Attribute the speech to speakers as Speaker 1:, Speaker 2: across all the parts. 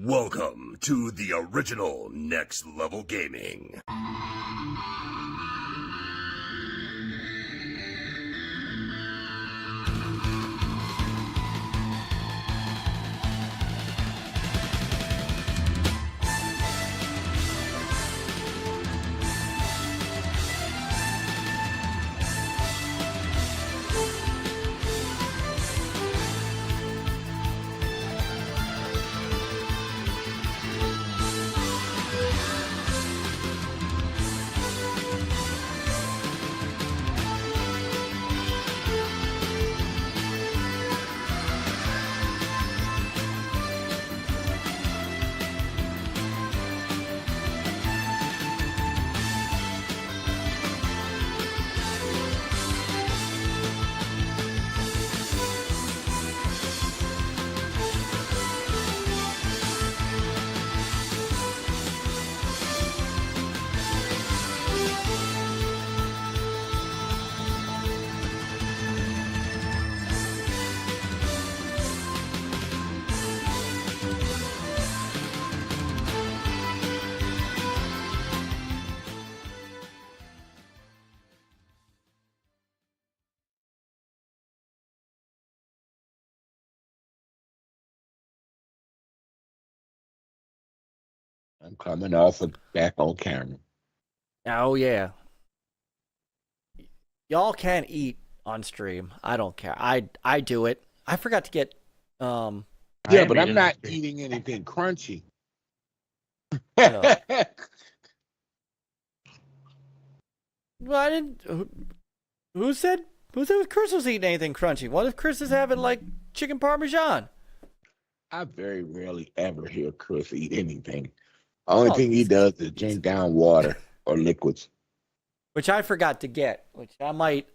Speaker 1: Welcome to the original Next Level Gaming.
Speaker 2: I'm coming off of back on camera.
Speaker 3: Oh, yeah. Y'all can eat on stream. I don't care. I do it. I forgot to get...
Speaker 2: Yeah, but I'm not eating anything crunchy.
Speaker 3: Well, I didn't... Who said Chris was eating anything crunchy? What if Chris is having, like, chicken parmesan?
Speaker 2: I very rarely ever hear Chris eat anything. Only thing he does is drink down water or liquids.
Speaker 3: Which I forgot to get. Which I might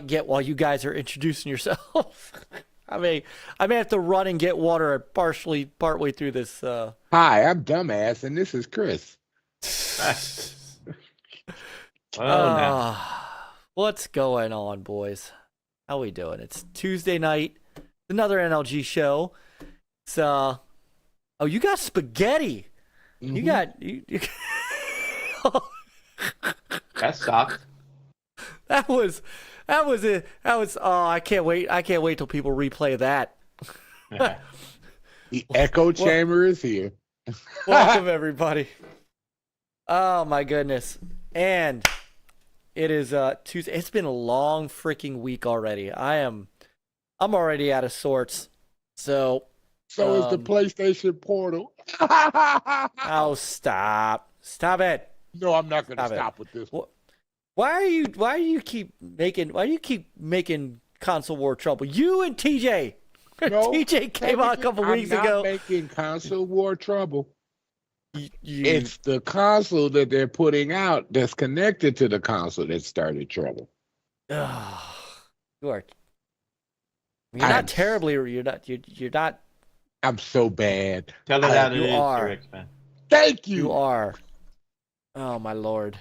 Speaker 3: get while you guys are introducing yourselves. I may have to run and get water partway through this.
Speaker 2: Hi, I'm Dumbass, and this is Chris.
Speaker 3: What's going on, boys? How we doing? It's Tuesday night. Another NLG show. It's oh, you got spaghetti.
Speaker 2: Mm-hmm.
Speaker 3: You got
Speaker 4: That sucked.
Speaker 3: That was it. Oh, I can't wait till people replay that.
Speaker 2: The echo chamber is here.
Speaker 3: Welcome everybody. Oh my goodness. And it is Tuesday. It's been a long freaking week already. I'm already out of sorts. So
Speaker 2: is the PlayStation Portal.
Speaker 3: Oh, stop it.
Speaker 2: No, I'm not going to stop with this.
Speaker 3: Why do you keep making console war trouble? You and TJ.
Speaker 2: No,
Speaker 3: TJ came out a couple weeks ago.
Speaker 2: I'm not making console war trouble. It's the console that they're putting out that's connected to the console that started trouble.
Speaker 3: You're not terribly. You're not.
Speaker 2: I'm so bad.
Speaker 4: Tell it out.
Speaker 3: You are.
Speaker 2: Thank you.
Speaker 3: You are. Oh my lord.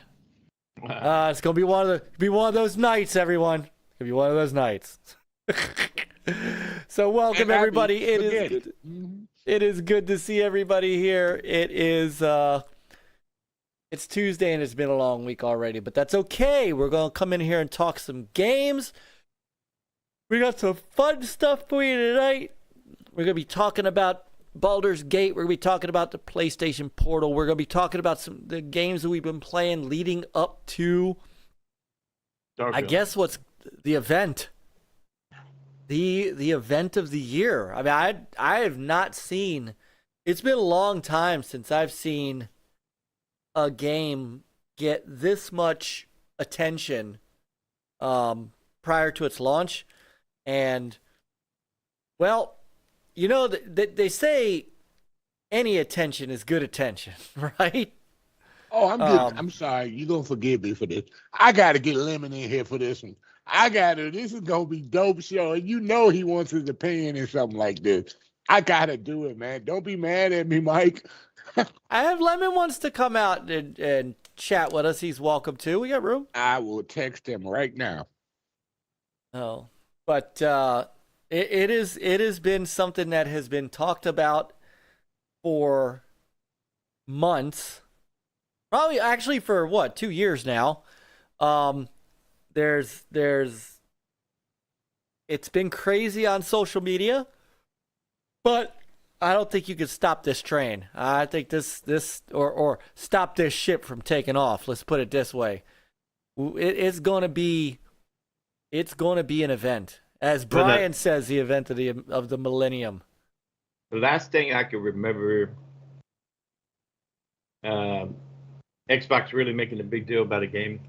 Speaker 3: It's gonna be one of those nights, everyone. It's gonna be one of those nights. So welcome everybody. It is good to see everybody here. It's Tuesday and it's been a long week already, but that's okay. We're gonna come in here and talk some games. We got some fun stuff for you tonight. We're going to be talking about Baldur's Gate. We're going to be talking about the PlayStation Portal. We're going to be talking about the games that we've been playing leading up to, Starfield. I guess, what's the event. The event of the year. I mean, I have not seen... It's been a long time since I've seen a game get this much attention prior to its launch. And, well... You know, they say any attention is good attention, right?
Speaker 2: Oh, I'm good. I'm sorry. You're going to forgive me for this. I got to get Lemon in here for this one. This is going to be dope show. And you know he wants his opinion in something like this. I got to do it, man. Don't be mad at me, Mike.
Speaker 3: I have Lemon wants to come out and chat with us. He's welcome to. We got room.
Speaker 2: I will text him right now.
Speaker 3: Oh, but it has been something that has been talked about for months, probably actually for what, 2 years now. There's it's been crazy on social media, but I don't think you can stop this train. I think this or stop this ship from taking off. Let's put it this way. It's going to be an event. As Brian says, the event of the millennium.
Speaker 4: The last thing I can remember, Xbox really making a big deal about a game,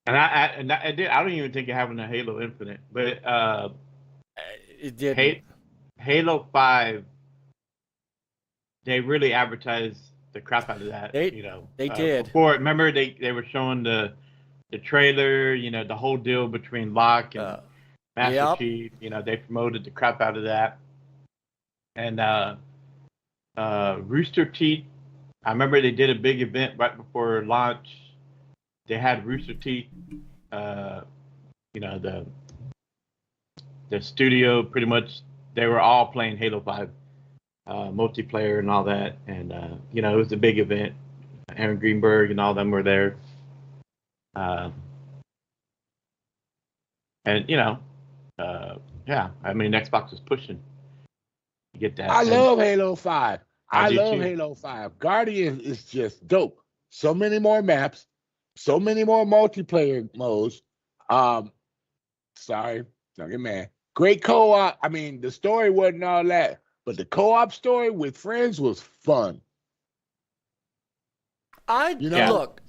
Speaker 4: and I don't even think it happened to Halo Infinite, but
Speaker 3: it did.
Speaker 4: Halo 5, they really advertised the crap out of that.
Speaker 3: They did.
Speaker 4: Before, remember they were showing the trailer, the whole deal between Locke and Master Chief. They promoted the crap out of that. And Rooster Teeth, I remember they did a big event right before launch. They had Rooster Teeth, the studio, pretty much, they were all playing Halo 5 multiplayer and all that. And, it was a big event. Aaron Greenberg and all them were there. Xbox was pushing to get that.
Speaker 2: I love Halo 5. I love Halo 5. Guardian is just dope. So many more maps, so many more multiplayer modes. Sorry, don't get mad. Great co-op. I mean, the story wasn't all that, but the co-op story with friends was fun.
Speaker 3: Look,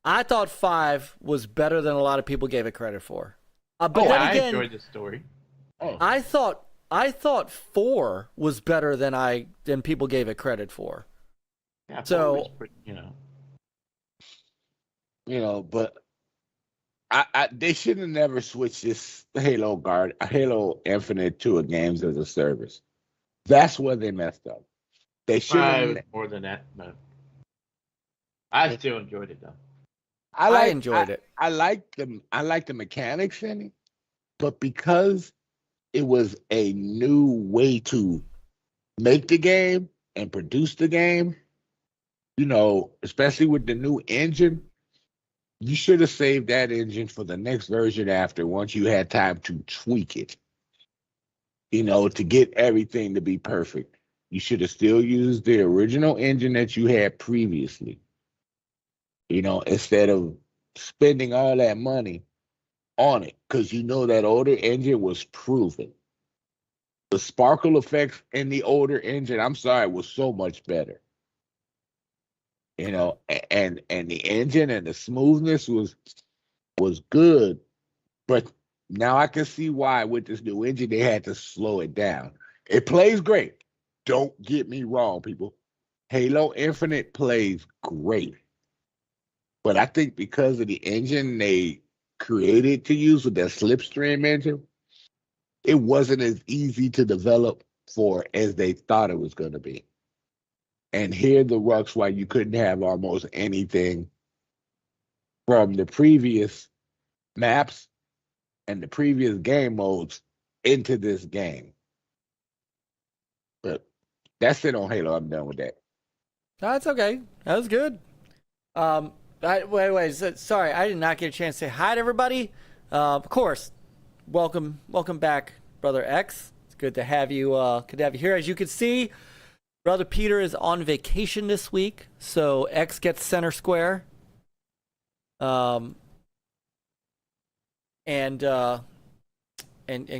Speaker 3: I thought 5 was better than a lot of people gave it credit for. But then again,
Speaker 4: I enjoyed the story.
Speaker 3: I thought 4 was better than people gave it credit for.
Speaker 4: Yeah,
Speaker 3: so
Speaker 4: pretty,
Speaker 2: but they should have never switched this Halo Infinite to a games as a service. That's where they messed up. They should have
Speaker 4: more than that, but I still enjoyed it though.
Speaker 3: I enjoyed it.
Speaker 2: I like the mechanics in it, but because it was a new way to make the game and produce the game, especially with the new engine, you should have saved that engine for the next version after, once you had time to tweak it, to get everything to be perfect. You should have still used the original engine that you had previously, instead of spending all that money on it, because that older engine was proven. The sparkle effects in the older engine, I'm sorry, was so much better. And the engine and the smoothness was good, but now I can see why with this new engine they had to slow it down. It plays great. Don't get me wrong, people. Halo Infinite plays great. But I think because of the engine they created to use with that Slipstream engine, it wasn't as easy to develop for as they thought it was going to be. And here the rux why you couldn't have almost anything from the previous maps and the previous game modes into this game. But that's it on Halo. I'm done with that.
Speaker 3: That's okay. That was good. Wait. Sorry, I did not get a chance to say hi to everybody. Of course, welcome back, Brother X. It's good to have you. Good to have you here. As you can see, Brother Peter is on vacation this week, so X gets center square. And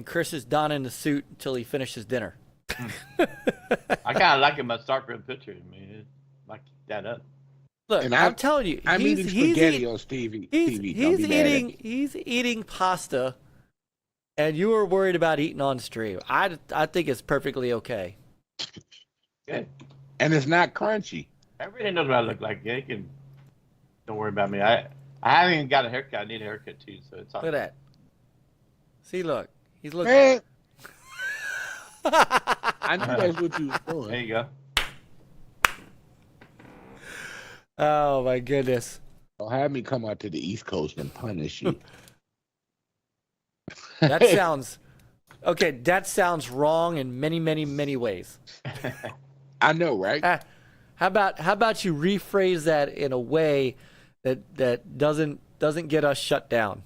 Speaker 3: Chris is donning the suit until he finishes dinner.
Speaker 4: I kind of like him at Starfield picture. I mean, like that up.
Speaker 3: Look, and I'm telling you,
Speaker 2: I'm eating spaghetti on TV.
Speaker 3: He's eating pasta, and you were worried about eating on stream. I think it's perfectly okay.
Speaker 4: Good.
Speaker 2: And it's not crunchy.
Speaker 4: Everybody knows what I look like. Yeah, don't worry about me. I haven't even got a haircut. I need a haircut too, so it's all.
Speaker 3: Look at that. See, look. He's looking.
Speaker 2: Man. I knew that's what you was doing.
Speaker 4: There you go.
Speaker 3: Oh my goodness.
Speaker 2: Don't have me come out to the East Coast and punish you.
Speaker 3: That sounds Okay, that sounds wrong in many, many, many ways.
Speaker 2: I know, right?
Speaker 3: How about you rephrase that in a way that doesn't get us shut down?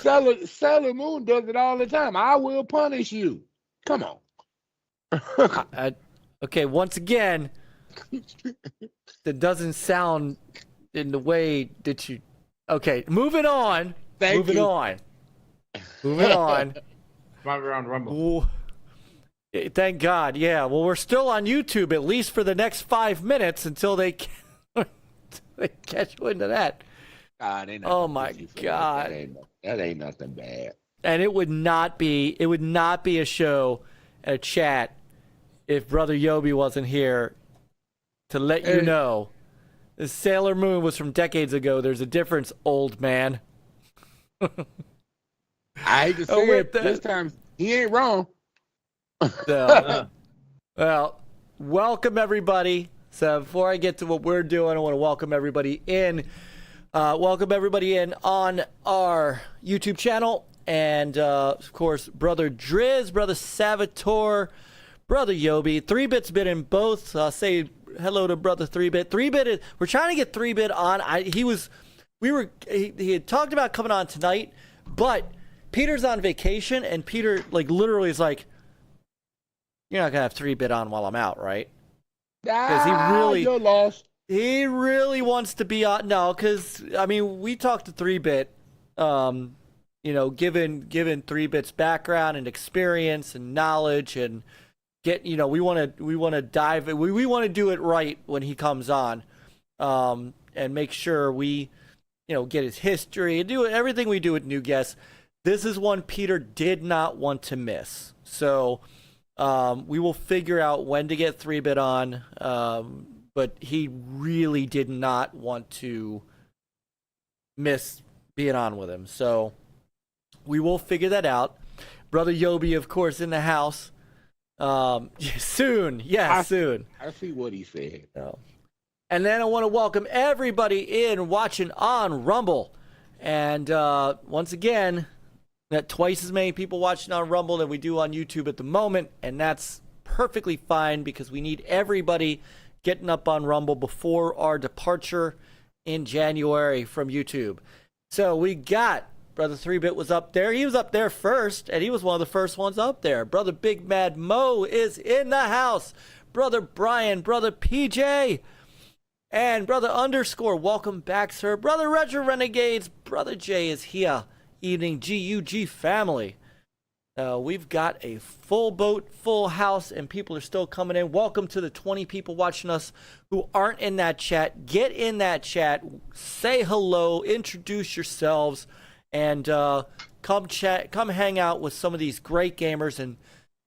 Speaker 2: Sailor Moon does it all the time. I will punish you. Come on.
Speaker 3: Okay, once again, that doesn't sound in the way that you. Okay, moving on. Moving on.
Speaker 4: Right around Rumble.
Speaker 3: Ooh, thank God. Yeah. Well, we're still on YouTube at least for the next 5 minutes until they catch wind of that. Oh my God.
Speaker 2: That ain't nothing bad.
Speaker 3: And it would not be a show, a chat, if Brother Yobi wasn't here to let you know. The Sailor Moon was from decades ago. There's a difference, old man.
Speaker 2: I hate to say it, this time he ain't wrong.
Speaker 3: So, well, welcome everybody. So before I get to what we're doing, I want to welcome everybody in. On our YouTube channel. And, of course, Brother Driz, Brother Salvatore, Brother Yobi. 3-Bit's been in both. Say hello to Brother 3-Bit. 3-Bit we're trying to get 3-Bit on. He had talked about coming on tonight, but Peter's on vacation, and Peter, like, literally is like, you're not going to have 3-Bit on while I'm out, right? Because
Speaker 2: you're lost.
Speaker 3: He really wants to be on. No, because, I mean, we talked to 3-Bit, given 3-Bit's background and experience and knowledge, and we want to dive. We want to do it right when he comes on, and make sure we, get his history and do everything we do with new guests. This is one Peter did not want to miss. So, we will figure out when to get 3-Bit on. But he really did not want to miss being on with him. So we will figure that out. Brother Yobi, of course, in the house. Soon. Yeah, soon.
Speaker 2: I see what he said.
Speaker 3: So. And then I want to welcome everybody in watching on Rumble. And once again, got twice as many people watching on Rumble than we do on YouTube at the moment. And that's perfectly fine because we need everybody getting up on Rumble before our departure in January from YouTube. So we got Brother 3-Bit was up there. He was up there first, and he was one of the first ones up there. Brother Big Mad Mo is in the house. Brother Brian, Brother PJ, and Brother Underscore. Welcome back, sir. Brother Retro Renegades, Brother J is here. Evening GUG family. We've got a full boat, full house, and people are still coming in. Welcome to the 20 people watching us who aren't in that chat. Get in that chat, say hello, introduce yourselves, and come hang out with some of these great gamers. And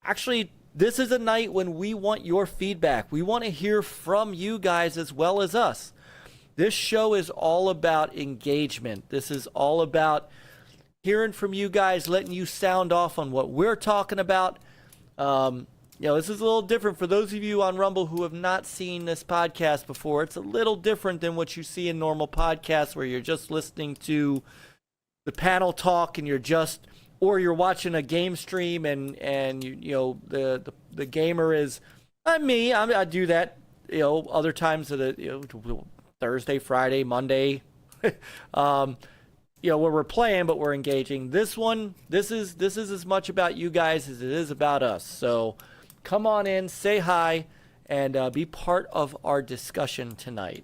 Speaker 3: actually, this is a night when we want your feedback. We want to hear from you guys as well as us. This show is all about engagement. This is all about hearing from you guys, letting you sound off on what we're talking about. This is a little different for those of you on Rumble who have not seen this podcast before. It's a little different than what you see in normal podcasts where you're just listening to the panel talk and you're watching a game stream and the gamer is me. I do that, other times of the Thursday, Friday, Monday. Where we're playing, but we're engaging. This is as much about you guys as it is about us. So come on in, say hi, and be part of our discussion tonight.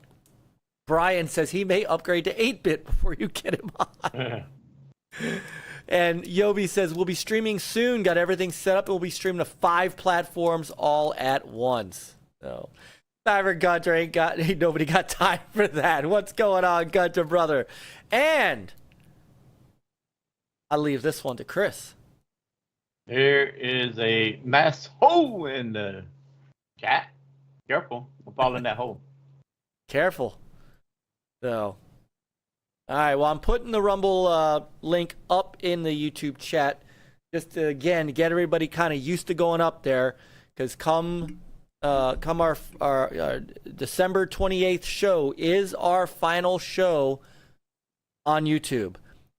Speaker 3: Brian says he may upgrade to 8-Bit before you get him on. And Yobi says we'll be streaming soon. Got everything set up. We'll be streaming to 5 platforms all at once. So Gunter ain't nobody got time for that. What's going on, Gunter brother? And I'll leave this one to Chris.
Speaker 4: There is a mass hole in the chat. Careful. We'll fall in that hole.
Speaker 3: Careful. So, all right. Well, I'm putting the Rumble link up in the YouTube chat just to, again, get everybody kind of used to going up there. Because come our December 28th show is our final show on YouTube.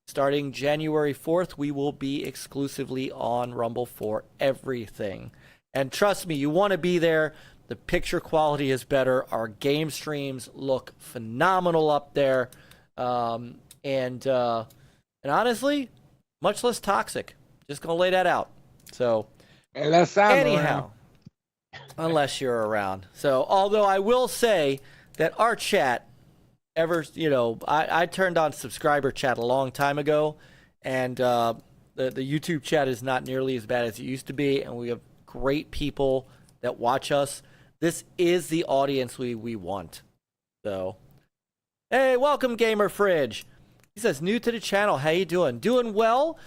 Speaker 3: Starting January 4th, we will be exclusively on Rumble for everything. And trust me, you want to be there. The picture quality is better. Our game streams look phenomenal up there. And honestly, much less toxic. Just going to lay that out. So, anyhow, unless you're around. So, although I will say that our chat, I turned on subscriber chat a long time ago, and the YouTube chat is not nearly as bad as it used to be, and we have great people that watch us. This is the audience we want. So, hey, welcome, Gamer Fridge. He says, new to the channel. How you doing? Doing well.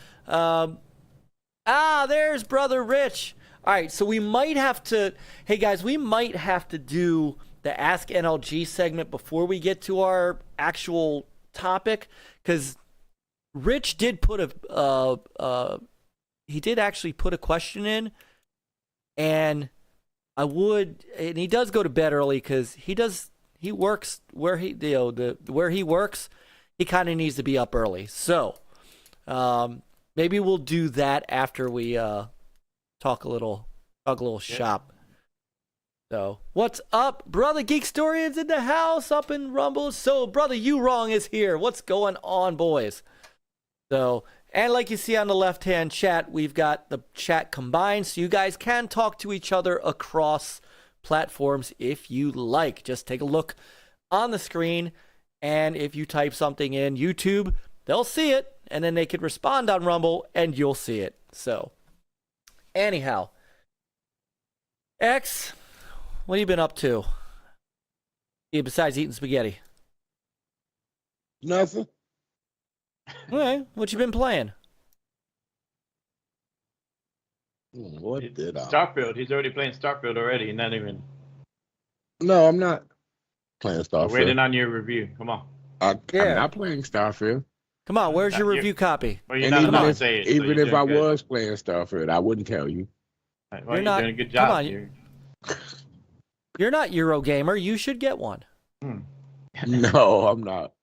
Speaker 3: There's Brother Rich. All right, so we might have to... Hey, guys, we might have to do the Ask NLG segment before we get to our actual topic, because Rich did put he did actually put a question in, and he does go to bed early because he works where where he works, he kind of needs to be up early. So maybe we'll do that after we talk a little shop. So what's up, brother? Geekstorian's in the house up in Rumble. So brother, you wrong is here. What's going on, boys? So, and like you see on the left-hand chat, we've got the chat combined, so you guys can talk to each other across platforms if you like. Just take a look on the screen, and if you type something in YouTube, they'll see it, and then they can respond on Rumble, and you'll see it. So, anyhow, X, what have you been up to? Besides eating spaghetti?
Speaker 2: Nothing.
Speaker 3: Okay, what you been playing?
Speaker 2: What did I?
Speaker 4: Starfield. He's already playing Starfield already, and not even.
Speaker 2: No, I'm not playing Starfield.
Speaker 4: We're waiting on your review. Come on.
Speaker 2: I'm not playing Starfield.
Speaker 3: Come on, where's your review copy?
Speaker 4: Well, you're not allowed to say it.
Speaker 2: Even if I was playing Starfield, I wouldn't tell you.
Speaker 4: Well, you're doing a good job here.
Speaker 3: You're not Eurogamer. You should get one.
Speaker 2: No, I'm not.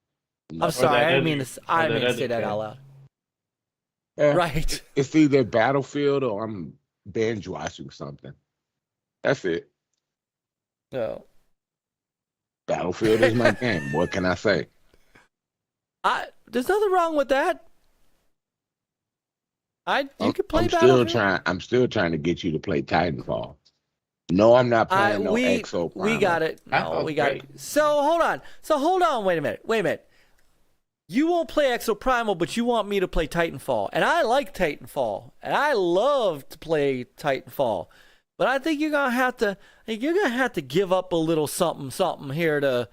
Speaker 3: I'm sorry. I didn't mean to say that out loud. Right.
Speaker 2: It's either Battlefield or I'm binge watching something. That's it.
Speaker 3: No.
Speaker 2: Battlefield is my game. What can I say?
Speaker 3: There's nothing wrong with that. You could play Battlefield.
Speaker 2: I'm still trying to get you to play Titanfall. No, I'm not playing Exo Primal.
Speaker 3: We got it. No, we got it. So hold on. Wait a minute. You won't play Exo Primal, but you want me to play Titanfall. And I like Titanfall. And I love to play Titanfall. But I think you're gonna have to give up a little something here to,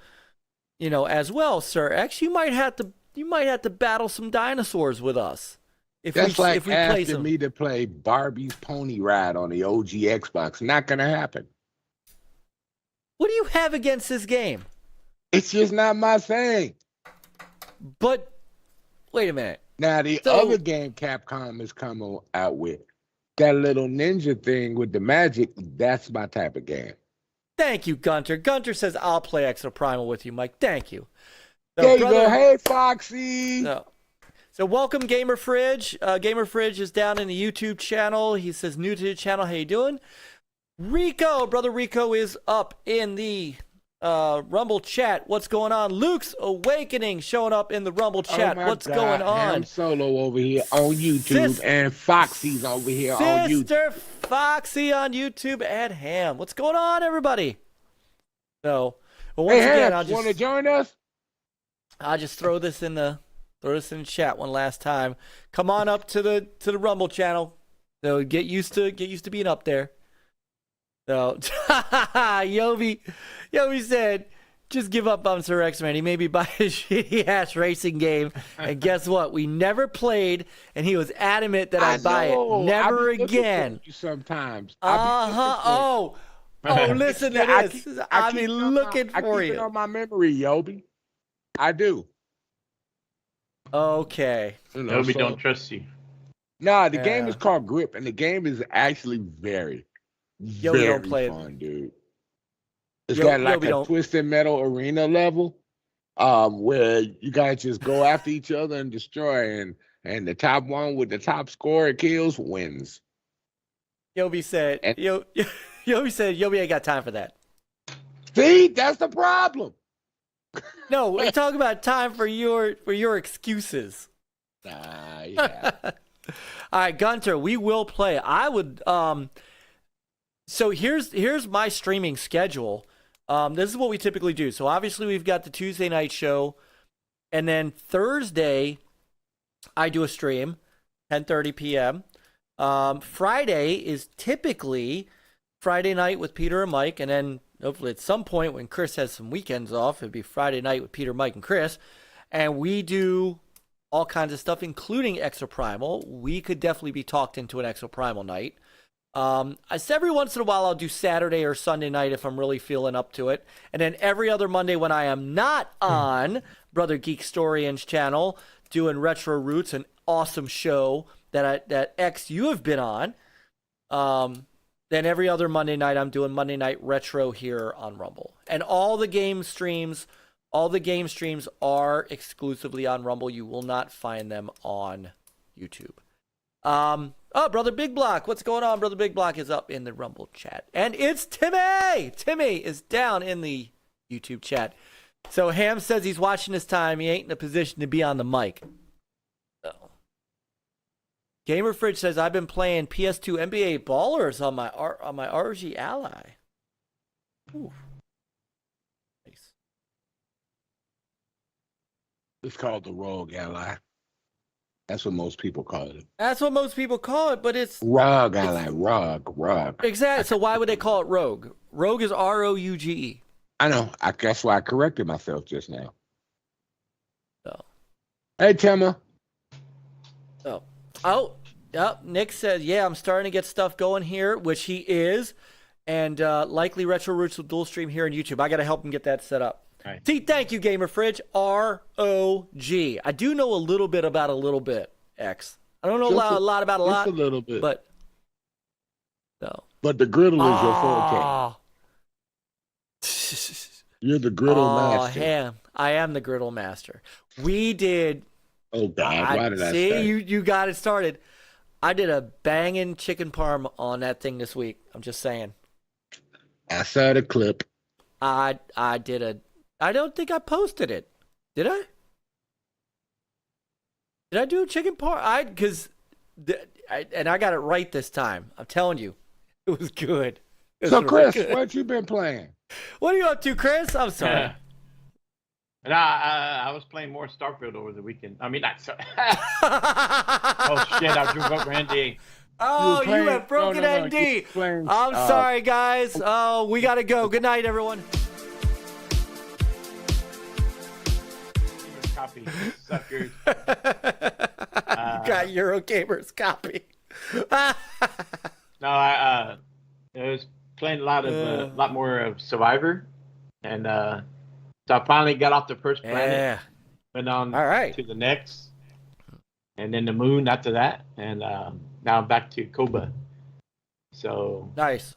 Speaker 3: as well, Sir X. You might have to battle some dinosaurs with us. If we play some...
Speaker 2: me to play Barbie's Pony Ride on the OG Xbox. Not gonna happen.
Speaker 3: What do you have against this game?
Speaker 2: It's just not my thing.
Speaker 3: But wait a minute.
Speaker 2: Now the other game Capcom is coming out with, that little ninja thing with the magic, that's my type of game.
Speaker 3: Thank you, Gunter. Gunter says I'll play Exo Primal with you, Mike. Thank you. So,
Speaker 2: there you go. Hey, Foxy.
Speaker 3: So welcome, Gamer Fridge. Gamer Fridge is down in the YouTube channel. He says, new to the channel. How you doing? Rico, brother Rico is up in the Rumble chat. What's going on? Luke's Awakening showing up in the Rumble chat. What's going on?
Speaker 2: I'm Solo over here on YouTube, and Foxy's over here on YouTube.
Speaker 3: Sister Foxy on YouTube and Ham. What's going on, everybody? So, once again,
Speaker 2: Ham, want to join us?
Speaker 3: I'll just throw this in the chat one last time. Come on up to the Rumble channel. So get used to being up there. So Yobi said, just give up on Sir X-Man. He made me buy a shitty ass racing game. And guess what? We never played, and he was adamant that I'd buy it. Never again.
Speaker 2: Sometimes.
Speaker 3: Oh, listen to this. I be looking for you.
Speaker 2: I keep it on my memory, Yobi. I do.
Speaker 3: Okay.
Speaker 4: Yobi don't trust you.
Speaker 2: Nah, the game is called Grip, and the game is actually very
Speaker 3: don't play
Speaker 2: fun, dude. It's got like a Twisted Metal arena level, where you guys just go after each other and destroy, and the top one with the top score of kills wins.
Speaker 3: Yobi said, Yobi said, Yobi ain't got time for that.
Speaker 2: See, that's the problem.
Speaker 3: No, we're talking about time for your excuses.
Speaker 2: Yeah.
Speaker 3: All right, Gunter, we will play. I would so here's my streaming schedule. This is what we typically do. So obviously we've got the Tuesday night show, and then Thursday I do a stream, 10:30 p.m. Friday is typically Friday night with Peter and Myke, and then hopefully at some point when Chris has some weekends off, it'd be Friday night with Peter, Myke, and Chris. And we do all kinds of stuff, including Extra Primal. We could definitely be talked into an Extra Primal night. Every once in a while I'll do Saturday or Sunday night if I'm really feeling up to it. And then every other Monday when I am not on Brother Geek Historian's channel doing Retro Roots, an awesome show that X you have been on. Then every other Monday night I'm doing Monday Night Retro here on Rumble. And all the game streams are exclusively on Rumble. You will not find them on YouTube. Oh, Brother Bigblock, what's going on? Brother Bigblock is up in the Rumble chat. And it's Timmy! Timmy is down in the YouTube chat. So Ham says he's watching this time. He ain't in a position to be on the mic. So. Gamer Fridge says, I've been playing PS2 NBA Ballers on my RG Ally. Ooh. Nice.
Speaker 2: It's called the Rogue Ally. That's what most people call it.
Speaker 3: That's what most people call it, but it's...
Speaker 2: Rogue Ally, Rogue.
Speaker 3: Exactly. So why would they call it Rogue? Rogue is R-O-U-G-E.
Speaker 2: I know. That's why I corrected myself just now.
Speaker 3: So.
Speaker 2: Hey, Timma.
Speaker 3: Oh, yep. Nick says, yeah, I'm starting to get stuff going here, which he is. And likely Retro Roots will dual stream here on YouTube. I got to help him get that set up.
Speaker 4: Right.
Speaker 3: See, thank you, Gamer Fridge. R-O-G. I do know a little bit about a little bit, X. I don't know a lot about a lot.
Speaker 2: Just a little bit.
Speaker 3: But, no.
Speaker 2: But the griddle is your forte. You're the griddle master.
Speaker 3: Ham. I am the griddle master. We did...
Speaker 2: Oh, God. Why did I say?
Speaker 3: See, you got it started. I did a banging chicken parm on that thing this week. I'm just saying.
Speaker 2: I saw the clip.
Speaker 3: I don't think I posted it. Did I? Did I do a chicken parm? I got it right this time. I'm telling you. It was good.
Speaker 2: So, Chris, what you been playing?
Speaker 3: What are you up to, Chris? I'm sorry.
Speaker 4: And I was playing more Starfield over the weekend. I mean, not so. Oh shit! I drew up Randy.
Speaker 3: Oh, you have broken ND. I'm sorry, guys. Oh, we gotta go. Good night, everyone.
Speaker 4: Copy, suckers.
Speaker 3: You got Eurogamer's copy.
Speaker 4: No, I was playing a lot more of Survivor, and so I finally got off the first planet, went on to the next, and then the moon after that, and now I'm back to Koba. So
Speaker 3: nice.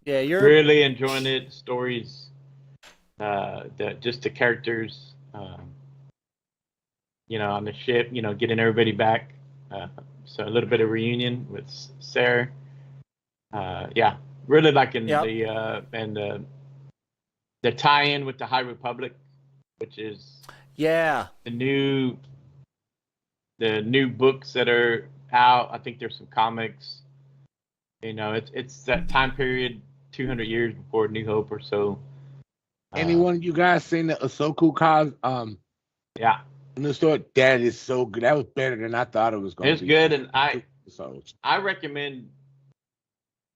Speaker 3: Yeah, you're
Speaker 4: really enjoying it. Stories, just the characters, on the ship, getting everybody back. So a little bit of reunion with Sarah. Really liking the tie-in with the High Republic, which is the new books that are out. I think there's some comics. It's that time period, 200 years before New Hope or so.
Speaker 2: Anyone you guys seen the Ahsoka
Speaker 4: yeah.
Speaker 2: in the store? That is so good. That was better than I thought it was going to be.
Speaker 4: It's good, and I recommend,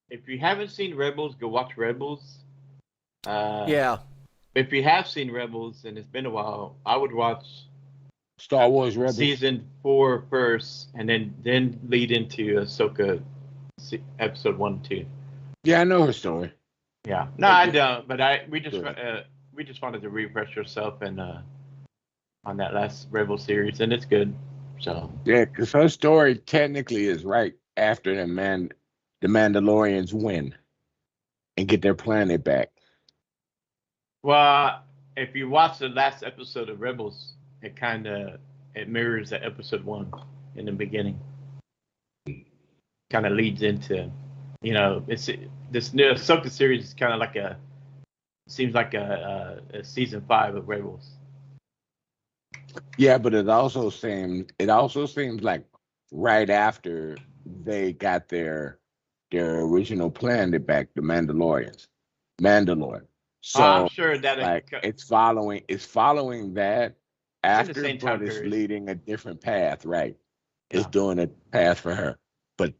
Speaker 4: if you haven't seen Rebels, go watch Rebels. If you have seen Rebels and it's been a while, I would watch
Speaker 2: Star Wars Rebels
Speaker 4: season 4 first, and then lead into Ahsoka episode 1 and 2.
Speaker 2: Yeah, I know her story.
Speaker 4: Yeah, no, I don't. But we just wanted to refresh yourself and on that last Rebel series, and it's good. So
Speaker 2: yeah, because her story technically is right after the Mandalorians win and get their planet back.
Speaker 4: Well, if you watch the last episode of Rebels, it mirrors the episode 1 in the beginning. Kind of leads into, it's this new Ahsoka series is kind of like seems like a season 5 of Rebels.
Speaker 2: Yeah, but it also seems like right after they got their original planet back, the Mandalore. So
Speaker 4: I'm sure that
Speaker 2: it's following that after, but it's
Speaker 4: period.
Speaker 2: leading a different path, right? It's doing a path for her. But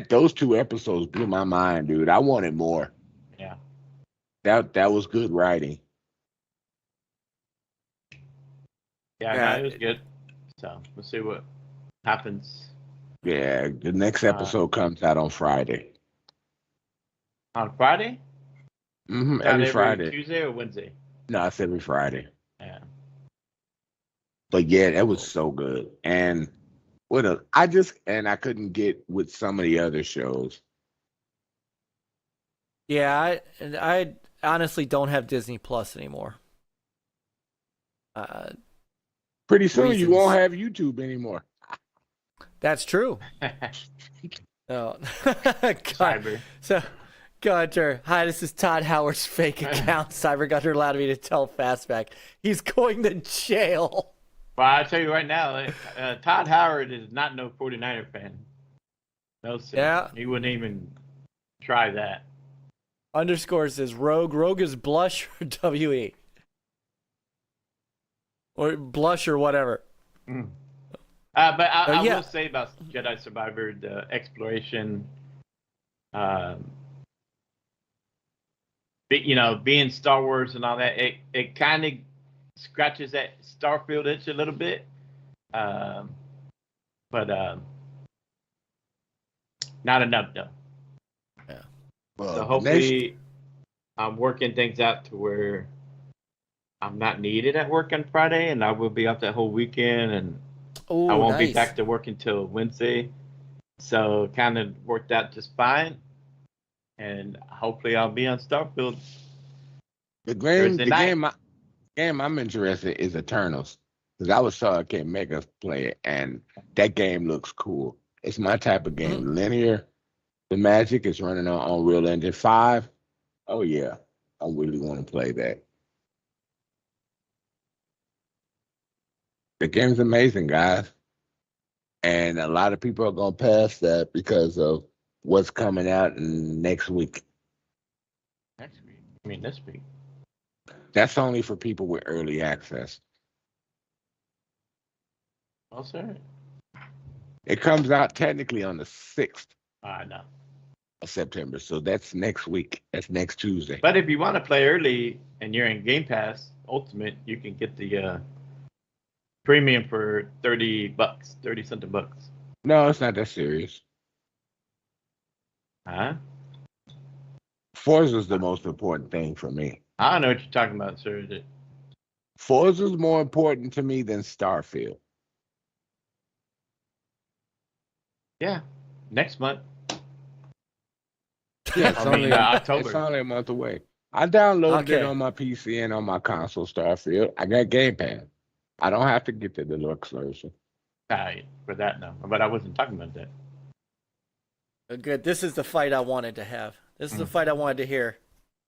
Speaker 2: those 2 episodes blew my mind, dude. I wanted more.
Speaker 4: Yeah.
Speaker 2: That was good writing.
Speaker 4: Yeah, no, it was good. So we'll see what happens.
Speaker 2: Yeah, the next episode comes out on Friday.
Speaker 4: On Friday?
Speaker 2: Mm-hmm. Every Friday.
Speaker 4: Tuesday or Wednesday?
Speaker 2: No, it's every Friday.
Speaker 4: Yeah.
Speaker 2: But yeah, that was so good. And I couldn't get with some of the other shows.
Speaker 3: Yeah, I honestly don't have Disney Plus anymore.
Speaker 2: Pretty soon you won't have YouTube anymore.
Speaker 3: That's true. Oh,
Speaker 4: Cyber.
Speaker 3: So, Gunter, hi, this is Todd Howard's fake account. Cyber Gunter allowed me to tell Fastback he's going to jail.
Speaker 4: Well, I'll tell you right now, Todd Howard is not no 49er fan. No, sir.
Speaker 3: Yeah.
Speaker 4: He wouldn't even try that.
Speaker 3: Underscore says Rogue. Rogue is Blush or WE? Or Blush or whatever.
Speaker 4: Mm. But I will say about Jedi Survivor, the exploration, being Star Wars and all that, it kind of scratches that Starfield itch a little bit. But not enough, though.
Speaker 3: Yeah.
Speaker 2: Well,
Speaker 4: so hopefully I'm working things out to where I'm not needed at work on Friday, and I will be off that whole weekend, and I won't be back to work until Wednesday. So kind of worked out just fine, and hopefully I'll be on Starfield.
Speaker 2: The game I'm interested in is Eternals, because I saw K Mega play it, and that game looks cool. It's my type of game. Mm-hmm. Linear. The Magic is running on Unreal Engine 5. Oh yeah, I really want to play that. The game's amazing, guys. And a lot of people are going to pass that because of what's coming out next week.
Speaker 4: Next week? I mean, this week.
Speaker 2: That's only for people with early access.
Speaker 4: Oh, sir.
Speaker 2: It comes out technically on the 6th.
Speaker 4: I know.
Speaker 2: Of September. So that's next week. That's next Tuesday.
Speaker 4: But if you want to play early and you're in Game Pass Ultimate, you can get the premium for $30, 30-something bucks.
Speaker 2: No, it's not that serious.
Speaker 4: Huh?
Speaker 2: Forza's the most important thing for me.
Speaker 4: I don't know what you're talking about, sir.
Speaker 2: Forza's more important to me than Starfield.
Speaker 4: Yeah, next month.
Speaker 2: Yeah, it's
Speaker 4: October.
Speaker 2: It's only a month away. I downloaded it on my PC and on my console, Starfield. I got Game Pass. I don't have to get the deluxe version.
Speaker 4: For that, no. But I wasn't talking about that.
Speaker 3: Good. This is the fight I wanted to have. This is the fight I wanted to hear.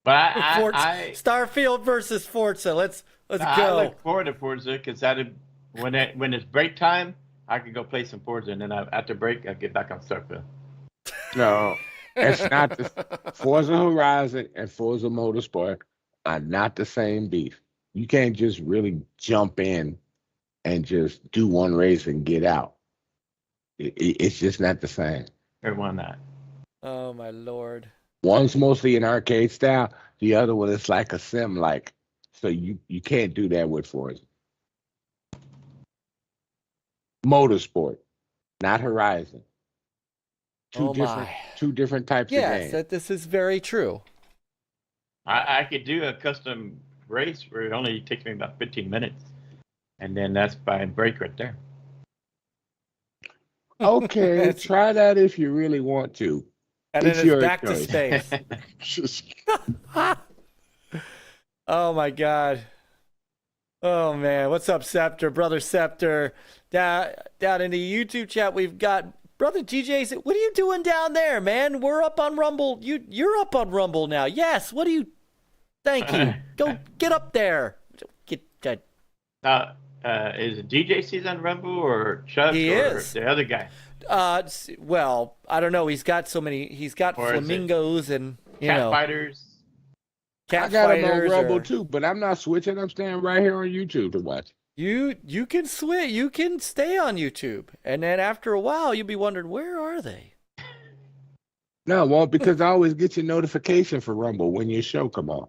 Speaker 4: But
Speaker 3: Starfield versus Forza. Let's go.
Speaker 4: I look forward to Forza because when it's break time, I can go play some Forza, and then after break, I get back on Starfield.
Speaker 2: No, it's not. Forza Horizon and Forza Motorsport are not the same beef. You can't just really jump in and just do one race and get out. It's just not the same.
Speaker 4: Everyone not.
Speaker 3: Oh my Lord.
Speaker 2: One's mostly an arcade style. The other one is like a sim like. So you can't do that with Forza. Motorsport, not Horizon. Two different types of games.
Speaker 3: Yes, this is very true.
Speaker 4: I could do a custom race where it only takes me about 15 minutes. And then that's by break right there.
Speaker 2: Okay, try that if you really want to.
Speaker 3: And then it's back to space. Oh my God. Oh man, what's up, Scepter, brother Scepter? Down in the YouTube chat, we've got brother GJ. What are you doing down there, man? We're up on Rumble. You're up on Rumble now. Yes. What do you? Thank you. Go get up there. Get.
Speaker 4: Is it GJC's on Rumble or Chuck or the other guy?
Speaker 3: Well, I don't know. He's got so many. He's got flamingos and
Speaker 4: cat fighters.
Speaker 2: I got him on Rumble too, but I'm not switching. I'm staying right here on YouTube to watch.
Speaker 3: You can switch. You can stay on YouTube, and then after a while, you'll be wondering, where are they?
Speaker 2: No, it won't, because I always get your notification for Rumble when your show come on.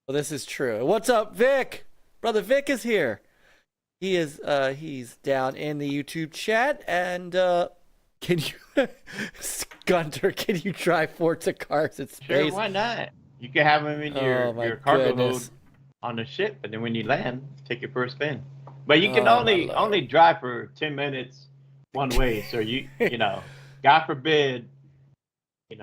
Speaker 3: Well, this is true. What's up, Vic? Brother Vic is here. He is. He's down in the YouTube chat, and can you, Gunter? Can you drive Forza cars at space?
Speaker 4: Sure, why not? You can have them in your cargo load on the ship, and then when you land, take it for a spin. But you can only drive for 10 minutes one way. So you know, God forbid, you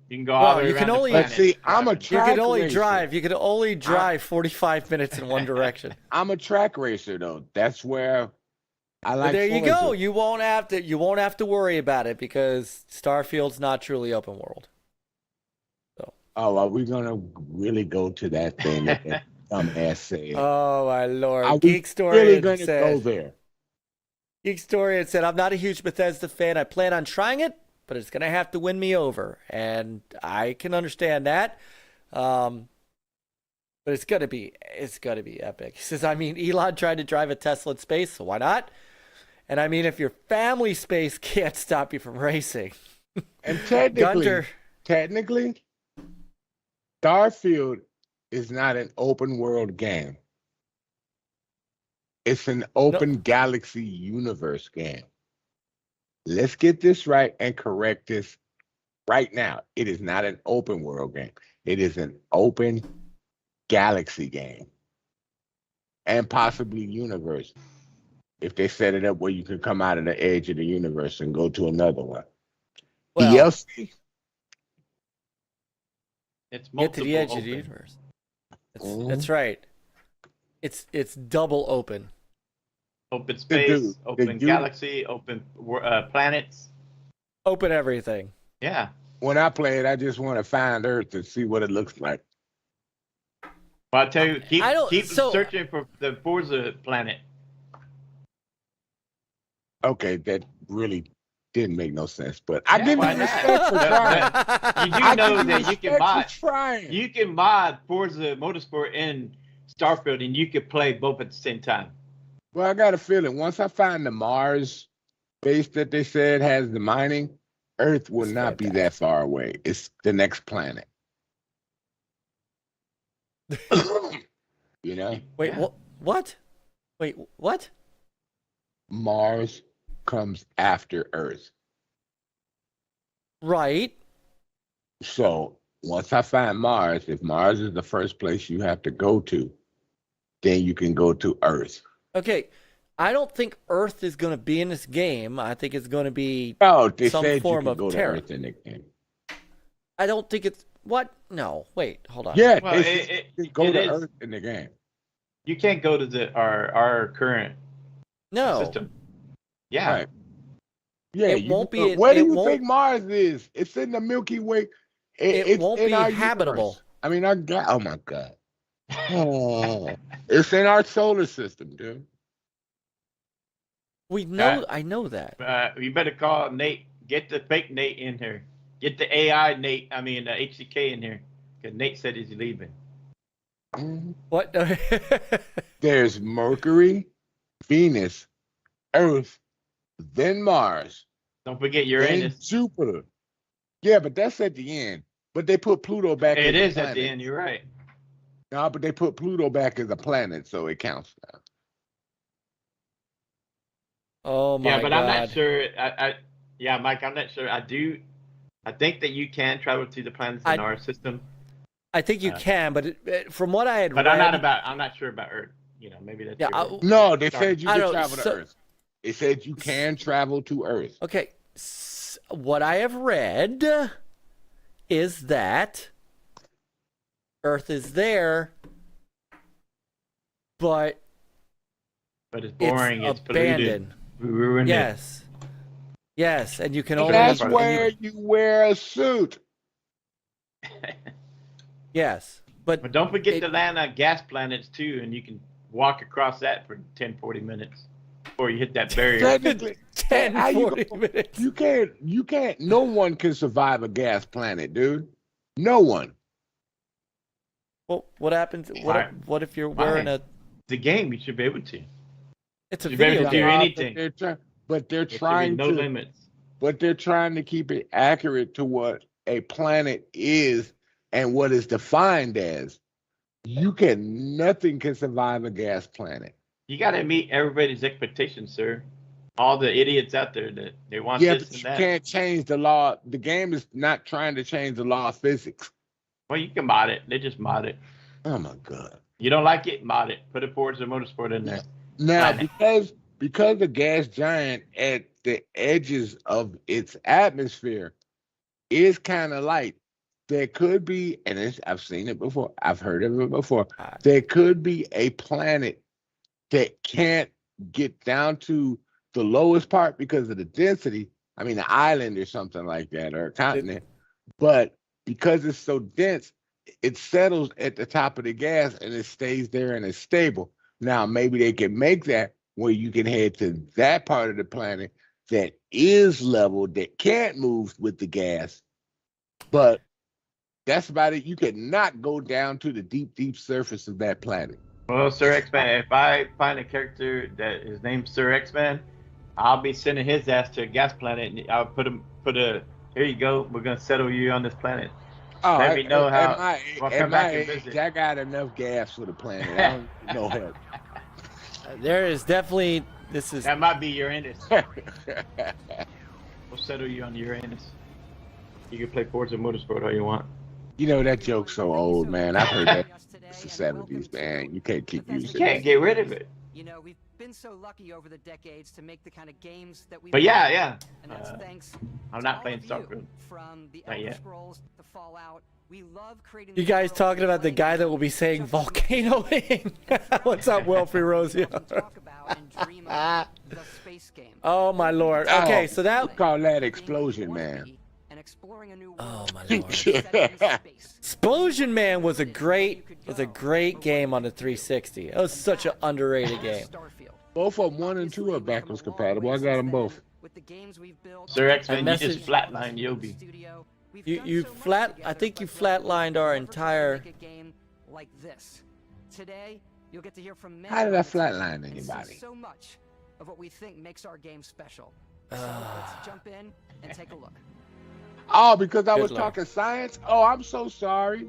Speaker 4: can go all the way around the planet.
Speaker 2: Let's see, I'm a track
Speaker 3: You can only
Speaker 2: racer.
Speaker 3: You can only drive 45 minutes in one direction.
Speaker 2: I'm a track racer though. That's where I like.
Speaker 3: But there
Speaker 2: Forza.
Speaker 3: you go. You won't have to worry about it because Starfield's not truly open world.
Speaker 2: Oh, are we gonna really go to that thing that that dumbass said?
Speaker 3: Oh my lord!
Speaker 2: Are
Speaker 3: Geek
Speaker 2: we
Speaker 3: Story
Speaker 2: really gonna
Speaker 3: said,
Speaker 2: go there?
Speaker 3: Geek Story said, "I'm not a huge Bethesda fan. I plan on trying it, but it's gonna have to win me over, and I can understand that. But it's gonna be epic." He says, "I mean, Elon tried to drive a Tesla in space, so why not? And I mean, if your family space can't stop you from racing,
Speaker 2: And technically, Starfield is not an open world game. It's an open galaxy universe game. Let's get this right and correct this right now. It is not an open world game. It is an open galaxy game. And possibly universe. If they set it up where you can come out of the edge of the universe and go to another one.
Speaker 3: well,
Speaker 2: DLC.
Speaker 4: It's
Speaker 3: get to the edge of the universe. That's right. It's double open.
Speaker 4: Open space, open galaxy, open planets.
Speaker 3: Open everything.
Speaker 4: Yeah.
Speaker 2: When I play it, I just want to find Earth and see what it looks like.
Speaker 4: But I tell you, keep searching for the Forza planet.
Speaker 2: Okay, that really didn't make no sense, but I give you
Speaker 4: why
Speaker 2: respect for trying.
Speaker 4: You do know that you can mod.
Speaker 2: Trying.
Speaker 4: You can mod Forza Motorsport in Starfield, and you can play both at the same time.
Speaker 2: Well, I got a feeling once I find the Mars base that they said has the mining, Earth will not be that far away. It's the next planet. You know?
Speaker 3: Wait, what? Wait, what?
Speaker 2: Mars comes after Earth.
Speaker 3: Right.
Speaker 2: So once I find Mars, if Mars is the first place you have to go to, then you can go to Earth.
Speaker 3: Okay. I don't think Earth is going to be in this game. I think it's going to be
Speaker 2: they
Speaker 3: some
Speaker 2: said
Speaker 3: form
Speaker 2: you
Speaker 3: of
Speaker 2: can go to
Speaker 3: terror.
Speaker 2: Earth in the game.
Speaker 3: I don't think it's what? No, wait, hold on.
Speaker 2: Yeah,
Speaker 4: Well,
Speaker 2: you can go to Earth in the game.
Speaker 4: You can't go to our current system. Yeah.
Speaker 2: Right. Yeah,
Speaker 3: It won't be.
Speaker 2: Where do you think Mars is? It's in the Milky Way.
Speaker 3: It won't be
Speaker 2: our
Speaker 3: habitable.
Speaker 2: Universe. I mean, oh my God. Oh, it's in our solar system, dude.
Speaker 3: We know. I know that.
Speaker 4: You better call Nate. Get the fake Nate in here. Get the AI Nate. I mean, HCK in here. Because Nate said he's leaving.
Speaker 3: What?
Speaker 2: There's Mercury, Venus, Earth, then Mars.
Speaker 4: Don't forget Uranus.
Speaker 2: Then Jupiter. Yeah, but that's at the end. But they put Pluto back.
Speaker 4: It is at the end. You're right.
Speaker 2: No, but they put Pluto back as a planet, so it counts now.
Speaker 3: Oh my God.
Speaker 4: Yeah, but I'm not sure. Yeah, Mike, I'm not sure. I think that you can travel to the planets in our system.
Speaker 3: I think you can, but from what I had read,
Speaker 4: I'm not sure about Earth. You know, maybe that's.
Speaker 3: Yeah.
Speaker 2: No, they said you can travel to Earth. They said you can travel to Earth.
Speaker 3: Okay, what I have read is that Earth is there, but
Speaker 4: But it's boring. It's
Speaker 3: abandoned.
Speaker 4: Polluted. We ruined it.
Speaker 3: Yes, and you can only.
Speaker 2: That's where you wear a suit.
Speaker 3: Yes, but
Speaker 4: don't forget to land on gas planets too, and you can walk across that for 10, 40 minutes before you hit that barrier.
Speaker 2: Technically,
Speaker 3: 10, 40 minutes.
Speaker 2: You can't. No one can survive a gas planet, dude. No one.
Speaker 3: Well, what happens? What if you're wearing a?
Speaker 4: The game, you should be able to.
Speaker 3: It's a
Speaker 4: you
Speaker 3: video
Speaker 4: game. Do anything.
Speaker 2: But they're trying
Speaker 4: no limits.
Speaker 2: But they're trying to keep it accurate to what a planet is and what is defined as. Nothing can survive a gas planet.
Speaker 4: You got to meet everybody's expectations, sir. All the idiots out there that they want this
Speaker 2: but
Speaker 4: and
Speaker 2: you
Speaker 4: that.
Speaker 2: Can't change the law. The game is not trying to change the law of physics.
Speaker 4: Well, you can mod it. They just mod it.
Speaker 2: Oh my God.
Speaker 4: You don't like it? Mod it. Put it Forza Motorsport in there.
Speaker 2: Now, because the gas giant at the edges of its atmosphere is kind of light, there could be, and I've seen it before, I've heard of it before, there could be a planet that can't get down to the lowest part because of the density. I mean, an island or something like that, or a continent. But because it's so dense, it settles at the top of the gas and it stays there and it's stable. Now, maybe they can make that where you can head to that part of the planet that is level, that can't move with the gas. But that's about it. You cannot go down to the deep, deep surface of that planet.
Speaker 4: Well, Sir X-Man, if I find a character that is named Sir X-Man, I'll be sending his ass to a gas planet and I'll here you go, we're going to settle you on this planet.
Speaker 2: Oh,
Speaker 4: let me know how.
Speaker 2: At my age, I got enough gas for the planet. I don't need no help.
Speaker 3: There is definitely
Speaker 4: That might be Uranus. We'll settle you on Uranus. You can play Forza Motorsport all you want.
Speaker 2: You know, that joke's so old, man. I've heard that since the 70s, man. You can't keep using it.
Speaker 4: You can't get rid of it.
Speaker 5: You know, we've been so lucky over the decades to make the kind of games that we.
Speaker 4: But yeah.
Speaker 5: And that's thanks.
Speaker 4: I'm not playing Starfield.
Speaker 5: From the Elder Scrolls to Fallout, we love creating.
Speaker 3: You guys talking about the guy that will be saying volcanoing? What's up, Wilfrey Rosio? Oh my lord. Okay, so that
Speaker 2: we call that Explosion Man.
Speaker 3: Oh my lord. Explosion Man was a great game on the 360. It was such an underrated game.
Speaker 2: Both of them 1 and 2 are backwards compatible. I got them both.
Speaker 4: Sir X-Men, you just flatlined Yobi.
Speaker 3: I think you flatlined our entire.
Speaker 2: How did I flatline anybody?
Speaker 5: So much of what we think makes our game special. So let's jump in and take a look.
Speaker 2: Oh, because I was talking science? Oh, I'm so sorry.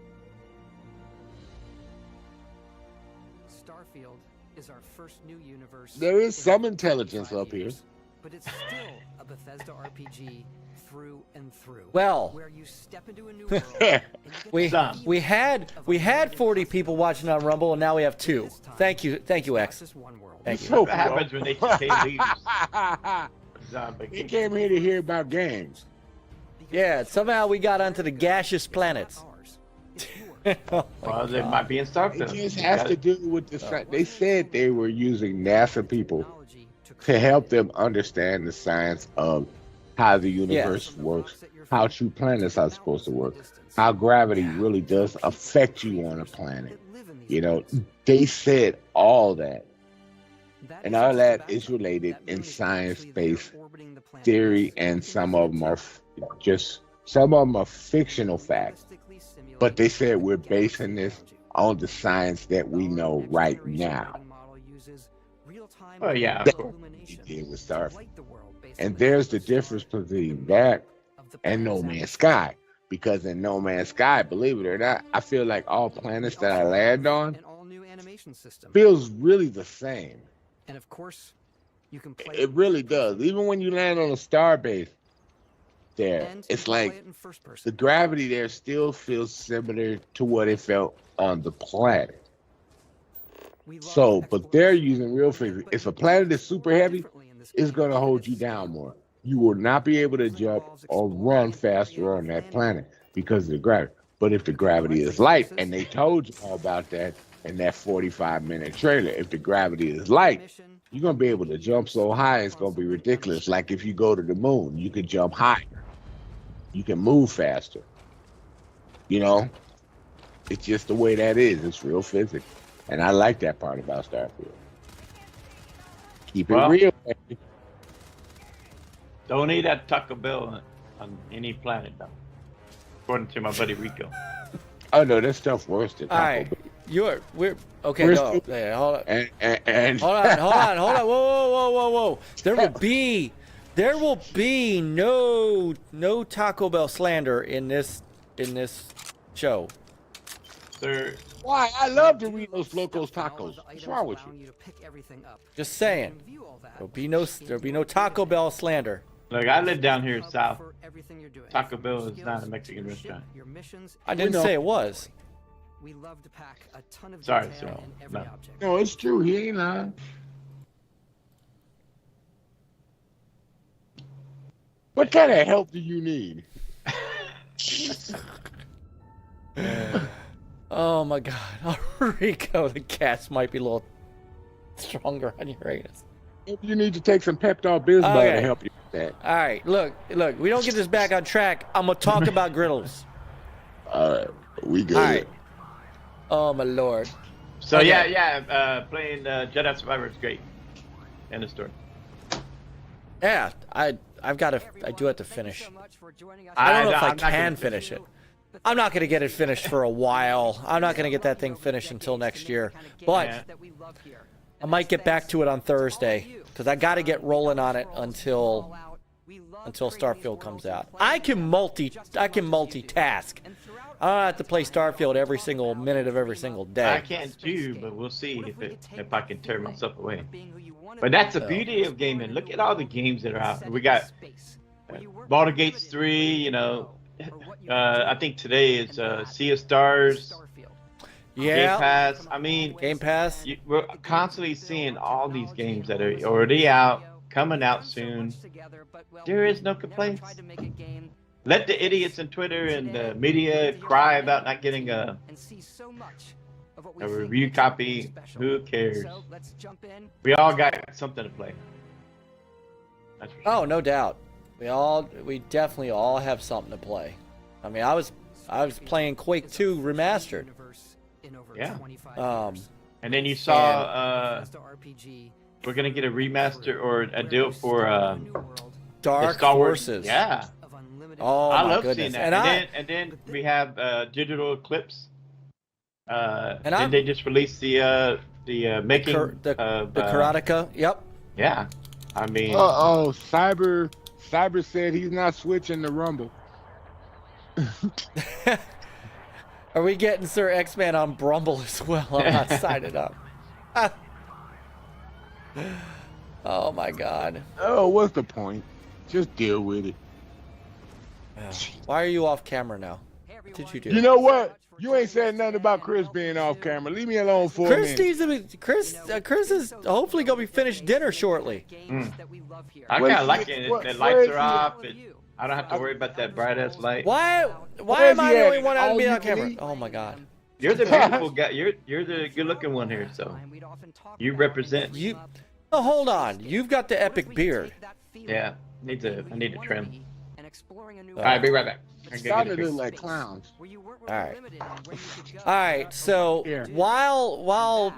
Speaker 5: Starfield is our first new universe.
Speaker 2: There is some intelligence up here.
Speaker 5: But it's still a Bethesda RPG through and through.
Speaker 3: Well,
Speaker 5: where you step into a new world.
Speaker 3: we had 40 people watching on Rumble, and now we have 2. Thank you, X. Thank you.
Speaker 4: What happens when they leaves?
Speaker 2: He came here to hear about games.
Speaker 3: Yeah, somehow we got onto the gaseous planets.
Speaker 4: Well, they might be in Starfield.
Speaker 2: It just has to do with the. They said they were using NASA people to help them understand the science of how the universe works, how true planets are supposed to work, how gravity really does affect you on a planet. You know, they said all that. And all that is related in science-based theory, and some of them are fictional facts. But they said we're basing this on the science that we know right now.
Speaker 4: Oh yeah,
Speaker 2: it was Starfield. And there's the difference between that and No Man's Sky. Because in No Man's Sky, believe it or not, I feel like all planets that I land on feels really the same.
Speaker 5: And of course, you can play
Speaker 2: it really does. Even when you land on a star base there, it's like the gravity there still feels similar to what it felt on the planet. So, but they're using real physics. If a planet is super heavy, it's going to hold you down more. You will not be able to jump or run faster on that planet because of the gravity. But if the gravity is light, and they told you all about that in that 45-minute trailer, if the gravity is light, You're gonna be able to jump so high, it's gonna be ridiculous. Like if you go to the moon, you can jump higher. You can move faster. You know, it's just the way that is. It's real physics, and I like that part about Starfield. Keep it real. Baby.
Speaker 4: Don't eat that Taco Bell on any planet, though. According to my buddy Rico.
Speaker 2: Oh no, that stuff worse than Taco Bell.
Speaker 3: We're okay. No, yeah, hold on.
Speaker 2: And
Speaker 3: hold on. Whoa. There will be no Taco Bell slander in this show.
Speaker 4: Sir.
Speaker 2: Why? I love Doritos Locos Tacos. What's wrong with you?
Speaker 3: Just saying. There'll be no Taco Bell slander.
Speaker 4: Look, I live down here south. Taco Bell is not a Mexican restaurant.
Speaker 3: I didn't say it was.
Speaker 5: We love to pack a ton of
Speaker 4: Sorry,
Speaker 5: detail in every
Speaker 4: no.
Speaker 5: object.
Speaker 2: No, it's true. He ain't lying. What kind of help do you need?
Speaker 3: Oh my God, Rico, the gas might be a little stronger on your anus.
Speaker 2: If you need to take some Pepto-Bismol to help you with that.
Speaker 3: All right, look, we don't get this back on track. I'm gonna talk about griddles.
Speaker 2: All right, we good.
Speaker 3: All right. Oh my Lord.
Speaker 4: So okay. Playing Jedi Survivor is great. End of story.
Speaker 3: Yeah, I do have to finish. I don't know if I can finish it. I'm not gonna get it finished for a while. I'm not gonna get that thing finished until next year. But I might get back to it on Thursday because I got to get rolling on it until Starfield comes out. I can multitask. I don't have to play Starfield every single minute of every single day.
Speaker 4: I can't too, but we'll see if I can tear myself away. But that's the beauty of gaming. Look at all the games that are out. We got Baldur's Gate 3. You know, I think today is Sea of Stars.
Speaker 3: Yeah.
Speaker 4: Game Pass. I mean,
Speaker 3: Game Pass.
Speaker 4: We're constantly seeing all these games that are already out, coming out soon. There is no complaints. Let the idiots on Twitter and the media cry about not getting a review copy. Who cares? We all got something to play. That's for sure.
Speaker 3: Oh, no doubt. We definitely all have something to play. I mean, I was playing Quake 2 Remastered.
Speaker 4: Yeah. And then you saw we're gonna get a remaster or a deal for
Speaker 3: Dark
Speaker 4: Star Wars.
Speaker 3: Forces.
Speaker 4: Yeah.
Speaker 3: Oh,
Speaker 4: I
Speaker 3: my
Speaker 4: love
Speaker 3: goodness.
Speaker 4: seeing that. And then we have digital Eclipse. Did they just release the making
Speaker 3: the Karateka? Yep.
Speaker 4: Yeah. I mean.
Speaker 2: Cyber said he's not switching to Rumble.
Speaker 3: Are we getting Sir X-Man on Brumble as well? I'm not signing up. Oh my God.
Speaker 2: Oh, what's the point? Just deal with it.
Speaker 3: Why are you off camera now? What did you do?
Speaker 2: You know what? You ain't said nothing about Chris being off camera. Leave me alone for a minute.
Speaker 3: Chris is hopefully gonna be finished dinner shortly.
Speaker 4: I kind of like it. The lights are off. I don't have to worry about that bright ass light.
Speaker 3: Why am I the only one out of being on camera? Oh my God.
Speaker 4: You're the beautiful guy. You're the good looking one here, so you represent.
Speaker 3: You. Oh, hold on. You've got the epic beard.
Speaker 4: Yeah. I need to trim. All right, be right back.
Speaker 2: Starting to look like clowns.
Speaker 3: All right. So while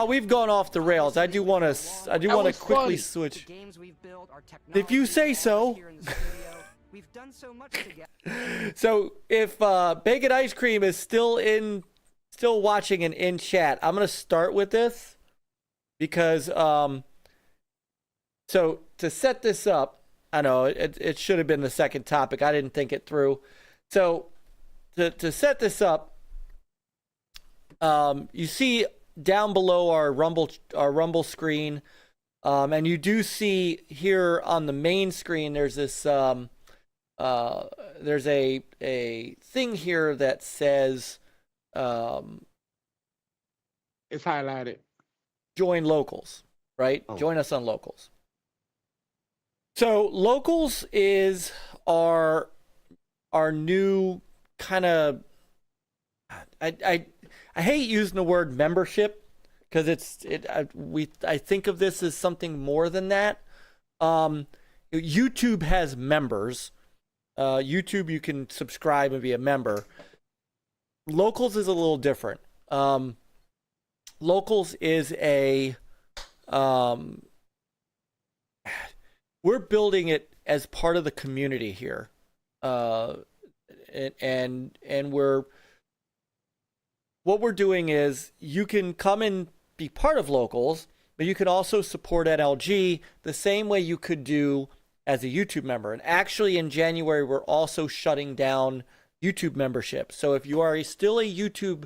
Speaker 3: we've gone off the rails, I do want to quickly switch. If you say so. So if Bacon Ice Cream is still watching and in chat, I'm gonna start with this because so to set this up. I know it should have been the second topic. I didn't think it through. So to set this up, you see down below our Rumble screen, and you do see here on the main screen there's this there's a thing here that says
Speaker 2: it's highlighted.
Speaker 3: Join locals, right? Oh. Join us on locals. So locals is our new kind of I hate using the word membership because I think of this as something more than that. YouTube has members. YouTube, you can subscribe and be a member. Locals is a little different. Locals is we're building it as part of the community here. And what we're doing is you can come and be part of Locals, but you can also support NLG the same way you could do as a YouTube member. And actually in January, we're also shutting down YouTube membership. So if you are still a YouTube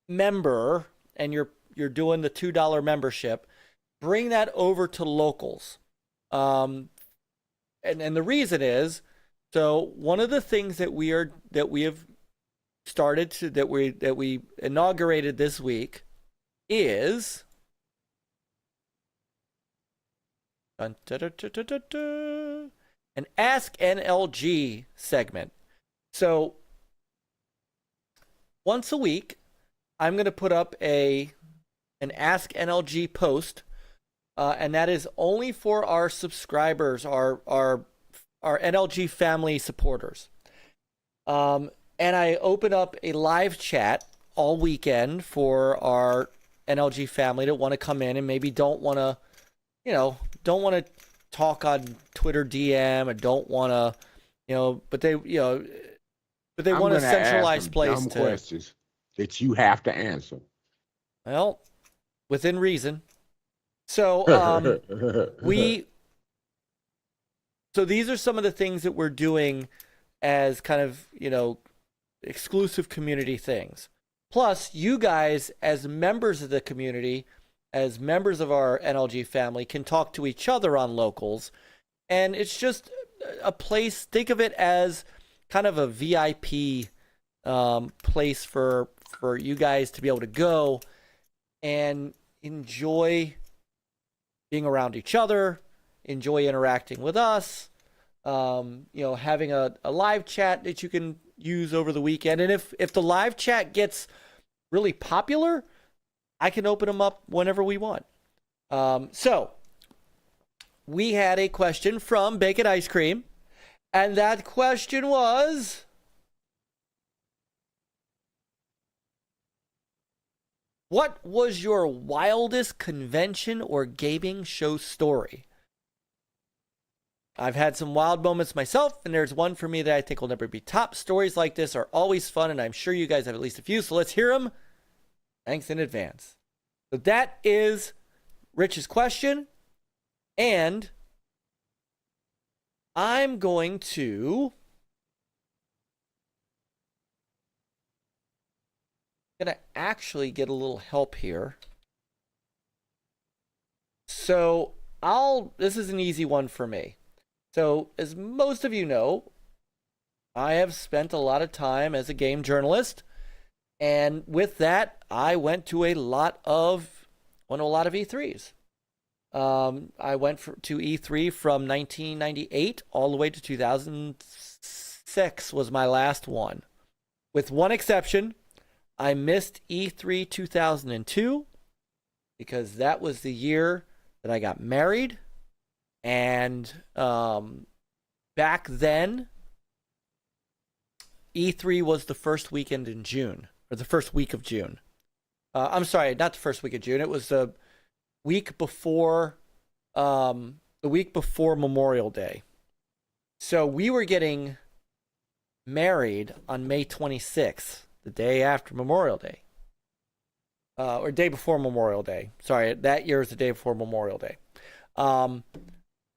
Speaker 3: member and you're doing the $2 membership, bring that over to Locals. And the reason is, so one of the things that we have started to that we inaugurated this week is an Ask NLG segment. So once a week, I'm going to put up an Ask NLG post, and that is only for our subscribers, our NLG family supporters. And I open up a live chat all weekend for our NLG family that want to come in and maybe don't want to talk on Twitter DM, or don't want to, but they want a centralized place
Speaker 2: dumb
Speaker 3: to
Speaker 2: questions that you have to answer.
Speaker 3: Well, within reason. So so these are some of the things that we're doing as kind of, exclusive community things. Plus, you guys, as members of the community, as members of our NLG family, can talk to each other on Locals. And it's just a place, think of it as kind of a VIP place for you guys to be able to go and enjoy being around each other, enjoy interacting with us, having a live chat that you can use over the weekend. And if the live chat gets really popular, I can open them up whenever we want. So we had a question from Bacon Ice Cream, and that question was, what was your wildest convention or gaming show story? I've had some wild moments myself, and there's one for me that I think will never be topped. Stories like this are always fun, and I'm sure you guys have at least a few, so let's hear them. Thanks in advance. So that is Rich's question, and I'm going to actually get a little help here. So this is an easy one for me. So as most of you know, I have spent a lot of time as a game journalist, and with that, I went to a lot of E3s. I went to E3 from 1998 all the way to 2006 was my last one. With one exception, I missed E3 2002 because that was the year that I got married. And back then, E3 was the first weekend in June, or the first week of June. I'm sorry, not the first week of June. It was the week before Memorial Day. So we were getting married on May 26th, the day after Memorial Day. Or day before Memorial Day. Sorry, that year is the day before Memorial Day.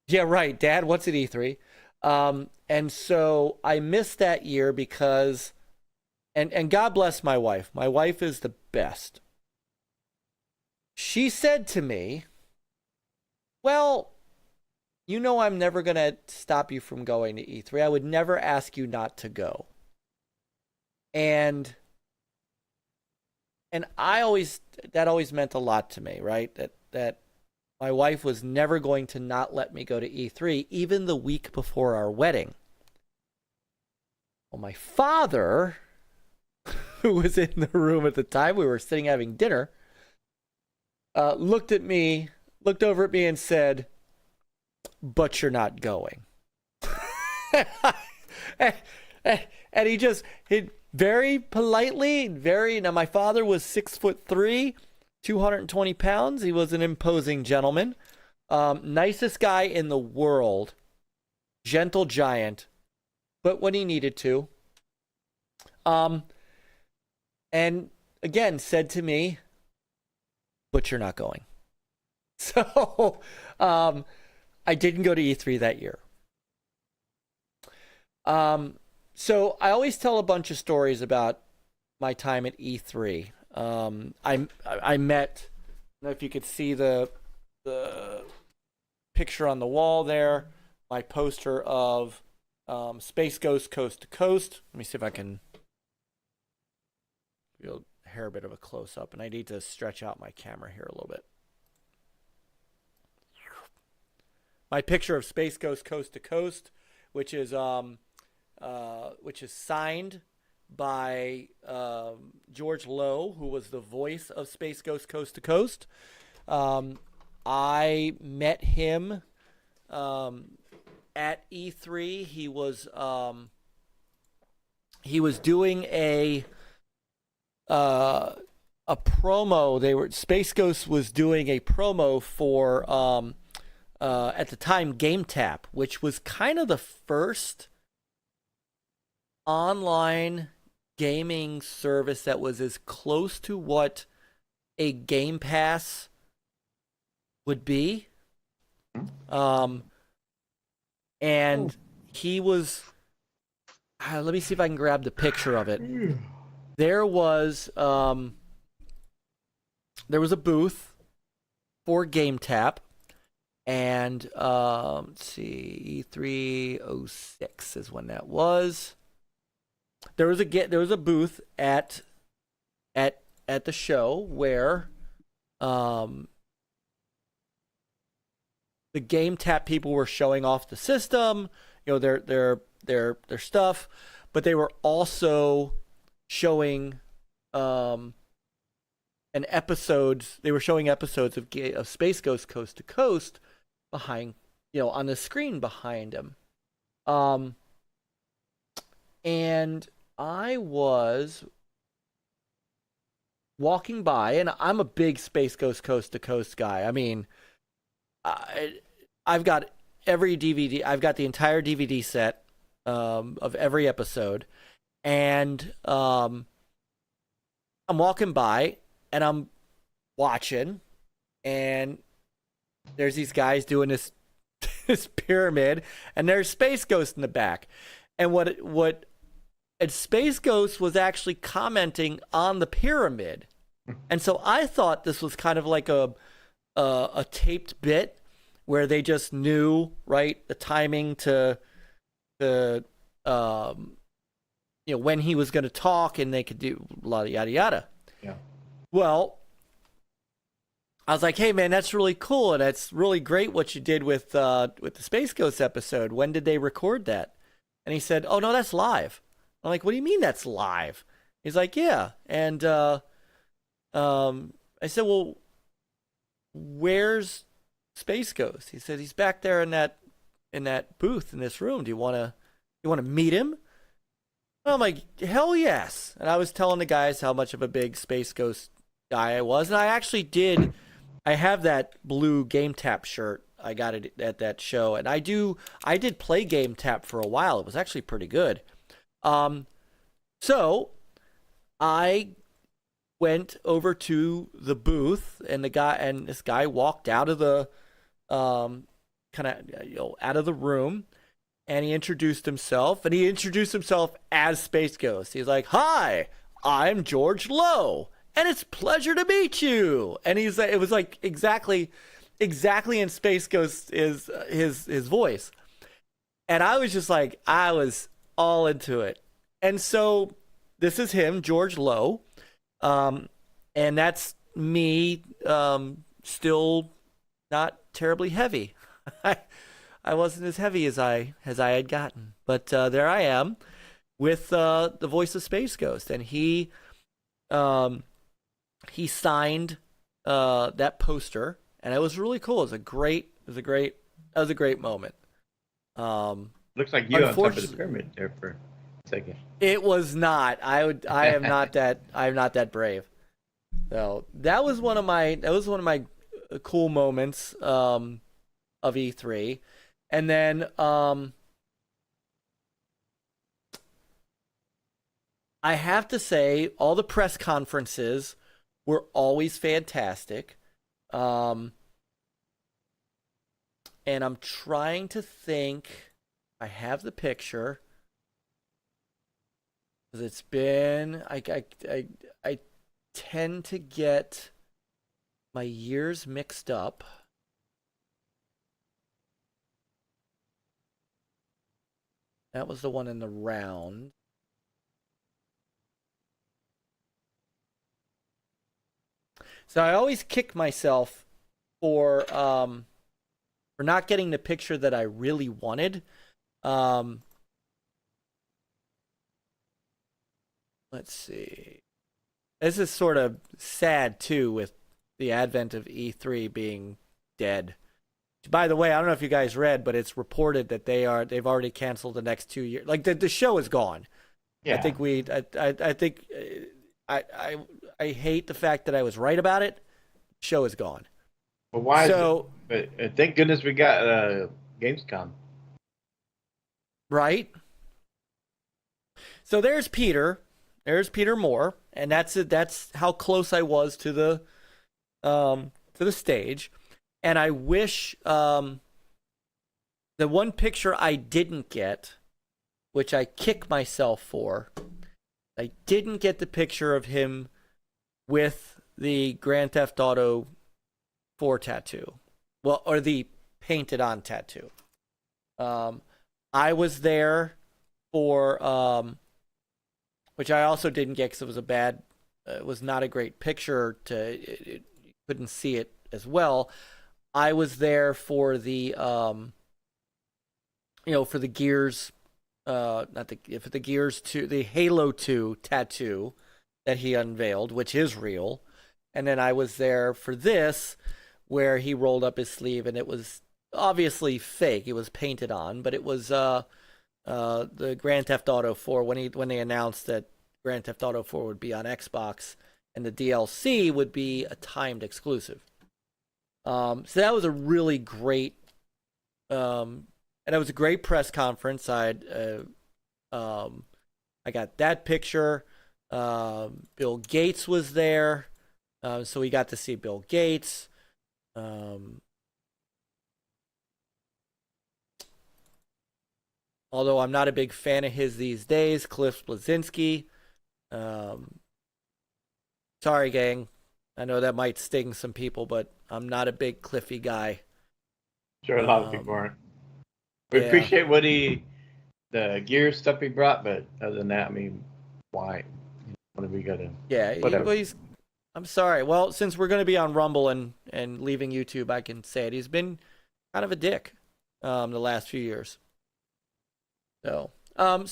Speaker 3: Yeah, right, Dad, what's at E3? And so I missed that year because, and God bless my wife. My wife is the best. She said to me, well, I'm never going to stop you from going to E3. I would never ask you not to go. And that always meant a lot to me, right? That my wife was never going to not let me go to E3, even the week before our wedding. Well, my father, who was in the room at the time, we were sitting having dinner, looked over at me and said, "But you're not going." And he very politely, now my father was 6'3", 220 pounds. He was an imposing gentleman. Nicest guy in the world. Gentle giant. But when he needed to. And again, said to me, "But you're not going." So, I didn't go to E3 that year. So I always tell a bunch of stories about my time at E3. I met, I don't know if you could see the picture on the wall there, my poster of Space Ghost Coast to Coast. Let me see if I can do a hair bit of a close up, and I need to stretch out my camera here a little bit. My picture of Space Ghost Coast to Coast, which is signed by George Lowe, who was the voice of Space Ghost Coast to Coast. I met him at E3. He was doing a promo. Space Ghost was doing a promo for at the time GameTap, which was kind of the first online gaming service that was as close to what a Game Pass would be. And he was, let me see if I can grab the picture of it. There was a booth for GameTap, and let's see, E306 is when that was. There was a booth at the show where the GameTap people were showing off the system, their stuff, but they were also showing episodes of Space Ghost Coast to Coast behind, on the screen behind him. And I was walking by, and I'm a big Space Ghost Coast to Coast guy. I mean, I've got every DVD. I've got the entire DVD set of every episode. And I'm walking by, and I'm watching, and there's these guys doing this pyramid, and there's Space Ghost in the back. And and Space Ghost was actually commenting on the pyramid. And so I thought this was kind of like a taped bit where they just knew, right, the timing to when he was going to talk, and they could do a lot of yada yada.
Speaker 4: Yeah.
Speaker 3: Well, I was like, "Hey man, that's really cool, and that's really great what you did with the Space Ghost episode. When did they record that?" And he said, "Oh no, that's live." I'm like, "What do you mean that's live?" He's like, "Yeah." And I said, "Well, where's Space Ghost?" He said, "He's back there in that booth in this room. Do you want to meet him?" And I'm like, "Hell yes." And I was telling the guys how much of a big Space Ghost guy I was, and I actually did. I have that blue GameTap shirt. I got it at that show, and I did play GameTap for a while. It was actually pretty good. So I went over to the booth, and this guy walked out of the out of the room, and he introduced himself, as Space Ghost. He's like, "Hi, I'm George Lowe, and it's a pleasure to meet you." And it was like exactly in Space Ghost is his voice. And I was just like, I was all into it. And so this is him, George Lowe. And that's me, still not terribly heavy. I wasn't as heavy as I had gotten. But there I am with the voice of Space Ghost. And he signed that poster, and it was really cool. It was a great moment.
Speaker 4: Looks like you on top of the pyramid there for a second.
Speaker 3: It was not. I am not that brave. So that was one of my cool moments of E3, and then I have to say all the press conferences were always fantastic. And I'm trying to think. I have the picture. It's been I tend to get my years mixed up. That was the one in the round. So I always kick myself for not getting the picture that I really wanted. Let's see. This is sort of sad too, with the advent of E3 being dead. By the way, I don't know if you guys read, but it's reported that they've already canceled the next 2 years. Like the show is gone. Yeah. I think I hate the fact that I was right about it. Show is gone.
Speaker 4: But why? So, thank goodness we got Gamescom.
Speaker 3: Right. So there's Peter. There's Peter Moore, and that's how close I was to the stage. And I wish the one picture I didn't get, which I kick myself for, I didn't get the picture of him with the Grand Theft Auto 4 tattoo. Well, or the painted on tattoo. I was there for which I also didn't get because it was not a great picture you couldn't see it as well. I was there for the for the Gears for the Gears 2, the Halo 2 tattoo that he unveiled, which is real. And then I was there for this, where he rolled up his sleeve, and it was obviously fake. It was painted on, but it was the Grand Theft Auto 4 when they announced that Grand Theft Auto 4 would be on Xbox and the DLC would be a timed exclusive. So that was a really great, and it was a great press conference. I got that picture. Bill Gates was there, so we got to see Bill Gates. Although I'm not a big fan of his these days, Cliff Bleszinski. Sorry, gang. I know that might sting some people, but I'm not a big Cliffy guy.
Speaker 4: Sure, a lot of people aren't. We appreciate the gear stuff he brought, but other than that, I mean, why? What have we got to?
Speaker 3: Yeah, I'm sorry. Well, since we're going to be on Rumble and leaving YouTube, I can say it. He's been kind of a dick the last few years. So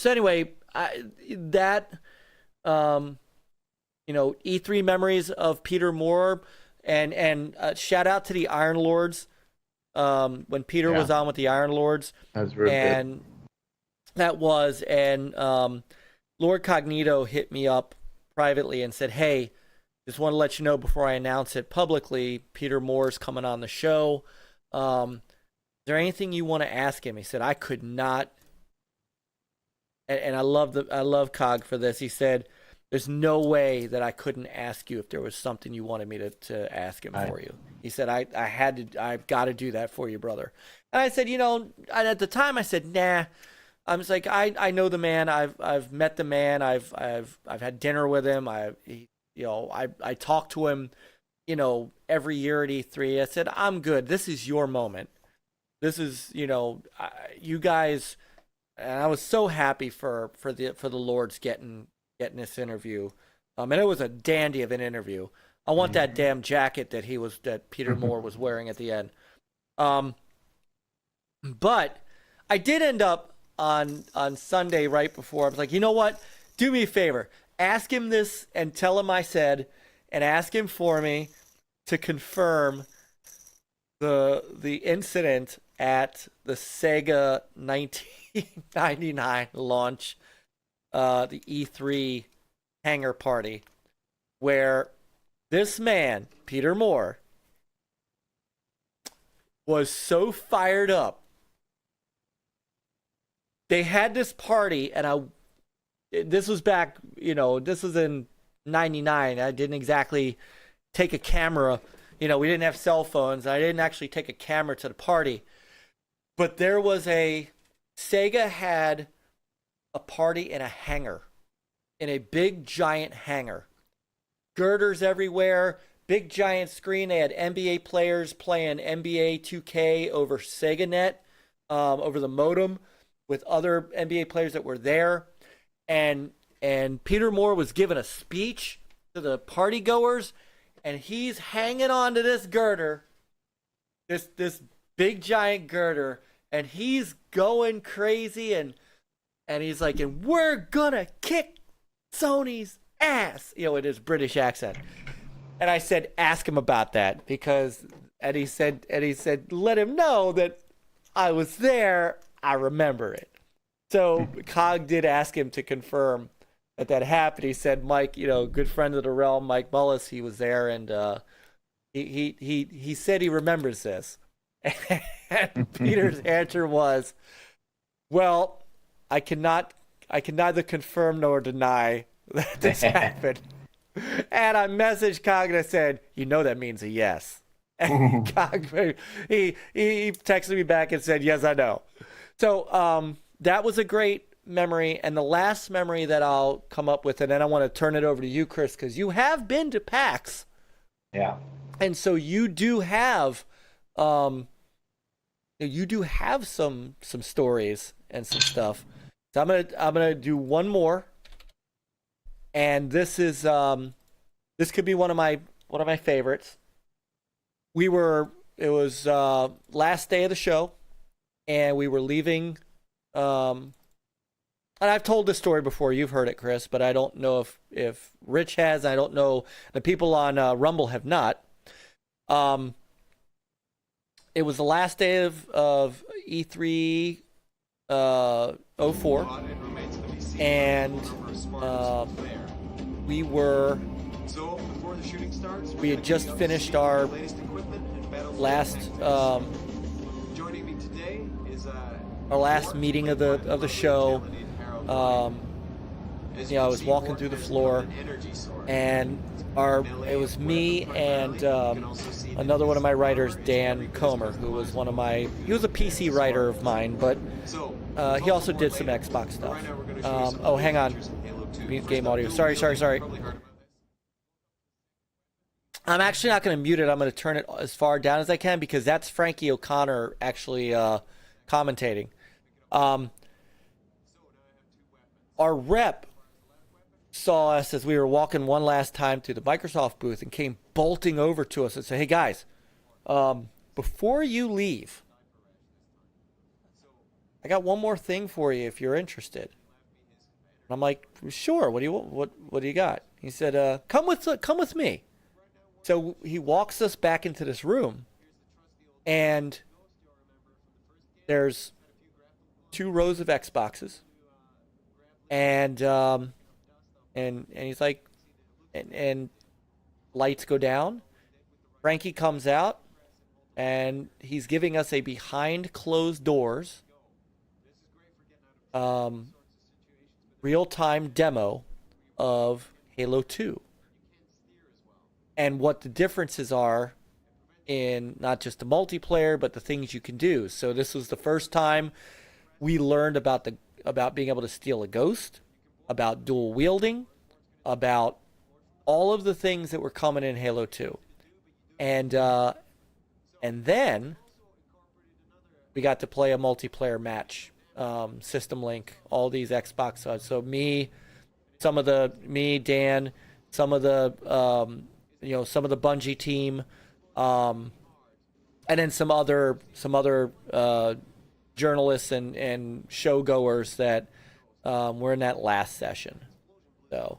Speaker 3: anyway, E3 memories of Peter Moore, and shout out to the Iron Lords. When Peter was on with the Iron Lords,
Speaker 4: that's really
Speaker 3: good. Lord Cognito hit me up privately and said, "Hey, just want to let you know before I announce it publicly, Peter Moore's coming on the show. Is there anything you want to ask him?" He said, "I could not." And I love Cog for this. He said, "There's no way that I couldn't ask you if there was something you wanted me to ask him for you." He said, I've got to do that for you, brother. And I said, at the time I said, nah. I was like, I know the man. I've met the man. I've had dinner with him. I talk to him, every year at E3. I said, I'm good. This is your moment. This is, you guys. And I was so happy for the Lords getting this interview. And it was a dandy of an interview. I want that damn jacket that Peter Moore was wearing at the end. But I did end up on Sunday right before. I was like, you know what? Do me a favor. Ask him this and tell him I said, and ask him for me. to confirm the incident at the Sega 1999 launch, the E3 hangar party, where this man, Peter Moore, was so fired up. They had this party, and this was back, this was in 99. I didn't exactly take a camera. We didn't have cell phones. I didn't actually take a camera to the party. But there was Sega had a party in a hangar, in a big giant hangar. Girders everywhere, big giant screen. They had NBA players playing NBA 2K over SegaNet, over the modem, with other NBA players that were there. And Peter Moore was giving a speech to the party goers, and he's hanging on to this girder, this big giant girder, and he's going crazy, and he's like, and we're gonna kick Sony's ass, in his British accent. And I said, ask him about that, and he said, let him know that I was there. I remember it. So Cog did ask him to confirm that happened. He said, Mike, good friend of the realm, Mike Mullis, he was there, and he said he remembers this. And Peter's answer was, well, I can neither confirm nor deny that this happened. And I messaged Cog and I said, that means a yes. And Cog, he texted me back and said, yes, I know. So that was a great memory. And the last memory that I'll come up with, and then I want to turn it over to you, Chris, because you have been to PAX. Yeah. And so you do have some stories and some stuff. So I'm gonna do one more. And this is this could be one of my favorites. It was last day of the show, and we were leaving. And I've told this story before. You've heard it, Chris, but I don't know if Rich has. I don't know the people on Rumble have not. It was the last day of E3 04, and we had just finished our last meeting of the show. I was walking through the floor, and it was me and another one of my writers, Dan Comer, who was he was a PC writer of mine, but he also did some Xbox stuff. Hang on. Mute game audio. Sorry. I'm actually not going to mute it. I'm going to turn it as far down as I can, because that's Frankie O'Connor actually commentating. Our rep saw us as we were walking one last time to the Microsoft booth and came bolting over to us and said, hey guys, before you leave, I got one more thing for you if you're interested. And I'm like, sure, what do you got? He said, come with me. So he walks us back into this room, and there's 2 rows of Xboxes, and he's like, and lights go down. Frankie comes out, and he's giving us a behind closed doors real-time demo of Halo 2 and what the differences are in not just the multiplayer but the things you can do. So this was the first time we learned about being able to steal a ghost, about dual wielding, about all of the things that were coming in Halo 2. And then we got to play a multiplayer match, System Link, all these Xbox. So Dan, some of the Bungie team, and then some other journalists and show goers that were in that last session. So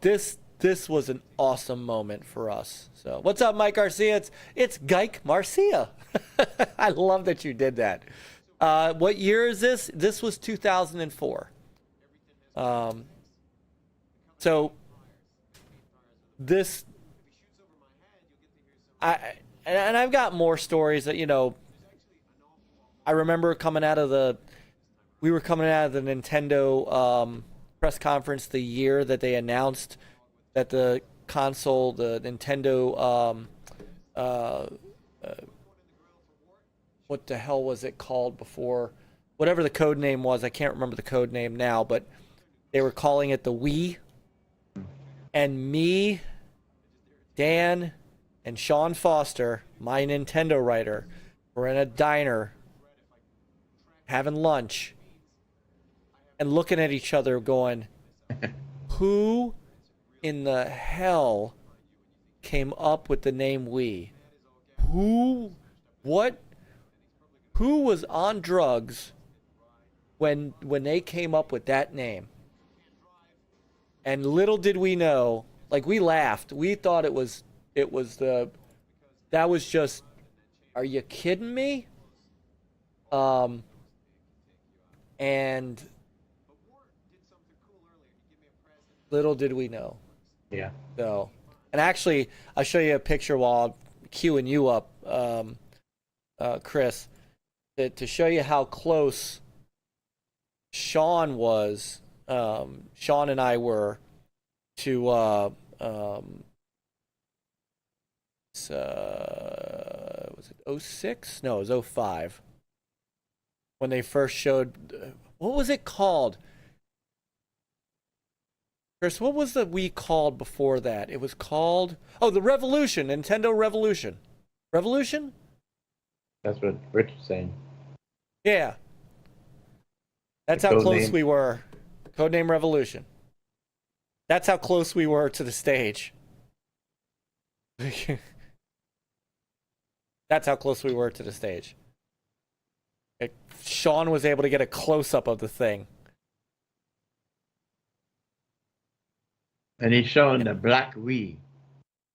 Speaker 3: this this was an awesome moment for us. So what's up, Mike Garcia? It's Geik Marcia. I love that you did that. What year is this? This was 2004. So this, I've got more stories that, I remember we were coming out of the Nintendo press conference the year that they announced that the console, the Nintendo, what the hell was it called before? Whatever the code name was, I can't remember the code name now, but they were calling it the Wii. And me, Dan, and Sean Foster, my Nintendo writer, were in a diner having lunch and looking at each other going, who in the hell came up with the name Wii? Who was on drugs when they came up with that name? And little did we know, like, we laughed. We thought that was just, are you kidding me? And little did we know.
Speaker 4: Yeah.
Speaker 3: So, and actually, I'll show you a picture while I'm queuing you up, Chris, to show you how close Sean was. Sean and I were to was it 06? No, it was 05. When they first showed, what was it called? Chris, what was the Wii called before that? It was called, the Revolution, Nintendo Revolution. Revolution?
Speaker 4: That's what Rich was saying.
Speaker 3: Yeah. That's how close we were. Codename Revolution. That's how close we were to the stage. That's how close we were to the stage. Sean was able to get a close-up of the thing.
Speaker 4: And he's showing the black Wii.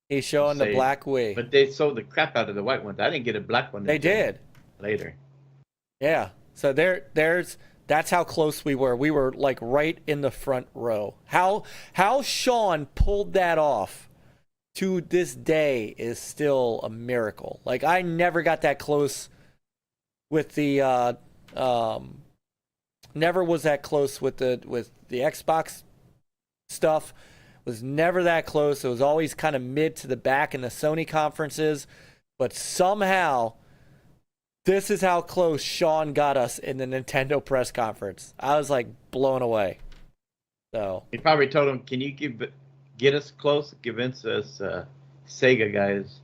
Speaker 3: He's showing the black Wii.
Speaker 4: But they sold the crap out of the white ones. I didn't get a black one.
Speaker 3: They did.
Speaker 4: Later.
Speaker 3: Yeah. So that's how close we were. We were like right in the front row. How Sean pulled that off to this day is still a miracle. Like, I never got that close with the never was that close with the Xbox stuff. Was never that close. It was always kind of mid to the back in the Sony conferences, but somehow this is how close Sean got us in the Nintendo press conference. I was like blown away. So
Speaker 4: he probably told him, "Can you get us close? Convince us, Sega guys."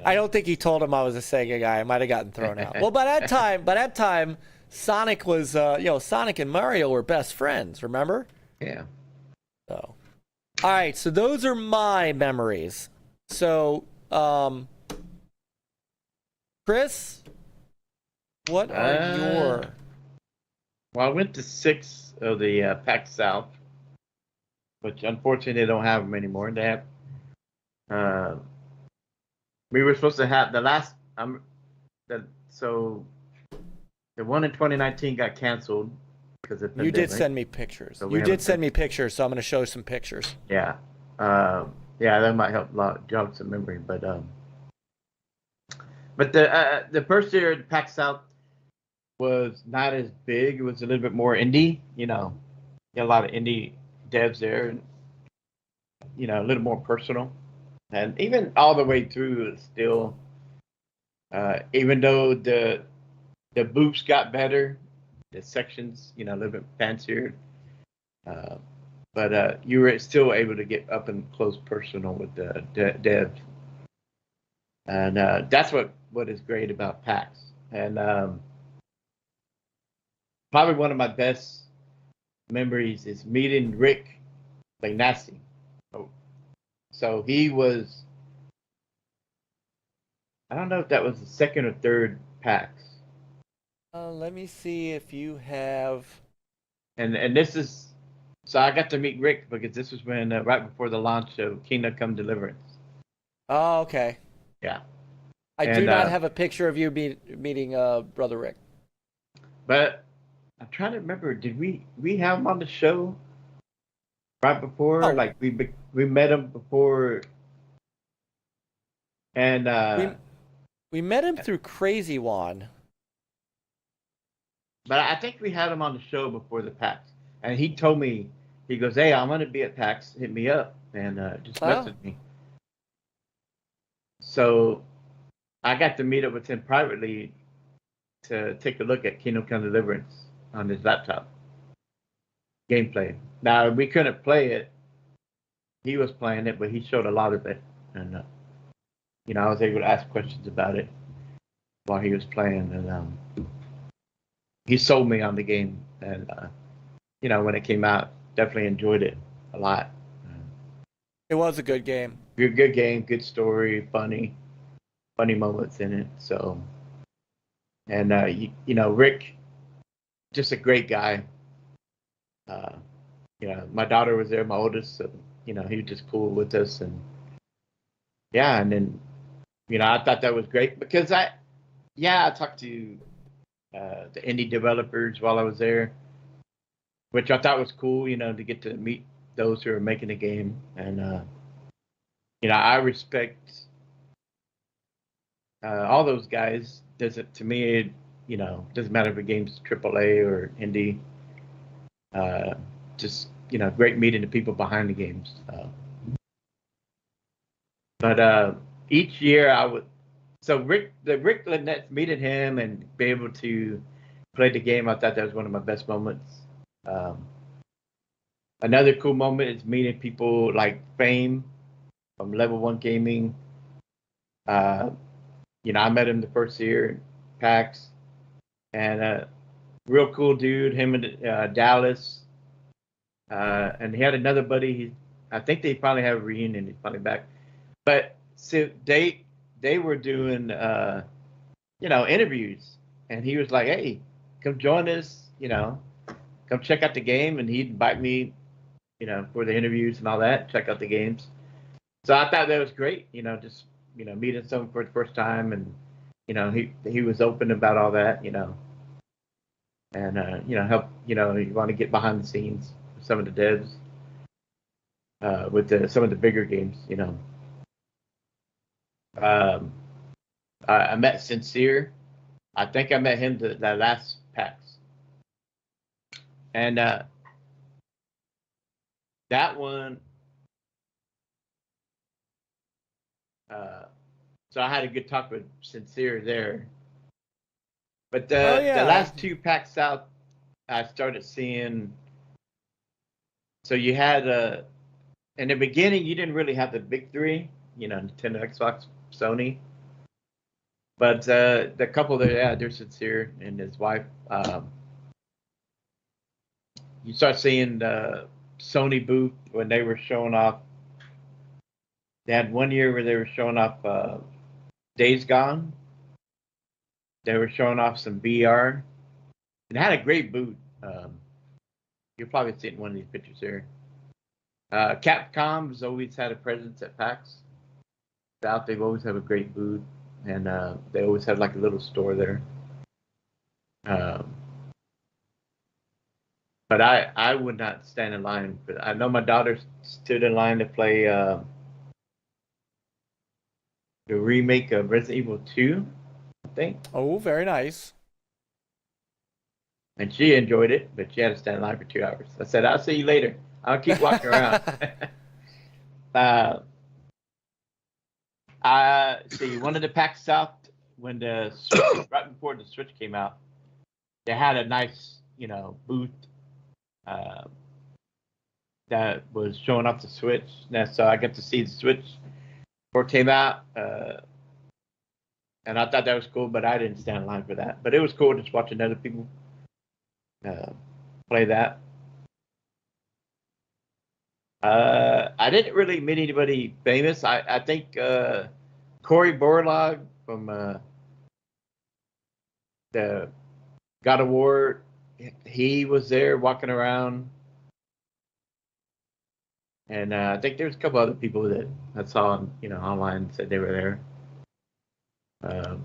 Speaker 3: I don't think he told him I was a Sega guy. I might have gotten thrown out. Well, by that time, Sonic was, Sonic and Mario were best friends. Remember?
Speaker 4: Yeah.
Speaker 3: So, all right. So those are my memories. So, Chris, what are your?
Speaker 4: Well, I went to 6 of the PAX South, which unfortunately they don't have them anymore. They have. We were supposed to have the last. So the one in 2019 got canceled because of pandemic.
Speaker 3: You did send me pictures. So so I'm going to show some pictures.
Speaker 4: Yeah. That might help jog some memory, but the first year at PAX South was not as big. It was a little bit more indie. You got a lot of indie devs there, and a little more personal. And even all the way through, it's still, even though the booths got better, the sections, a little bit fancier, but you were still able to get up and close personal with the devs. And that's what is great about PAX. And probably one of my best memories is meeting Rick Lagnassi. So he was, I don't know if that was the second or third PAX.
Speaker 3: Let me see if you have.
Speaker 4: And this is So I got to meet Rick because this was when right before the launch of Kingdom Come Deliverance.
Speaker 3: Oh, okay.
Speaker 4: Yeah.
Speaker 3: I do not have a picture of you meeting Brother Rick.
Speaker 4: But I'm trying to remember. Did we have him on the show right before?
Speaker 3: Oh.
Speaker 4: Like we met him before, and
Speaker 3: we met him through Crazy Juan.
Speaker 4: But I think we had him on the show before the PAX, and he told me, he goes, "Hey, I'm gonna be at PAX. Hit me up and just message me." So I got to meet up with him privately to take a look at Kingdom Come Deliverance on his laptop gameplay. Now we couldn't play it; he was playing it, but he showed a lot of it, and I was able to ask questions about it while he was playing, and he sold me on the game, and when it came out, definitely enjoyed it a lot.
Speaker 3: It was a good game.
Speaker 4: Good game, good story, funny moments in it. So, and Rick, just a great guy. My daughter was there, my oldest, so he was just cool with us, and and then I thought that was great because I talked to the indie developers while I was there, which I thought was cool, to get to meet those who are making the game. And, I respect all those guys. To me, doesn't matter if a game's AAA or indie. Just, great meeting the people behind the games. But each year I would, so Rick Lynette, meeting him and be able to play the game, I thought that was one of my best moments. Another cool moment is meeting people like Fame from Level 1 Gaming. I met him the first year, PAX, and real cool dude. Him and Dallas, and he had another buddy. I think they finally have a reunion. He's finally back, but so they were doing interviews, and he was like, "Hey, come join us, come check out the game," and he'd invite me, for the interviews and all that, check out the games. So I thought that was great, just meeting someone for the first time, and he was open about all that, and help, you want to get behind the scenes with some of the devs with some of the bigger games, I met Sincere. I think I met him the last PAX. And that one, so I had a good talk with Sincere there. But the last two PAX South, I started seeing. So you had in the beginning, you didn't really have the big three, Nintendo, Xbox, Sony. But the couple there, they're Sincere and his wife. You start seeing the Sony booth when they were showing off. They had one year where they were showing off Days Gone. They were showing off some VR. It had a great booth. You'll probably see it in one of these pictures here. Capcom has always had a presence at PAX South. They've always had a great booth, and they always had like a little store there. But I would not stand in line. But I know my daughter stood in line to play the remake of Resident Evil 2, I think.
Speaker 3: Oh, very nice.
Speaker 4: And she enjoyed it, but she had to stand in line for 2 hours. I said, "I'll see you later. I'll keep walking around." See, one of the PAX South, when the Switch, right before the Switch came out, they had a nice, booth that was showing off the Switch. And so I got to see the Switch before it came out, and I thought that was cool, but I didn't stand in line for that. But it was cool just watching other people play that. I didn't really meet anybody famous. I think Cory Borlaug from the God of War, he was there walking around. And I think there's a couple other people that I saw, online said they were there.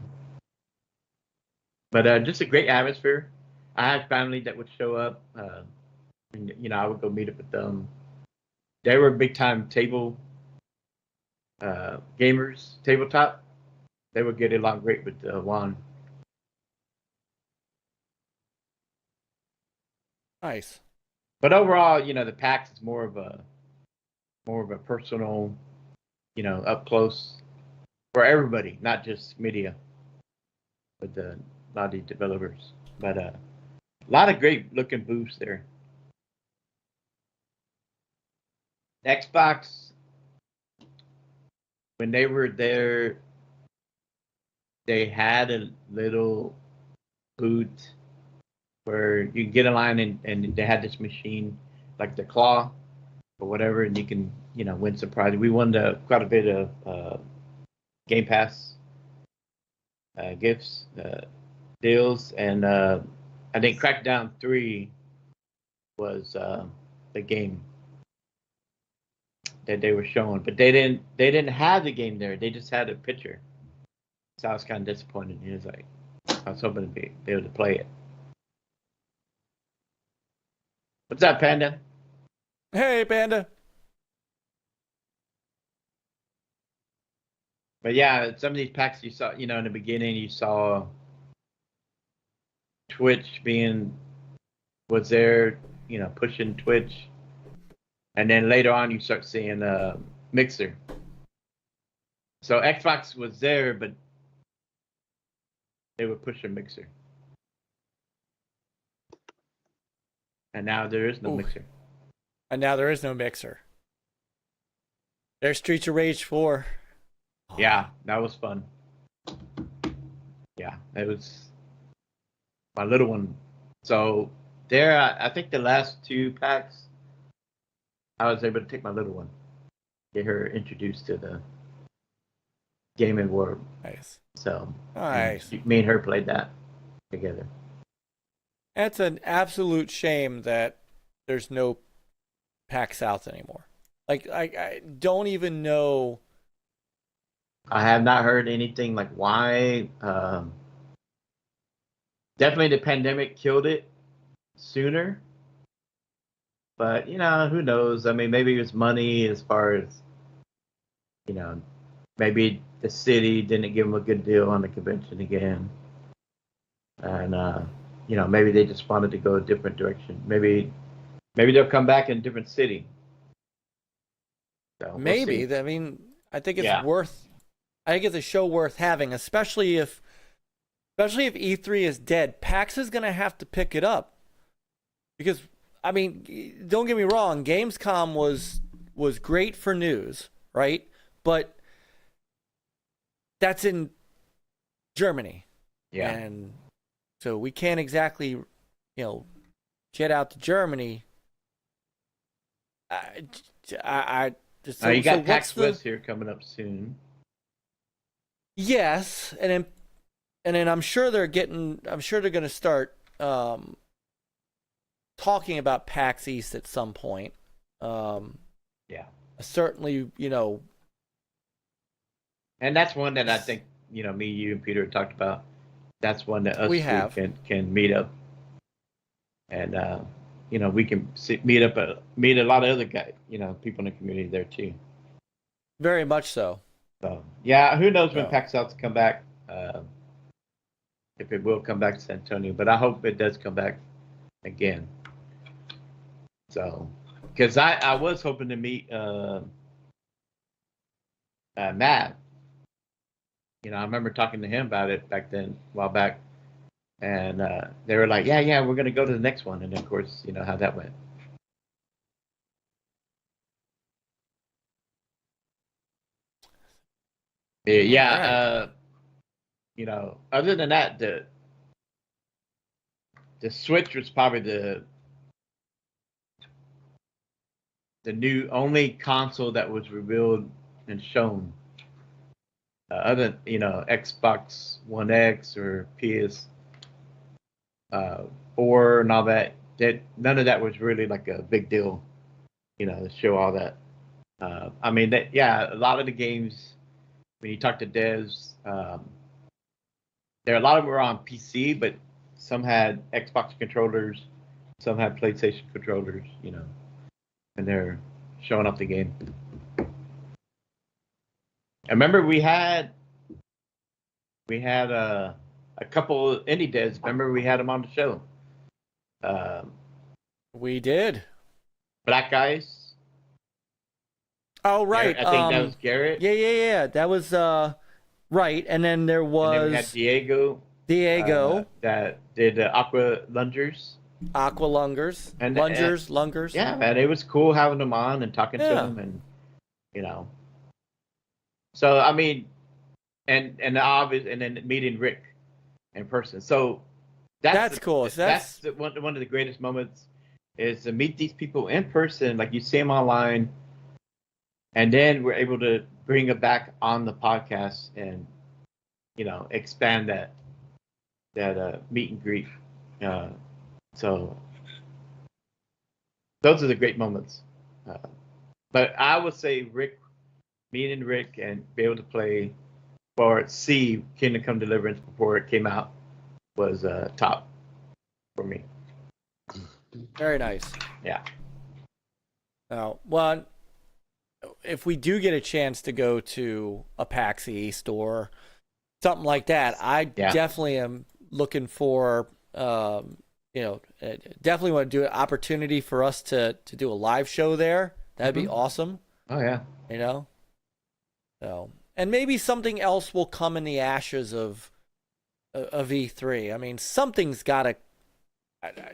Speaker 4: But just a great atmosphere. I had family that would show up. And, I would go meet up with them. They were big time table gamers, tabletop. They would get along great with Juan.
Speaker 3: Nice.
Speaker 4: But overall, the PAX is more of a personal, up close for everybody, not just media, with a lot of the developers. But a lot of great looking booths there. Xbox, when they were there, they had a little booth where you can get in line and they had this machine like the claw or whatever, and you can win some prizes. We won quite a bit of Game Pass gifts, deals, and I think Crackdown 3 was the game that they were showing, but they didn't have the game there. They just had a picture. So I was kind of disappointed. He was like, I was hoping to be able to play it. What's up, Panda?
Speaker 3: Hey, Panda.
Speaker 4: But yeah, some of these packs you saw, in the beginning, you saw Twitch was there, pushing Twitch. And then later on, you start seeing Mixer. So Xbox was there, but they were pushing Mixer. And now there is no Mixer.
Speaker 3: And now there is no Mixer. There's Streets of Rage 4.
Speaker 4: Yeah, that was fun. Yeah, it was my little one. So there, I think the last 2 packs, I was able to take my little one, get her introduced to the gaming world.
Speaker 3: Nice.
Speaker 4: So
Speaker 3: nice.
Speaker 4: Me and her played that together.
Speaker 3: It's an absolute shame that there's no PAX South anymore. Like, I don't even know.
Speaker 4: I have not heard anything like why. Definitely the pandemic killed it sooner. But, who knows? I mean, maybe it was money as far as, maybe the city didn't give them a good deal on the convention again. And, maybe they just wanted to go a different direction. Maybe they'll come back in a different city. So
Speaker 3: maybe.
Speaker 4: We'll
Speaker 3: I mean, I think it's I think it's a show worth having, especially if E3 is dead. PAX is going to have to pick it up. Because, I mean, don't get me wrong, Gamescom was great for news, right? But that's in Germany.
Speaker 4: Yeah.
Speaker 3: And so we can't exactly, jet out to Germany. I just
Speaker 4: you got PAX West here coming up soon.
Speaker 3: Yes, and then I'm sure they're going to start talking about PAX East at some point.
Speaker 4: Yeah.
Speaker 3: Certainly,
Speaker 4: And that's one that I think, me, you, and Peter talked about. That's one that us can meet up. And, we can meet a lot of other guys, people in the community there too.
Speaker 3: Very much so.
Speaker 4: So, yeah, who knows when PAX South come back, if it will come back to San Antonio, but I hope it does come back again. So, because I was hoping to meet Matt. I remember talking to him about it back then, a while back, and they were like, yeah, we're going to go to the next one. And, of course, how that went. Yeah, right. Other than that, the Switch was probably the new only console that was revealed and shown. Other, Xbox One X or PS 4 and all that. None of that was really like a big deal, to show all that. I mean, a lot of the games, when you talk to devs, there are a lot of them were on PC, but some had Xbox controllers, some had PlayStation controllers, you know, and they're showing off the game. I remember we had a couple of indie devs. Remember we had them on the show.
Speaker 3: We did.
Speaker 4: Black Guys.
Speaker 3: Oh, right.
Speaker 4: I think that was Garrett.
Speaker 3: Yeah. That was right. And then there was...
Speaker 4: And then we had Diego. That did Aqua Lungers.
Speaker 3: Aqua Lungers.
Speaker 4: And
Speaker 3: Lungers.
Speaker 4: Yeah, man. It was cool having them on and talking to them. And, you know. So, I mean, and then meeting Rick in person. So, that's
Speaker 3: cool.
Speaker 4: That's one of the greatest moments is to meet these people in person. Like, you see them online. And then we're able to bring it back on the podcast and, you know, expand that meet and greet. So those are the great moments. But I would say meeting Rick and be able to play or see Kingdom Come Deliverance before it came out was top for me.
Speaker 3: Very nice.
Speaker 4: Yeah.
Speaker 3: Well, if we do get a chance to go to a PAX East or something like that, I definitely am looking for, definitely want to do an opportunity for us to do a live show there. That'd be awesome.
Speaker 4: Oh, yeah.
Speaker 3: You know? So, and maybe something else will come in the ashes of E3. I mean, something's got to,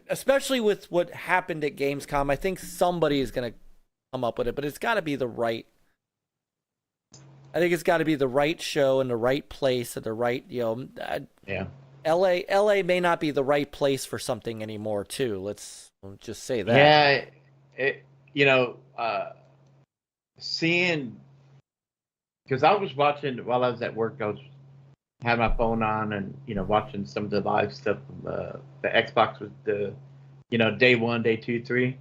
Speaker 3: especially with what happened at Gamescom, I think somebody is going to come up with it, but it's got to be the right. I think it's got to be the right show in the right place at the right, LA may not be the right place for something anymore too. Let's just say that.
Speaker 4: Yeah, seeing, because I was watching while I was at work, had my phone on and watching some of the live stuff. The Xbox was the day 1, day 2, 3,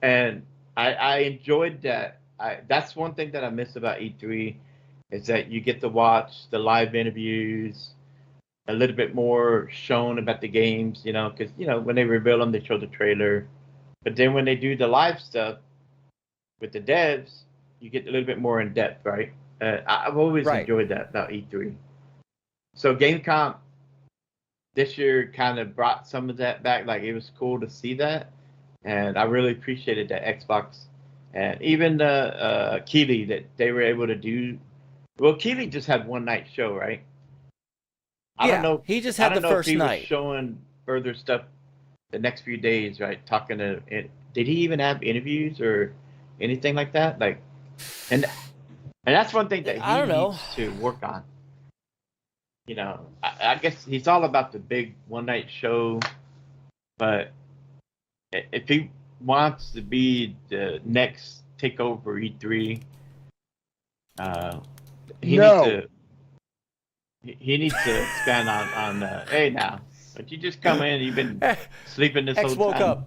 Speaker 4: and I enjoyed that. That's one thing that I miss about E3 is that you get to watch the live interviews, a little bit more shown about the games, because when they reveal them, they show the trailer, but then when they do the live stuff with the devs, you get a little bit more in depth, right? I've always enjoyed that about E3. So Gamescom this year kind of brought some of that back. Like, it was cool to see that, and I really appreciated that Xbox and even Keighley that they were able to do. Well, Keighley just had one night show, right? I don't know.
Speaker 3: He just had the first night.
Speaker 4: Was showing further stuff the next few days, right? Talking to it. Did he even have interviews or anything like that? Like, and that's one thing that he needs to work on. I guess he's all about the big one night show, but if he wants to be the next takeover E3, he needs to expand on hey, now, but you just come in, you've been sleeping this whole time.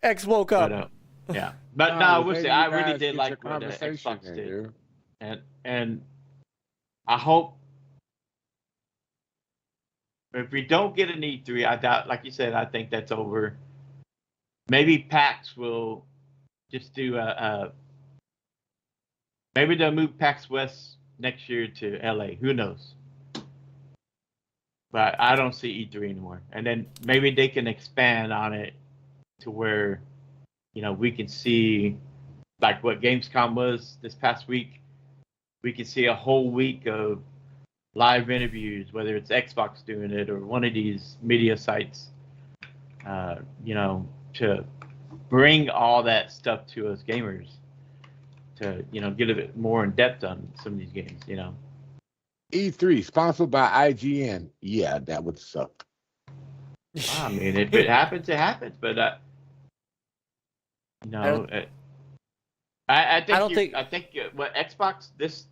Speaker 3: X woke up.
Speaker 4: Yeah, but no, I really did like what the Xbox did, and I hope if we don't get an E3, I doubt, like you said, I think that's over. Maybe PAX will just do maybe they'll move PAX West next year to LA. Who knows? But I don't see E3 anymore. And then maybe they can expand on it to where, we can see like what Gamescom was this past week. We can see a whole week of live interviews, whether it's Xbox doing it or one of these media sites, to bring all that stuff to us gamers to, get a bit more in depth on some of these games,
Speaker 2: E3 sponsored by IGN. Yeah, that would suck.
Speaker 4: I mean, if it happens, it happens. But I think what Xbox this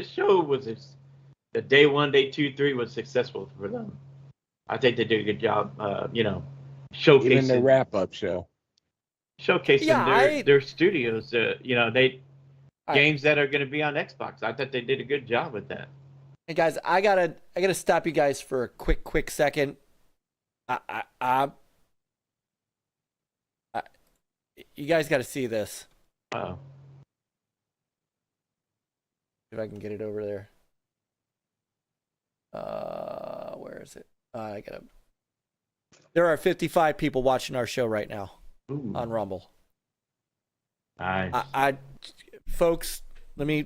Speaker 4: show was the day 1, day 2, 3 was successful for them. I think they did a good job. Showcasing
Speaker 2: even the wrap up show,
Speaker 4: showcasing their studios. games that are going to be on Xbox. I thought they did a good job with that.
Speaker 3: Hey guys, I gotta stop you guys for a quick second. You guys got to see this.
Speaker 4: Oh.
Speaker 3: If I can get it over there. Where is it? I gotta. There are 55 people watching our show right now.
Speaker 4: Ooh.
Speaker 3: On Rumble.
Speaker 4: Nice.
Speaker 3: Folks, let me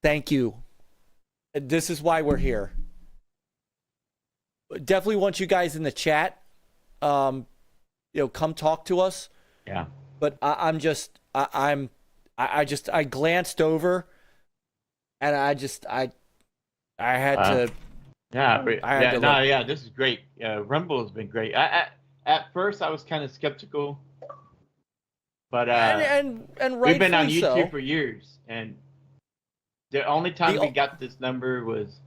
Speaker 3: thank you. This is why we're here. Definitely want you guys in the chat. Come talk to us.
Speaker 4: Yeah.
Speaker 3: But I glanced over, and I had to.
Speaker 4: Yeah. This is great. Rumble has been great. At first I was kind of skeptical, but
Speaker 3: and
Speaker 4: we've been on YouTube
Speaker 3: so.
Speaker 4: for years, and the only time we got this number was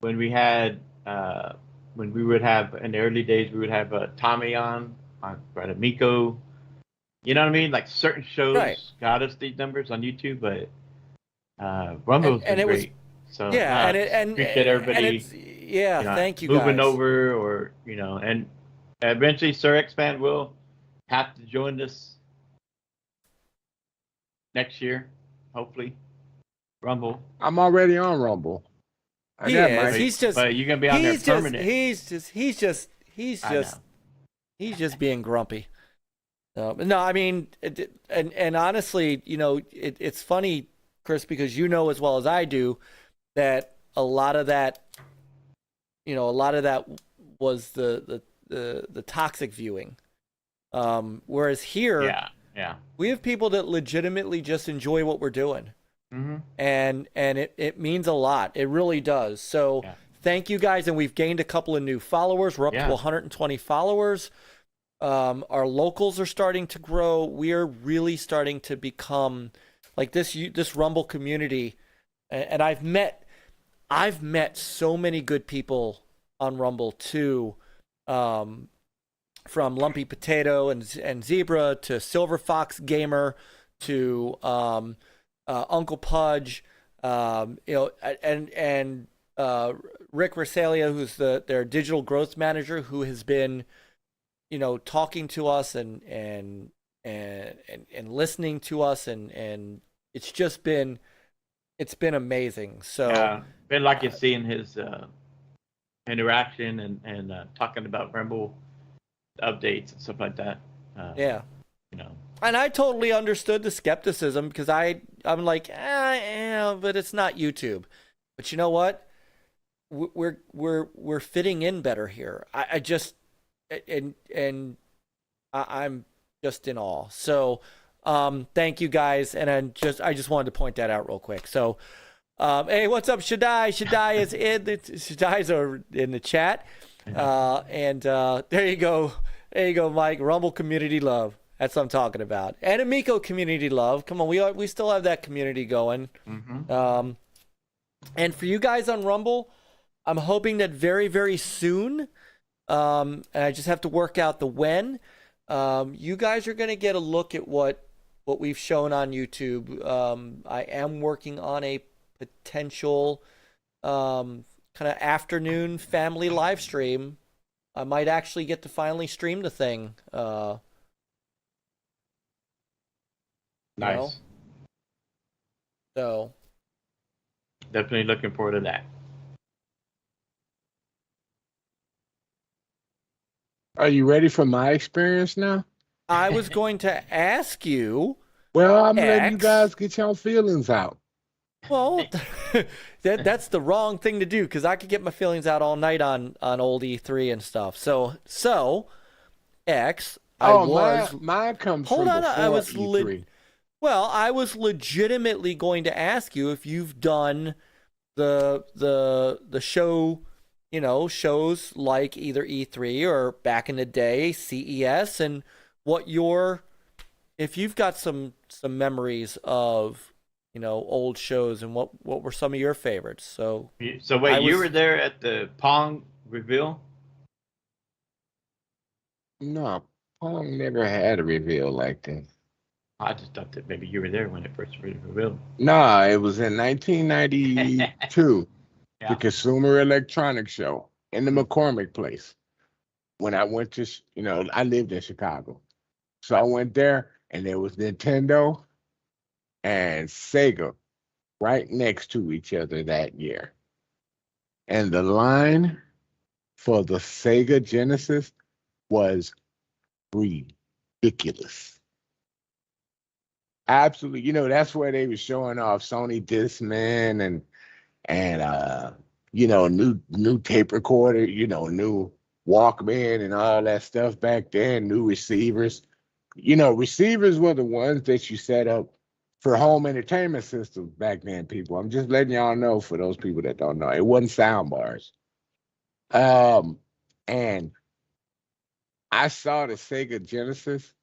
Speaker 4: when we had when we would have in the early days we would have Tommy on Miko. You know what I mean? Like certain shows got us these numbers on YouTube, but Rumble's been great. So
Speaker 3: and
Speaker 4: appreciate everybody.
Speaker 3: Thank you.
Speaker 4: Moving
Speaker 3: guys.
Speaker 4: over, or and eventually Sir X-Man will have to join us next year, hopefully. Rumble.
Speaker 2: I'm already on Rumble.
Speaker 3: But you're
Speaker 4: gonna be on there permanent.
Speaker 3: He's just being grumpy. No, I mean, and honestly, it's funny, Chris, because you know as well as I do that a lot of that was the toxic viewing. Whereas here, we have people that legitimately just enjoy what we're doing.
Speaker 4: Mm-hmm.
Speaker 3: And it means a lot. It really does. So thank you guys. And we've gained a couple of new followers. We're up to 120 followers. Our locals are starting to grow. We are really starting to become like this Rumble community. And I've met so many good people on Rumble too. From Lumpy Potato and Zebra to Silver Fox Gamer to Uncle Pudge, and Rick Rosalia, who's their digital growth manager, who has been, talking to us and listening to us, and it's been amazing. So
Speaker 4: been lucky seeing his interaction and talking about Rumble updates and stuff like that.
Speaker 3: And I totally understood the skepticism because I'm like, but it's not YouTube. But you know what? We're fitting in better here. I'm just in awe. So thank you guys, and I just wanted to point that out real quick. So hey, what's up, Shaddai? Shaddai's in the chat. And there you go, Mike. Rumble community love. That's what I'm talking about. And Amico community love. Come on, we still have that community going.
Speaker 4: Mm-hmm.
Speaker 3: And for you guys on Rumble, I'm hoping that very, very soon, and I just have to work out the when, you guys are going to get a look at what we've shown on YouTube. I am working on a potential kind of afternoon family live stream. I might actually get to finally stream the thing.
Speaker 4: Nice.
Speaker 3: So
Speaker 4: definitely looking forward to that.
Speaker 2: Are you ready for my experience now?
Speaker 3: I was going to ask you.
Speaker 2: Well, I'm letting you guys get your feelings out.
Speaker 3: Well, that's the wrong thing to do because I could get my feelings out all night on old E3 and stuff. So X.
Speaker 2: Mine comes from before E3.
Speaker 3: Well, I was legitimately going to ask you if you've done the show, shows like either E3 or back in the day CES, and if you've got some memories of old shows and what were some of your favorites. So
Speaker 4: wait, you were there at the Pong reveal?
Speaker 2: No, Pong never had a reveal like that.
Speaker 4: I just thought that maybe you were there when it first revealed.
Speaker 2: No, it was in 1992, the Consumer Electronics Show in the McCormick Place. When I went to, I lived in Chicago. So I went there, and there was Nintendo and Sega right next to each other that year. And the line for the Sega Genesis was ridiculous. Absolutely. That's where they were showing off Sony Discman and new tape recorder, new Walkman and all that stuff back then, new receivers. Receivers were the ones that you set up for home entertainment systems back then, people. I'm just letting y'all know for those people that don't know. It wasn't sound bars. And I saw the Sega Genesis,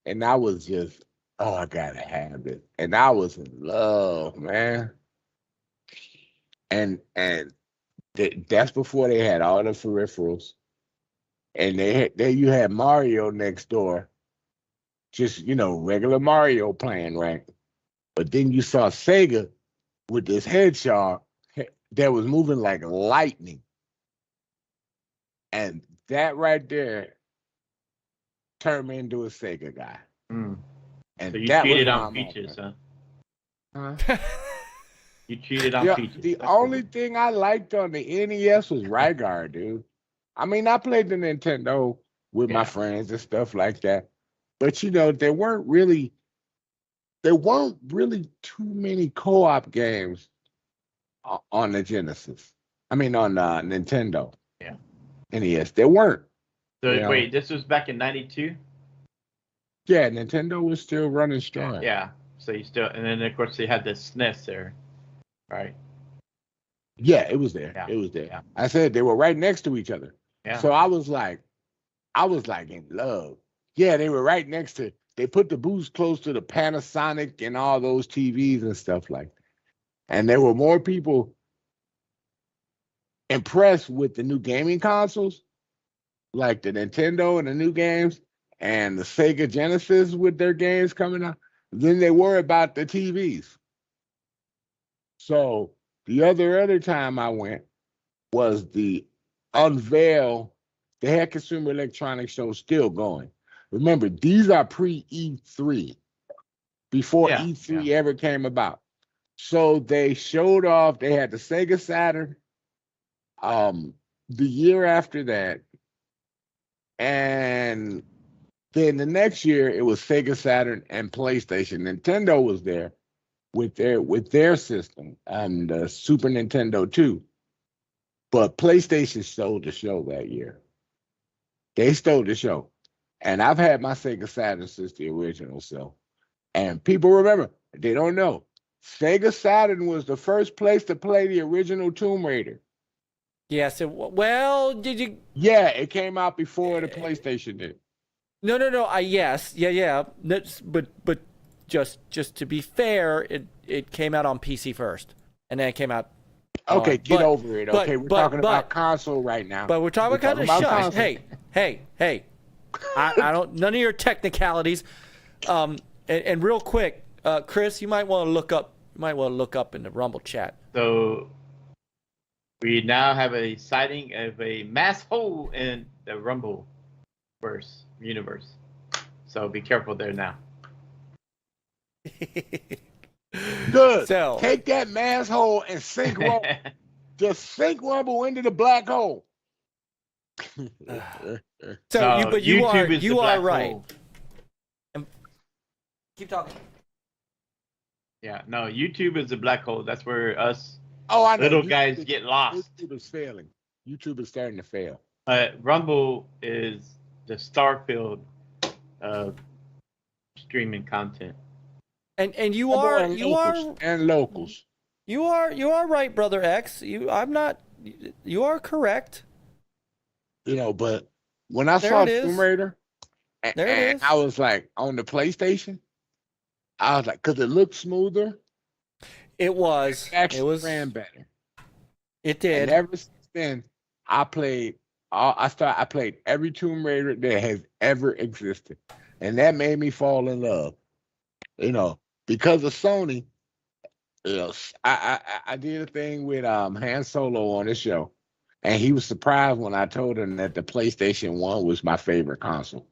Speaker 2: and I was just, I gotta have it. And I was in love, man. And that's before they had all the peripherals. And there you had Mario next door. Just, regular Mario playing, right? But then you saw Sega with this headshot that was moving like lightning. And that right there turned me into a Sega guy.
Speaker 4: Mm.
Speaker 2: And
Speaker 4: so you
Speaker 2: that
Speaker 4: cheated
Speaker 2: was
Speaker 4: on Peaches,
Speaker 2: huh?
Speaker 4: You cheated on Peaches.
Speaker 2: The only thing I liked on the NES was Rygar, dude. I mean, I played the Nintendo with my friends and stuff like that. But, there weren't really too many co-op games on the Genesis. I mean, on Nintendo.
Speaker 4: Yeah.
Speaker 2: NES. There weren't.
Speaker 4: So, wait, this was back in 92?
Speaker 2: Yeah, Nintendo was still running strong.
Speaker 4: Yeah. So you still, and then, of course, they had the SNES there, right?
Speaker 2: Yeah, it was there. Yeah. It was there. Yeah. I said they were right next to each other. Yeah. So I was like in love. Yeah, they were right next to. They put the booths close to the Panasonic and all those TVs and stuff like that. And there were more people impressed with the new gaming consoles, like the Nintendo and the new games, and the Sega Genesis with their games coming out, than they were about the TVs. So the other time I went was the unveil. They had Consumer Electronics Show still going. Remember, these are pre-E3, before E3 ever came about. So they showed off, they had the Sega Saturn the year after that. And then the next year, it was Sega Saturn and PlayStation. Nintendo was there with their system and Super Nintendo 2. But PlayStation stole the show that year. They stole the show. And I've had my Sega Saturn since the original, so. And people remember, they don't know. Sega Saturn was the first place to play the original Tomb Raider.
Speaker 3: Yes, well, did you?
Speaker 2: Yeah, it came out before the PlayStation did.
Speaker 3: No. Yes, yeah. But just to be fair, it came out on PC first, and then it came out.
Speaker 2: Okay, get over it. Okay, we're talking about console right now.
Speaker 3: But we're talking about console. Hey. I don't. None of your technicalities. And real quick, Chris, you might want to look up. In the Rumble chat.
Speaker 4: So we now have a sighting of a mass hole in the Rumble universe. So be careful there now.
Speaker 2: Good. So take that mass hole and sink Rumble. Just sink Rumble into the black hole.
Speaker 3: You are right. Keep talking.
Speaker 4: Yeah, no, YouTube is the black hole. That's where us
Speaker 2: I know.
Speaker 4: little guys get lost.
Speaker 2: YouTube is failing. YouTube is starting to fail.
Speaker 4: Rumble is the Starfield of streaming content.
Speaker 3: And you are
Speaker 2: and locals.
Speaker 3: You are right, Brother X. You are correct.
Speaker 2: But when I saw Tomb Raider, and I was like, on the PlayStation, I was like, because it looked smoother.
Speaker 3: It was.
Speaker 2: It ran better.
Speaker 3: It did.
Speaker 2: And ever since then, I played every Tomb Raider that has ever existed, and that made me fall in love. Because of Sony, I did a thing with Han Solo on this show, and he was surprised when I told him that the PlayStation 1 was my favorite console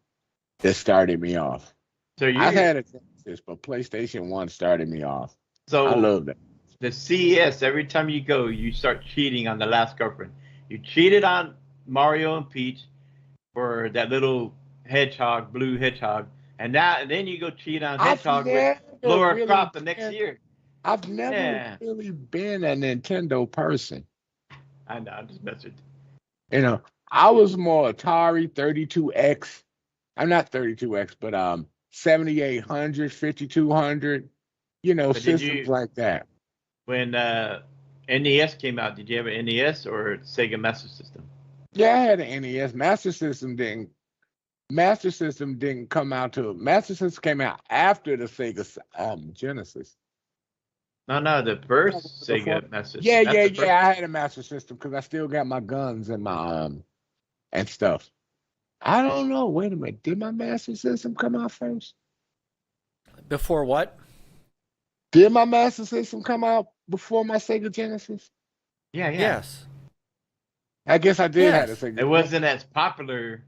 Speaker 2: that started me off.
Speaker 4: So
Speaker 2: I've had a Genesis, but PlayStation 1 started me off.
Speaker 4: So
Speaker 2: I love that.
Speaker 4: The CES, every time you go, you start cheating on The Last Girlfriend. You cheated on Mario and Peach for that little hedgehog, blue hedgehog, and then you go cheat on Hedgehog with Laura Croft the next year.
Speaker 2: I've never really been a Nintendo person.
Speaker 4: I know, I'm just messing.
Speaker 2: I was more Atari 32X. I'm not 32X, but 7800, 5200. Systems like that.
Speaker 4: When NES came out, did you have an NES or Sega Master System?
Speaker 2: Yeah, I had an NES. Master System didn't come out till Master System came out after the Sega Genesis.
Speaker 4: No, the first Sega Master System.
Speaker 2: Yeah. I had a Master System because I still got my guns and my and stuff. I don't know. Wait a minute. Did my Master System come out first?
Speaker 3: Before what?
Speaker 2: Did my Master System come out before my Sega Genesis?
Speaker 4: Yeah.
Speaker 3: Yes.
Speaker 2: I guess I did have a Sega.
Speaker 4: It wasn't as popular.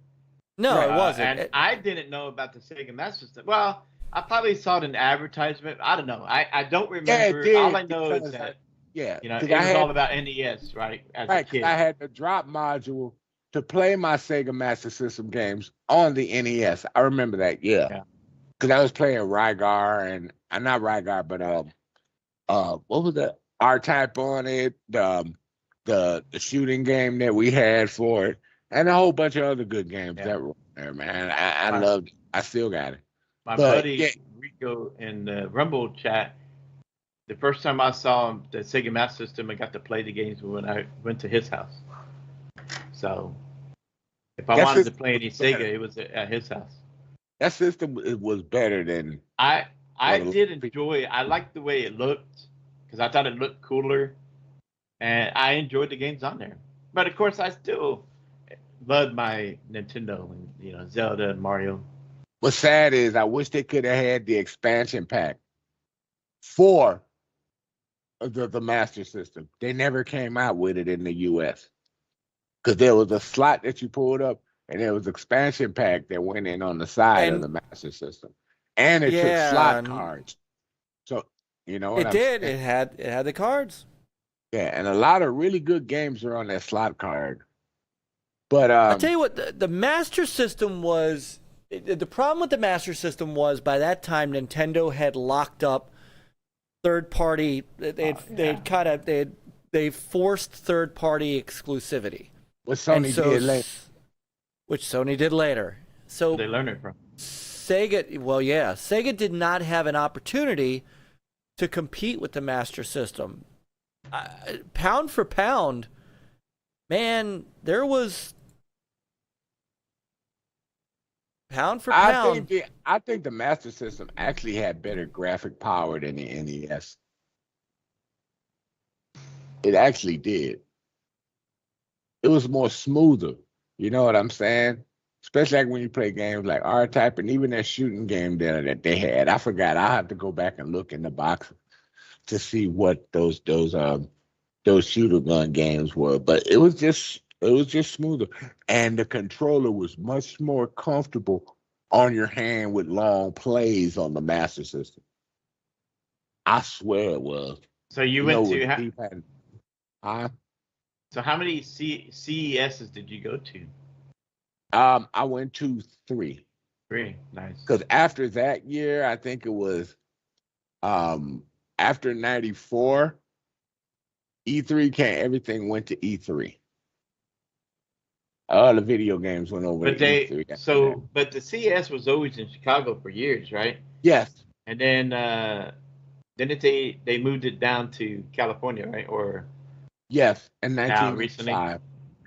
Speaker 3: No, it wasn't.
Speaker 4: And I didn't know about the Sega Master System. Well, I probably saw it in advertisement. I don't know. I don't remember.
Speaker 2: Yeah,
Speaker 4: all I know is that it was all about NES, right? As a kid.
Speaker 2: I had the drop module to play my Sega Master System games on the NES. I remember that, yeah. Because I was playing Rygar and not Rygar, but what was the R-Type on it? The shooting game that we had for it, and a whole bunch of other good games that were there, man. I loved it. I still got it.
Speaker 4: My buddy Rico in the Rumble chat, the first time I saw the Sega Master System, I got to play the games when I went to his house. So if I wanted to play any Sega, it was at his house.
Speaker 2: That system was better than
Speaker 4: I did enjoy it. I liked the way it looked because I thought it looked cooler, and I enjoyed the games on there. But of course, I still loved my Nintendo and Zelda and Mario.
Speaker 2: What's sad is I wish they could have had the expansion pack for the Master System. They never came out with it in the U.S. because there was a slot that you pulled up, and there was an expansion pack that went in on the side of the Master System, and it took slot cards. So what
Speaker 3: it did. Saying? It had the cards.
Speaker 2: Yeah, and a lot of really good games are on that slot card. But
Speaker 3: I'll tell you what, the Master System was. The problem with the Master System was by that time Nintendo had locked up third-party. They forced third-party exclusivity.
Speaker 2: What Sony did later.
Speaker 3: Which Sony did later. So
Speaker 4: they learned it from
Speaker 3: Sega. Well, yeah, Sega did not have an opportunity to compete with the Master System. Pound for pound, man, there was. Pound for pound.
Speaker 2: I think the Master System actually had better graphic power than the NES. It actually did. It was more smoother. You know what I'm saying? Especially like when you play games like R-Type and even that shooting game that they had. I forgot. I have to go back and look in the box to see what those shooter gun games were. But it was just smoother, and the controller was much more comfortable on your hand with long plays on the Master System. I swear it was.
Speaker 4: So you went to So how many CESs did you go to?
Speaker 2: I went to 3.
Speaker 4: 3, nice.
Speaker 2: Because after that year, I think it was after 94, E3 came. Everything went to E3. All the video games went over to E3.
Speaker 4: But the CES was always in Chicago for years, right?
Speaker 2: Yes.
Speaker 4: And then they moved it down to California, right? Or
Speaker 2: yes, in 1995.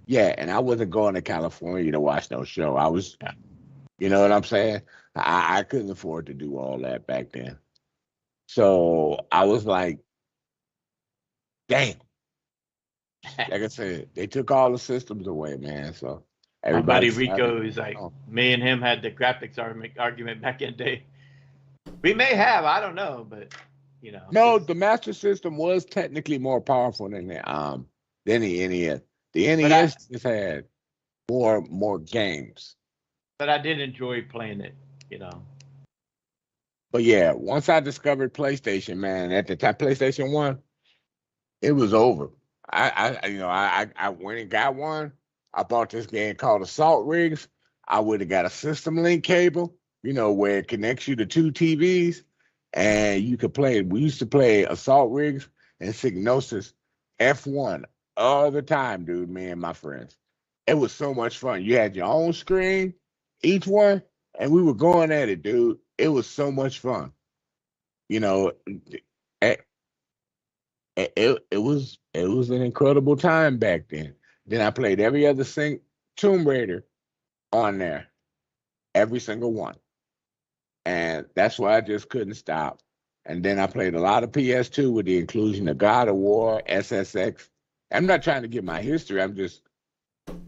Speaker 2: Yeah, and I wasn't going to California to watch no show. I was, you know what I'm saying? I couldn't afford to do all that back then. So I was like, damn. Like I said, they took all the systems away, man. So
Speaker 4: everybody, Rico is like, me and him had the graphics argument back in the day. We may have, I don't know, but you know.
Speaker 2: No, the Master System was technically more powerful than the NES. The NES just had more games.
Speaker 4: But I did enjoy playing it, you know.
Speaker 2: But yeah, once I discovered PlayStation, man, at the time PlayStation 1, it was over. I went and got one. I bought this game called Assault Rigs. I would have got a system link cable, you know, where it connects you to 2 TVs, and you could play. We used to play Assault Rigs and Psygnosis F1 all the time, dude. Me and my friends. It was so much fun. You had your own screen, each one, and we were going at it, dude. It was so much fun. You know, it was an incredible time back then. Then I played every other Tomb Raider on there, every single one, and that's why I just couldn't stop. And then I played a lot of PS2 with the inclusion of God of War, SSX. I'm not trying to give my history. I'm just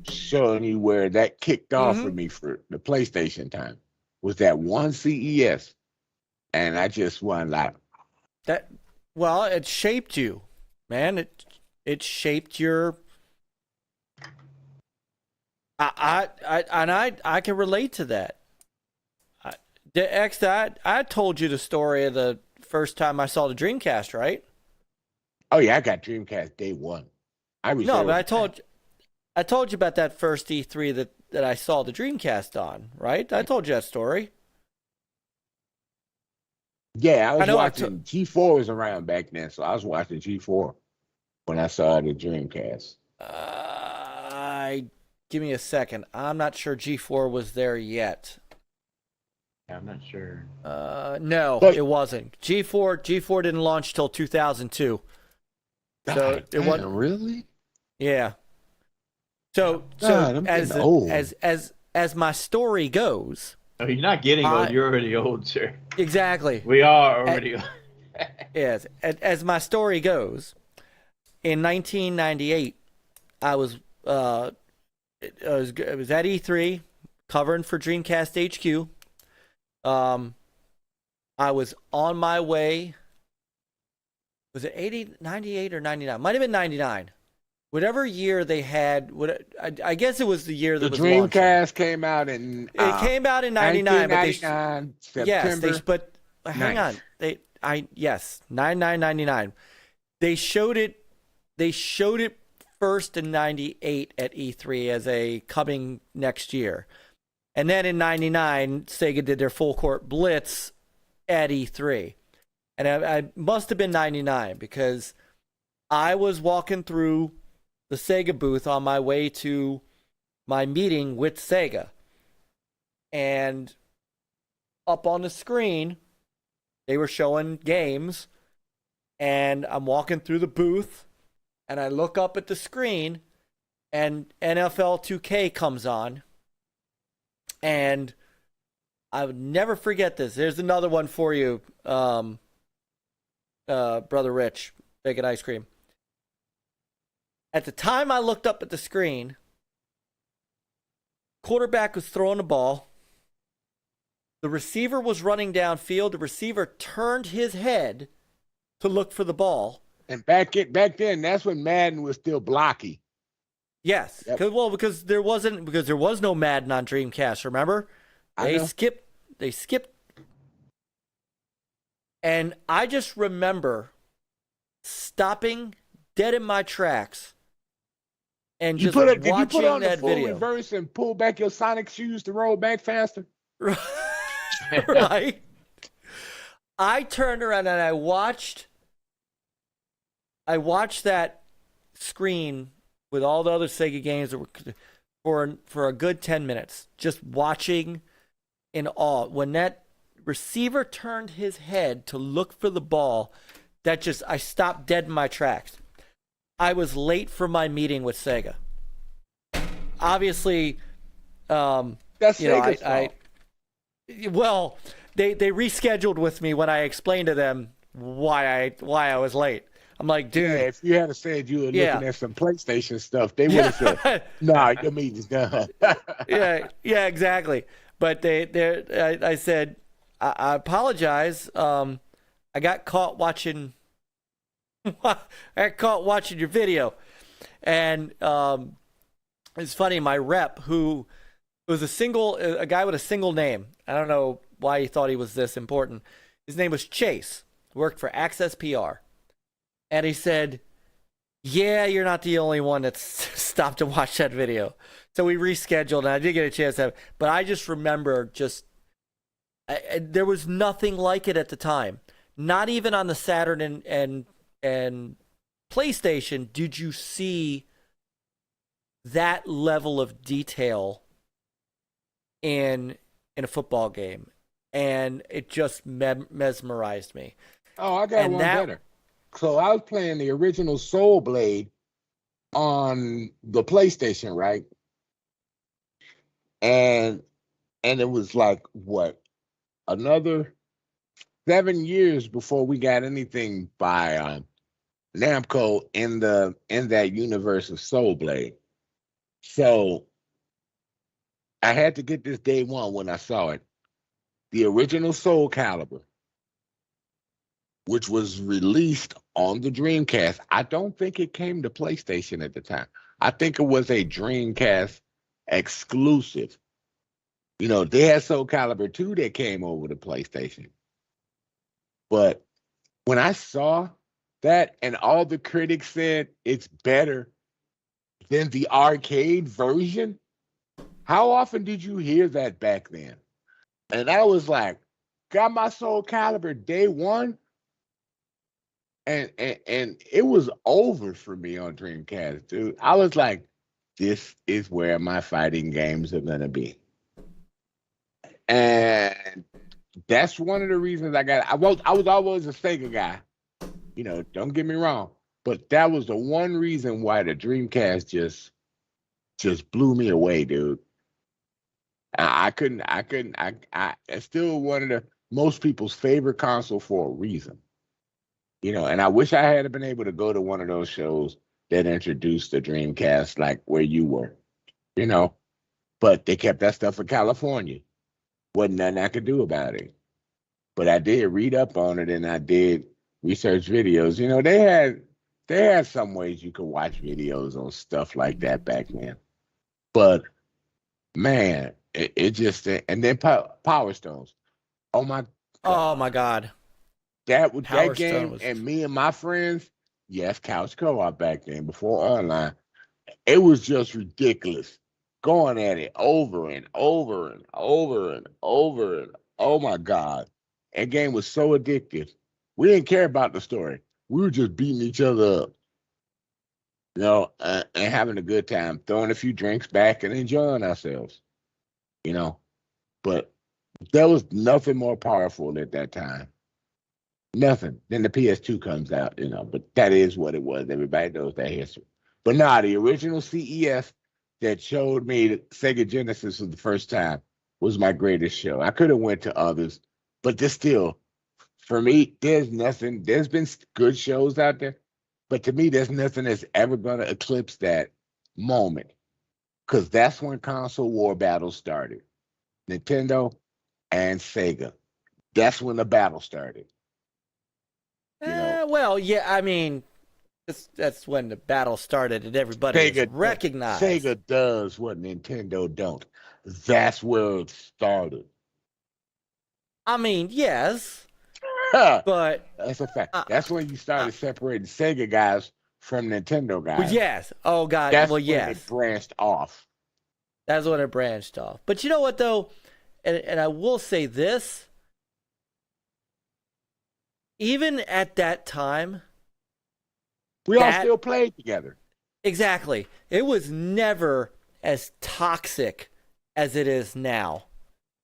Speaker 2: showing you where that kicked off for me for the PlayStation time. Was that one CES, and I just won like
Speaker 3: that. Well, it shaped you, man. It shaped your. I can relate to that. I told you the story of the first time I saw the Dreamcast, right?
Speaker 2: Oh yeah, I got Dreamcast day one.
Speaker 3: No, but I told you about that first E3 that I saw the Dreamcast on, right? I told you that story.
Speaker 2: Yeah, I was watching G4 was around back then, so I was watching G4 when I saw the Dreamcast.
Speaker 3: Give me a second. I'm not sure G4 was there yet.
Speaker 4: I'm not sure.
Speaker 3: No, it wasn't. G4 didn't launch till 2002. So it wasn't
Speaker 2: really.
Speaker 3: Yeah. So as my story goes.
Speaker 4: Oh, you're not getting old. You're already old, sir.
Speaker 3: Exactly.
Speaker 4: We are already old.
Speaker 3: Yes. As my story goes, in 1998, I was at E3 covering for Dreamcast HQ. I was on my way. Was it 98 or 99? Might have been 99. Whatever year they had, I guess it was the year that
Speaker 2: the
Speaker 3: was
Speaker 2: Dreamcast came out in.
Speaker 3: It came out in 99, but
Speaker 2: September.
Speaker 3: Yes, but hang on. 99. They showed it. They showed it first in 98 at E3 as a coming next year, and then in 99, Sega did their full court blitz at E3, and I must have been 99 because I was walking through the Sega booth on my way to my meeting with Sega. And up on the screen, they were showing games. And I'm walking through the booth, and I look up at the screen, and NFL 2K comes on. And I would never forget this. There's another one for you, Brother Rich, Bacon Ice Cream. At the time I looked up at the screen, quarterback was throwing the ball. The receiver was running downfield. The receiver turned his head to look for the ball.
Speaker 2: And back then, that's when Madden was still blocky.
Speaker 3: Yes, yep. because there was no Madden on Dreamcast. Remember, they skipped, and I just remember stopping dead in my tracks. And just watching
Speaker 2: did you put on
Speaker 3: that
Speaker 2: the full
Speaker 3: video.
Speaker 2: Reverse and pull back your Sonic shoes to roll back faster?
Speaker 3: Right. I turned around and I watched that screen with all the other Sega games for a good 10 minutes, just watching in awe. When that receiver turned his head to look for the ball, I stopped dead in my tracks. I was late for my meeting with Sega. Obviously,
Speaker 2: that's Sega's fault.
Speaker 3: Well, they rescheduled with me when I explained to them why I was late. I'm like, dude,
Speaker 2: if you had said you were looking at some PlayStation stuff, they would have said, "Nah, your meeting's done."
Speaker 3: yeah, exactly. But I said, I apologize. I got caught watching. I got caught watching your video, and it's funny. My rep, who was a guy with a single name. I don't know why he thought he was this important. His name was Chase. Worked for Access PR, and he said, "Yeah, you're not the only one that's stopped to watch that video." So we rescheduled, and I did get a chance to have, but I just remember there was nothing like it at the time. Not even on the Saturn and PlayStation did you see that level of detail in a football game, and it just mesmerized me.
Speaker 2: Oh, I got one better. So I was playing the original Soul Blade on the PlayStation, right? And it was like what, another 7 years before we got anything by Namco in that universe of Soul Blade. So I had to get this day one when I saw it. The original Soul Calibur, which was released on the Dreamcast. I don't think it came to PlayStation at the time. I think it was a Dreamcast exclusive. You know, they had Soul Calibur 2 that came over to PlayStation. But when I saw that, and all the critics said it's better than the arcade version, how often did you hear that back then? And I was like, got my Soul Calibur day one, and it was over for me on Dreamcast, dude. I was like, this is where my fighting games are gonna be. And that's one of the reasons I was always a Sega guy. You know, don't get me wrong. But that was the one reason why the Dreamcast just blew me away, dude. It's still one of the most people's favorite console for a reason. You know, and I wish I had been able to go to one of those shows that introduced the Dreamcast like where you were, you know. But they kept that stuff in California. Wasn't nothing I could do about it. But I did read up on it, and I did research videos. You know, they had some ways you could watch videos on stuff like that back then. But man, it just, and then Power Stones. Oh my God. That game, and me and my friends, yes, couch co-op back then before online. It was just ridiculous. Going at it over and over and over and over and oh my God. That game was so addictive. We didn't care about the story. We were just beating each other up, you know, and having a good time, throwing a few drinks back and enjoying ourselves, you know. But there was nothing more powerful at that time. Nothing. Then the PS2 comes out, you know, but that is what it was. Everybody knows that history. But nah, the original CES that showed me Sega Genesis for the first time was my greatest show. I could have went to others, but this still, for me, there's nothing. There's been good shows out there, but to me, there's nothing that's ever going to eclipse that moment, because that's when console war battles started. Nintendo and Sega. That's when the battle started. You know?
Speaker 3: Well, yeah, I mean, that's when the battle started and everybody recognized.
Speaker 2: Sega does what Nintendo don't. That's where it started.
Speaker 3: I mean, yes, but
Speaker 2: that's a fact. That's when you started separating Sega guys from Nintendo guys.
Speaker 3: Well, yes. Oh God.
Speaker 2: That's
Speaker 3: well,
Speaker 2: when
Speaker 3: yes.
Speaker 2: it branched off.
Speaker 3: That's when it branched off. But you know what though, and I will say this. Even at that time,
Speaker 2: we all still played together.
Speaker 3: Exactly. It was never as toxic as it is now.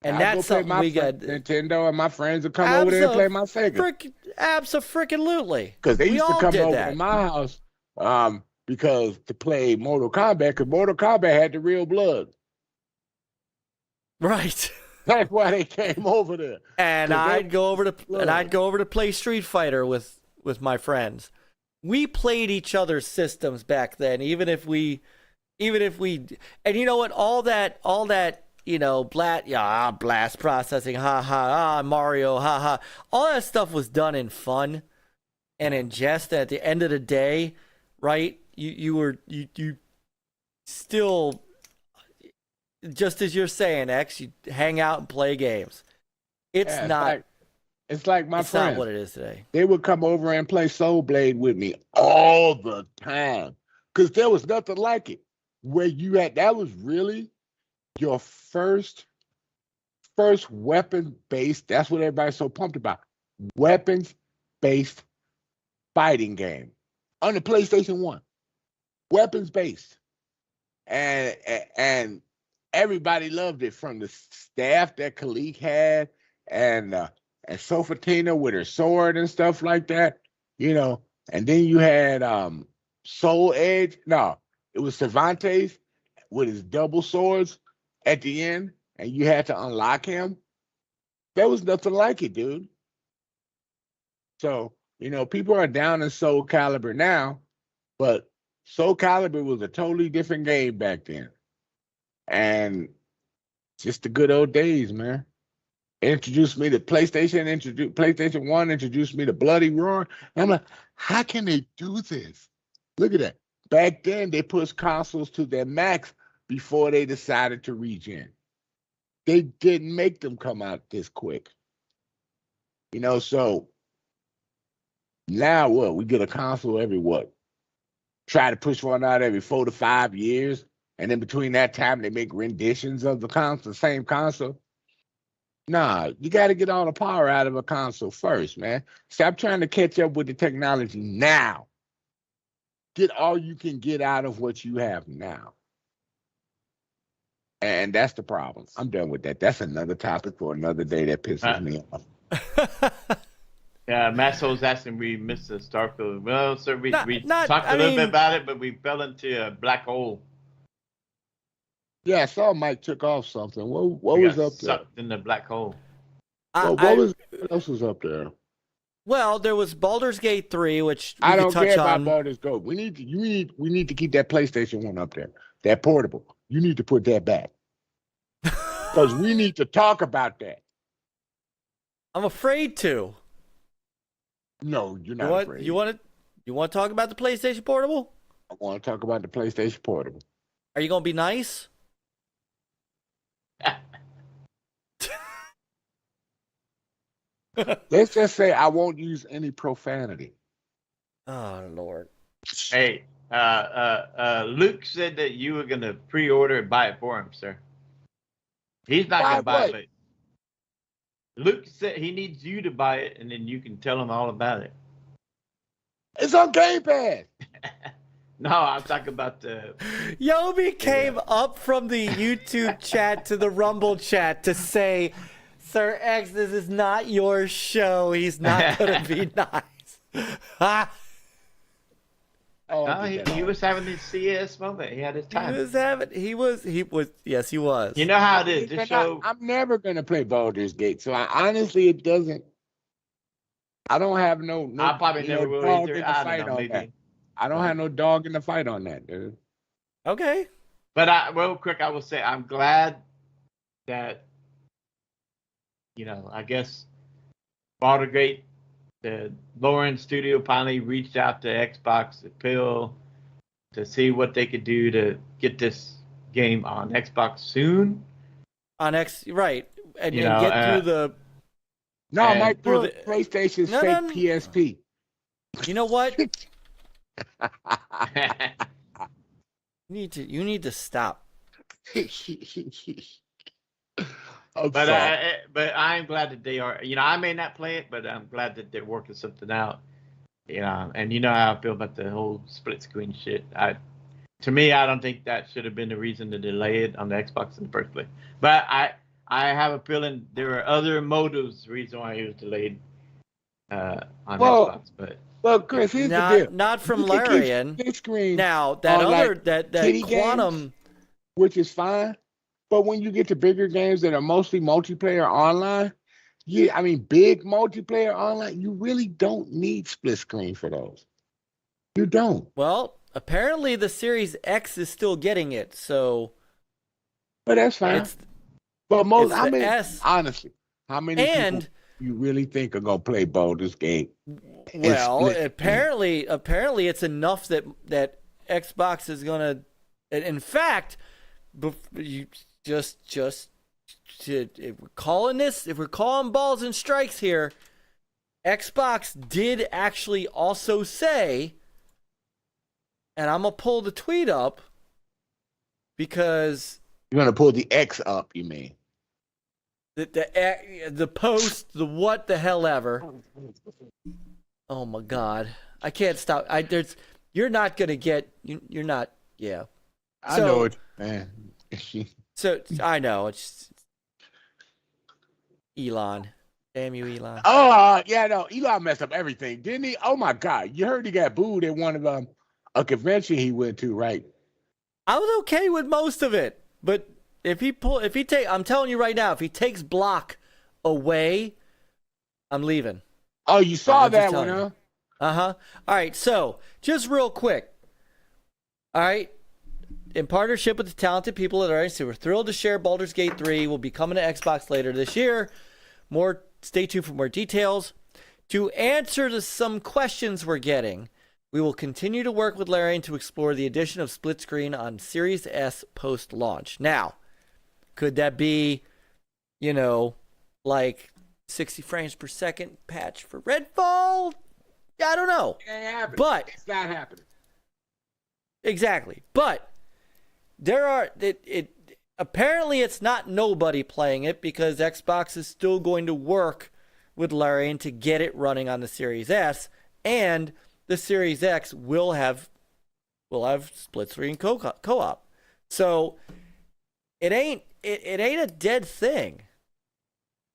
Speaker 3: And that's something we got.
Speaker 2: Nintendo and my friends would come over there and play my Sega.
Speaker 3: Absolutely.
Speaker 2: Because they used to come over to my house because to play Mortal Kombat, because Mortal Kombat had the real blood.
Speaker 3: Right.
Speaker 2: That's why they came over there.
Speaker 3: And I'd go over to play Street Fighter with my friends. We played each other's systems back then, even if we and you know what, all that blast processing, Mario, all that stuff was done in fun and in jest. And at the end of the day, right? You still, just as you're saying, X, you hang out and play games. It's not what it is today.
Speaker 2: They would come over and play Soul Blade with me all the time because there was nothing like it. Where you had, that was really your first weapon-based, that's what everybody's so pumped about, weapons-based fighting game on the PlayStation 1. Weapons-based. And everybody loved it, from the staff that Khalik had and Sofatina with her sword and stuff like that, and then you had Soul Edge. No, it was Cervantes with his double swords at the end, and you had to unlock him. There was nothing like it, dude. So, people are down in Soul Calibur now, but Soul Calibur was a totally different game back then. And just the good old days, man. It introduced me to PlayStation 1, introduced me to Bloody Roar. And I'm like, how can they do this? Look at that. Back then, they pushed consoles to their max before they decided to regen. They didn't make them come out this quick. So now what? We get a console every try to push one out every 4 to 5 years. And in between that time, they make renditions of the same console. Nah, you got to get all the power out of a console first, man. Stop trying to catch up with the technology now. Get all you can get out of what you have now. And that's the problem. I'm done with that. That's another topic for another day that pisses me off.
Speaker 4: Yeah, Marceau's asking we missed the Starfield. Well, sir, we talked a little bit about it, but we fell into a black hole.
Speaker 2: Yeah, I saw Myke took off something. What was up there?
Speaker 4: Sucked in the black hole.
Speaker 2: What else was up there?
Speaker 3: Well, there was Baldur's Gate 3, which we
Speaker 2: I don't
Speaker 3: touch
Speaker 2: care
Speaker 3: on.
Speaker 2: about Baldur's Gate. We need to keep that PlayStation 1 up there. That portable. You need to put that back. Because we need to talk about that.
Speaker 3: I'm afraid to.
Speaker 2: No, you're not afraid.
Speaker 3: You want to talk about the PlayStation Portable?
Speaker 2: I want to talk about the PlayStation Portable.
Speaker 3: Are you going to be nice?
Speaker 2: Let's just say I won't use any profanity.
Speaker 3: Oh, Lord.
Speaker 4: Hey, Luke said that you were going to pre-order and buy it for him, sir. He's not going to buy it. Luke said he needs you to buy it, and then you can tell him all about it.
Speaker 2: It's on Game Pass.
Speaker 4: No, I'm talking about the...
Speaker 3: Yobi came up from the YouTube chat to the Rumble chat to say, Sir X, this is not your show. He's not going to be nice.
Speaker 4: He was having this CS moment. He had his time.
Speaker 3: He was. Yes, he was.
Speaker 4: You know how it is. This show...
Speaker 2: I'm never going to play Baldur's Gate, so honestly, it doesn't... I don't have no
Speaker 4: I probably never will either. I don't know, maybe.
Speaker 2: I don't have no dog in the fight on that, dude.
Speaker 3: Okay.
Speaker 4: But real quick, I will say I'm glad that, I guess Baldur's Gate, the Lawrence studio finally reached out to Xbox Appeal to see what they could do to get this game on Xbox soon.
Speaker 3: Right. And get through the...
Speaker 2: No, Mike, PlayStation's fake PSP.
Speaker 3: You know what? You need to stop.
Speaker 4: But I'm glad that they are. I may not play it, but I'm glad that they're working something out. And you know how I feel about the whole split screen shit. To me, I don't think that should have been the reason to delay it on the Xbox in the first place. But I have a feeling there are other motives, the reason why it was delayed on Xbox.
Speaker 2: Well, Chris, here's the deal.
Speaker 3: Not from Larian. Now that Quantum,
Speaker 2: games, which is fine, but when you get to bigger games that are mostly multiplayer online, big multiplayer online, you really don't need split screen for those. You don't.
Speaker 3: Well, apparently the Series X is still getting it, so.
Speaker 2: But that's fine. But most,
Speaker 3: It's the S.
Speaker 2: honestly, how many people you really think are gonna play Baldur's Gate?
Speaker 3: Well, apparently it's enough that Xbox is gonna. In fact, you if we're calling balls and strikes here, Xbox did actually also say, and I'm gonna pull the tweet up because
Speaker 2: you're gonna pull the X up. You mean
Speaker 3: the post, the what the hell ever? Oh my God, I can't stop. You're not gonna get. You're not. Yeah.
Speaker 2: I know it, man.
Speaker 3: So I know it's Elon. Damn you, Elon.
Speaker 2: Oh yeah, no, Elon messed up everything, didn't he? Oh my God, you heard he got booed at one of a convention he went to, right?
Speaker 3: I was okay with most of it, but I'm telling you right now, if he takes block away, I'm leaving.
Speaker 2: Oh, you saw that one, huh?
Speaker 3: Uh-huh. All right, so just real quick. All right. In partnership with the talented people at RNC, we're thrilled to share Baldur's Gate 3 will be coming to Xbox later this year. Stay tuned for more details. To answer to some questions we're getting, we will continue to work with Larian to explore the addition of split screen on Series S post-launch. Now, could that be, like 60 frames per second patch for Redfall? I don't know.
Speaker 2: It ain't happening.
Speaker 3: But
Speaker 2: it's not happening.
Speaker 3: Exactly. But apparently it's not nobody playing it because Xbox is still going to work with Larian to get it running on the Series S, and the Series X will have split screen co-op. So it ain't a dead thing.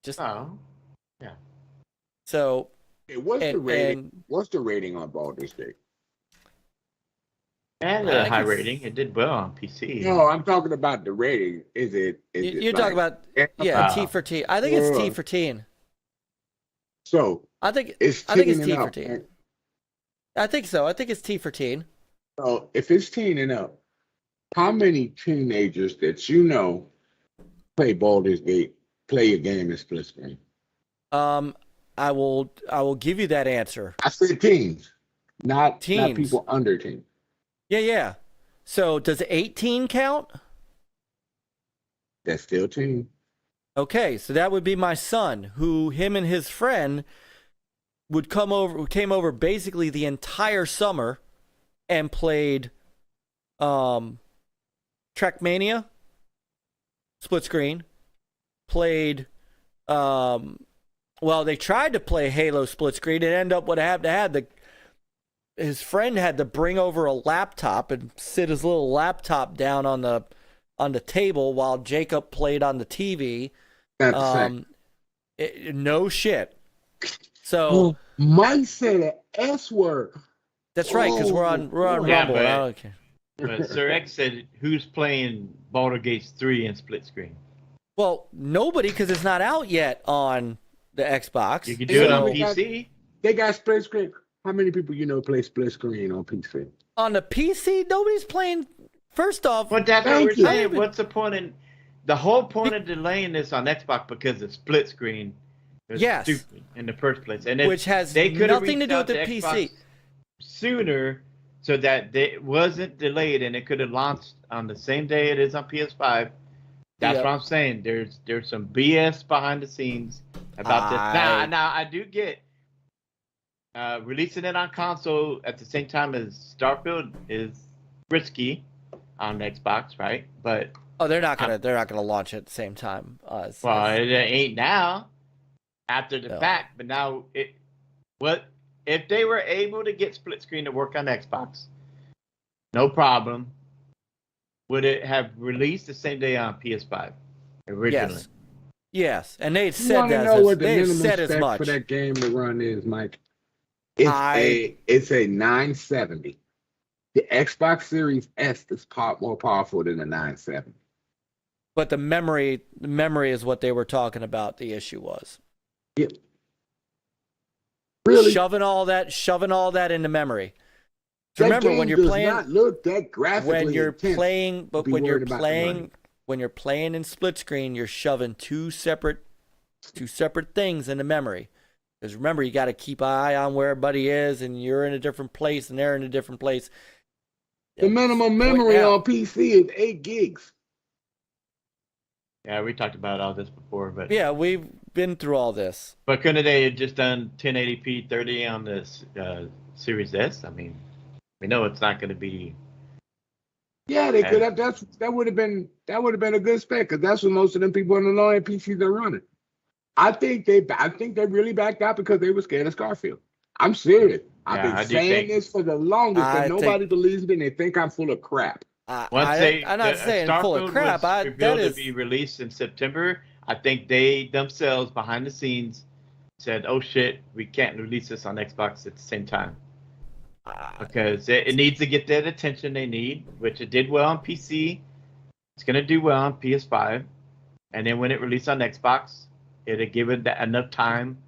Speaker 3: Just yeah. So
Speaker 2: what's the rating? What's the rating on Baldur's Gate?
Speaker 4: And a high rating. It did well on PC.
Speaker 2: No, I'm talking about the rating. You're
Speaker 3: talking about T for teen. I think it's T for teen.
Speaker 2: So
Speaker 3: I think
Speaker 2: it's
Speaker 3: T for teen. Right? I think so. I think it's T for teen.
Speaker 2: So if it's teen and up, how many teenagers that play Baldur's Gate play a game in split screen?
Speaker 3: I will give you that answer.
Speaker 2: I said teens, not people under 10.
Speaker 3: Yeah. So does 18 count?
Speaker 2: That's still teen.
Speaker 3: Okay, so that would be my son, who him and his friend came over basically the entire summer and played Trackmania, split screen, played they tried to play Halo split screen and end up what happened his friend had to bring over a laptop and sit his little laptop down on the table while Jacob played on the TV. No shit. So
Speaker 2: Mike said an S word.
Speaker 3: That's right, because we're on Rumble.
Speaker 4: But Sir X said, "Who's playing Baldur's Gate 3 in split screen?"
Speaker 3: Well, nobody, because it's not out yet on the Xbox.
Speaker 4: You can do it on PC.
Speaker 2: They got split screen. How many people play split screen on PC?
Speaker 3: On the PC, nobody's playing. First off,
Speaker 4: but that's what we're saying. What's the point the whole point of delaying this on Xbox because of split screen?
Speaker 3: Yes,
Speaker 4: stupid in the first place, and
Speaker 3: which has nothing to do with the PC
Speaker 4: sooner, so that it wasn't delayed and it could have launched on the same day it is on PS5. That's what I'm saying. There's some BS behind the scenes about this. Now I do get. Releasing it on console at the same time as Starfield is risky on Xbox, right? But
Speaker 3: they're not gonna launch it at the same time.
Speaker 4: It ain't now. After the fact, but now if they were able to get split screen to work on Xbox, no problem. Would it have released the same day on PS5 originally?
Speaker 3: Yes, and they said that. They said as much
Speaker 2: for that game to run is, Mike. It's a 970. The Xbox Series S is more powerful than the 970.
Speaker 3: But the memory is what they were talking about. The issue was.
Speaker 2: Yep. Really?
Speaker 3: Shoving all that into memory.
Speaker 2: That
Speaker 3: remember
Speaker 2: game
Speaker 3: when you're
Speaker 2: does
Speaker 3: playing,
Speaker 2: not look that graphically
Speaker 3: when you're
Speaker 2: intense
Speaker 3: playing, but when you're playing, when you're playing in split screen, you're shoving two separate things into memory. Because remember, you got to keep an eye on where everybody is, and you're in a different place, and they're in a different place.
Speaker 2: The minimum memory on PC is 8 gigs.
Speaker 4: Yeah, we talked about all this before, but
Speaker 3: yeah, we've been through all this.
Speaker 4: But couldn't they have just done 1080p 30 on this Series S? I mean, we know it's not going to be.
Speaker 2: Yeah, they could have. That would have been a good spec, because that's what most of them people on the low-end PCs are running. I think they really backed out because they were scared of Starfield. I'm serious. I've been saying this for the longest, and nobody believes me, and they think I'm full of crap.
Speaker 3: I'm not saying
Speaker 4: Starfield
Speaker 3: full of crap.
Speaker 4: Was revealed to be released in September. I think they themselves, behind the scenes, said, "Oh shit, we can't release this on Xbox at the same time." Because it needs to get that attention they need, which it did well on PC. It's going to do well on PS5. And then when it released on Xbox, it'll give it enough time,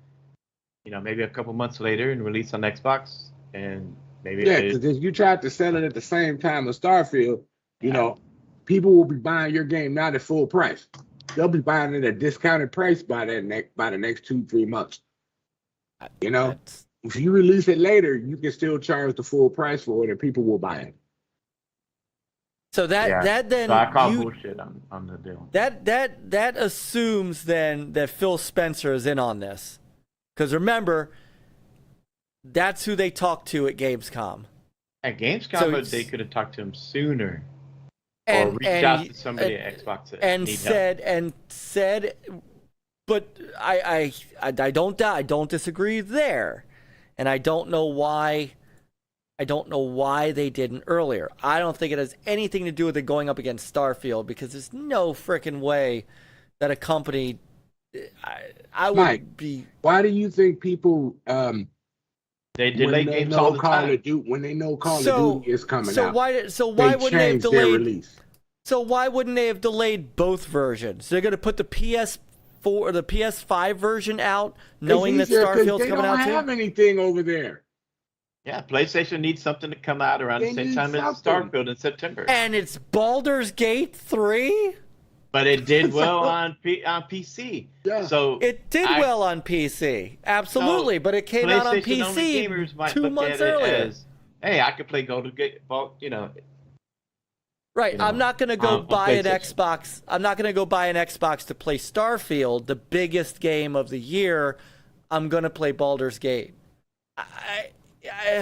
Speaker 4: maybe a couple months later, and release on Xbox. And maybe
Speaker 2: because if you tried to sell it at the same time as Starfield, people will be buying your game not at full price. They'll be buying it at a discounted price by the next 2-3 months. If you release it later, you can still charge the full price for it, and people will buy it.
Speaker 3: So that then
Speaker 4: so I call bullshit on the deal.
Speaker 3: That assumes then that Phil Spencer is in on this, because remember, that's who they talked to at Gamescom.
Speaker 4: At Gamescom, but they could have talked to him sooner, or reached out to somebody at Xbox
Speaker 3: and said, but I don't disagree there. And I don't know why they didn't earlier. I don't think it has anything to do with it going up against Starfield, because there's no freaking way that a company I would
Speaker 2: Mike,
Speaker 3: be.
Speaker 2: Why do you think people
Speaker 4: they delay games all the time?
Speaker 2: When they know Call of Duty is coming out.
Speaker 3: Why wouldn't they have delayed? So why wouldn't they have delayed both versions? They're going to put the PS4 or the PS5 version out, knowing that Starfield's coming out too?
Speaker 2: They don't have anything over there.
Speaker 4: Yeah, PlayStation needs something to come out around the same time as Starfield in September.
Speaker 3: And it's Baldur's Gate 3?
Speaker 4: But it did well on PC. Yeah. So
Speaker 3: it did well on PC. Absolutely, but it came out on PC 2 months earlier.
Speaker 4: Hey, I could play Golden Gate,
Speaker 3: Right, I'm not going to go buy an Xbox. I'm not going to go buy an Xbox to play Starfield, the biggest game of the year. I'm going to play Baldur's Gate.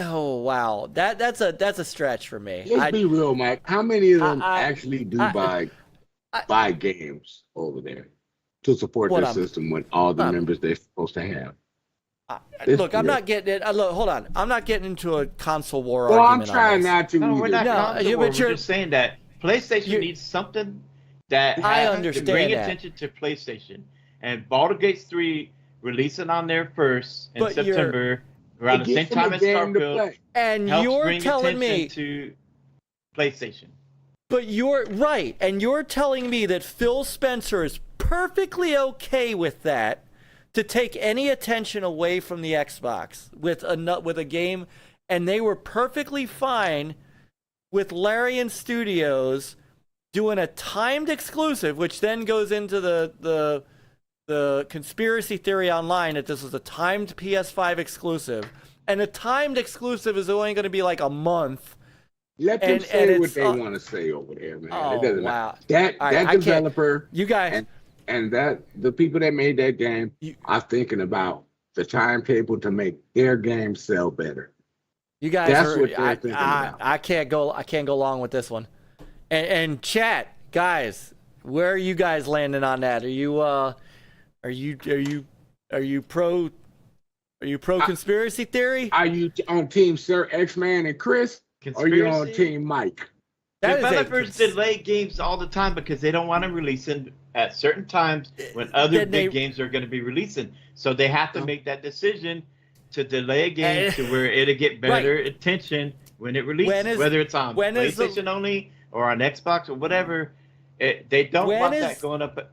Speaker 3: Oh wow, that's a stretch for me.
Speaker 2: Let's be real, Mike. How many of them actually do buy games over there to support their system with all the members they're supposed to have?
Speaker 3: Look, I'm not getting it. Look, hold on. I'm not getting into a console war
Speaker 2: argument.
Speaker 3: I'm
Speaker 2: trying not to.
Speaker 4: No, we're not console war. We're just saying that PlayStation needs something that has to bring attention to PlayStation. And Baldur's Gate 3 releasing on there first in September, around the same time as Starfield,
Speaker 3: and
Speaker 4: helps
Speaker 3: you're
Speaker 4: bring
Speaker 3: telling me
Speaker 4: to PlayStation.
Speaker 3: But you're right, and you're telling me that Phil Spencer is perfectly okay with that, to take any attention away from the Xbox with a game, and they were perfectly fine with Larian Studios doing a timed exclusive, which then goes into the conspiracy theory online that this was a timed PS5 exclusive, and a timed exclusive is only going to be like a month.
Speaker 2: Let them say what they want to say over there, man. It doesn't matter. That developer,
Speaker 3: you guys,
Speaker 2: and that the people that made that game are thinking about the timetable to make their game sell better.
Speaker 3: You guys, that's what they're thinking about. I can't go along with this one. And chat, guys, where are you guys landing on that? Are you pro conspiracy theory?
Speaker 2: Are you on Team Sir X-Man and Chris? Or are you on Team Mike?
Speaker 4: Developers delay games all the time because they don't want to release them at certain times when other big games are going to be releasing. So they have to make that decision to delay a game to where it'll get better attention when it releases, whether it's on PlayStation only or on Xbox or whatever. They don't want that going up.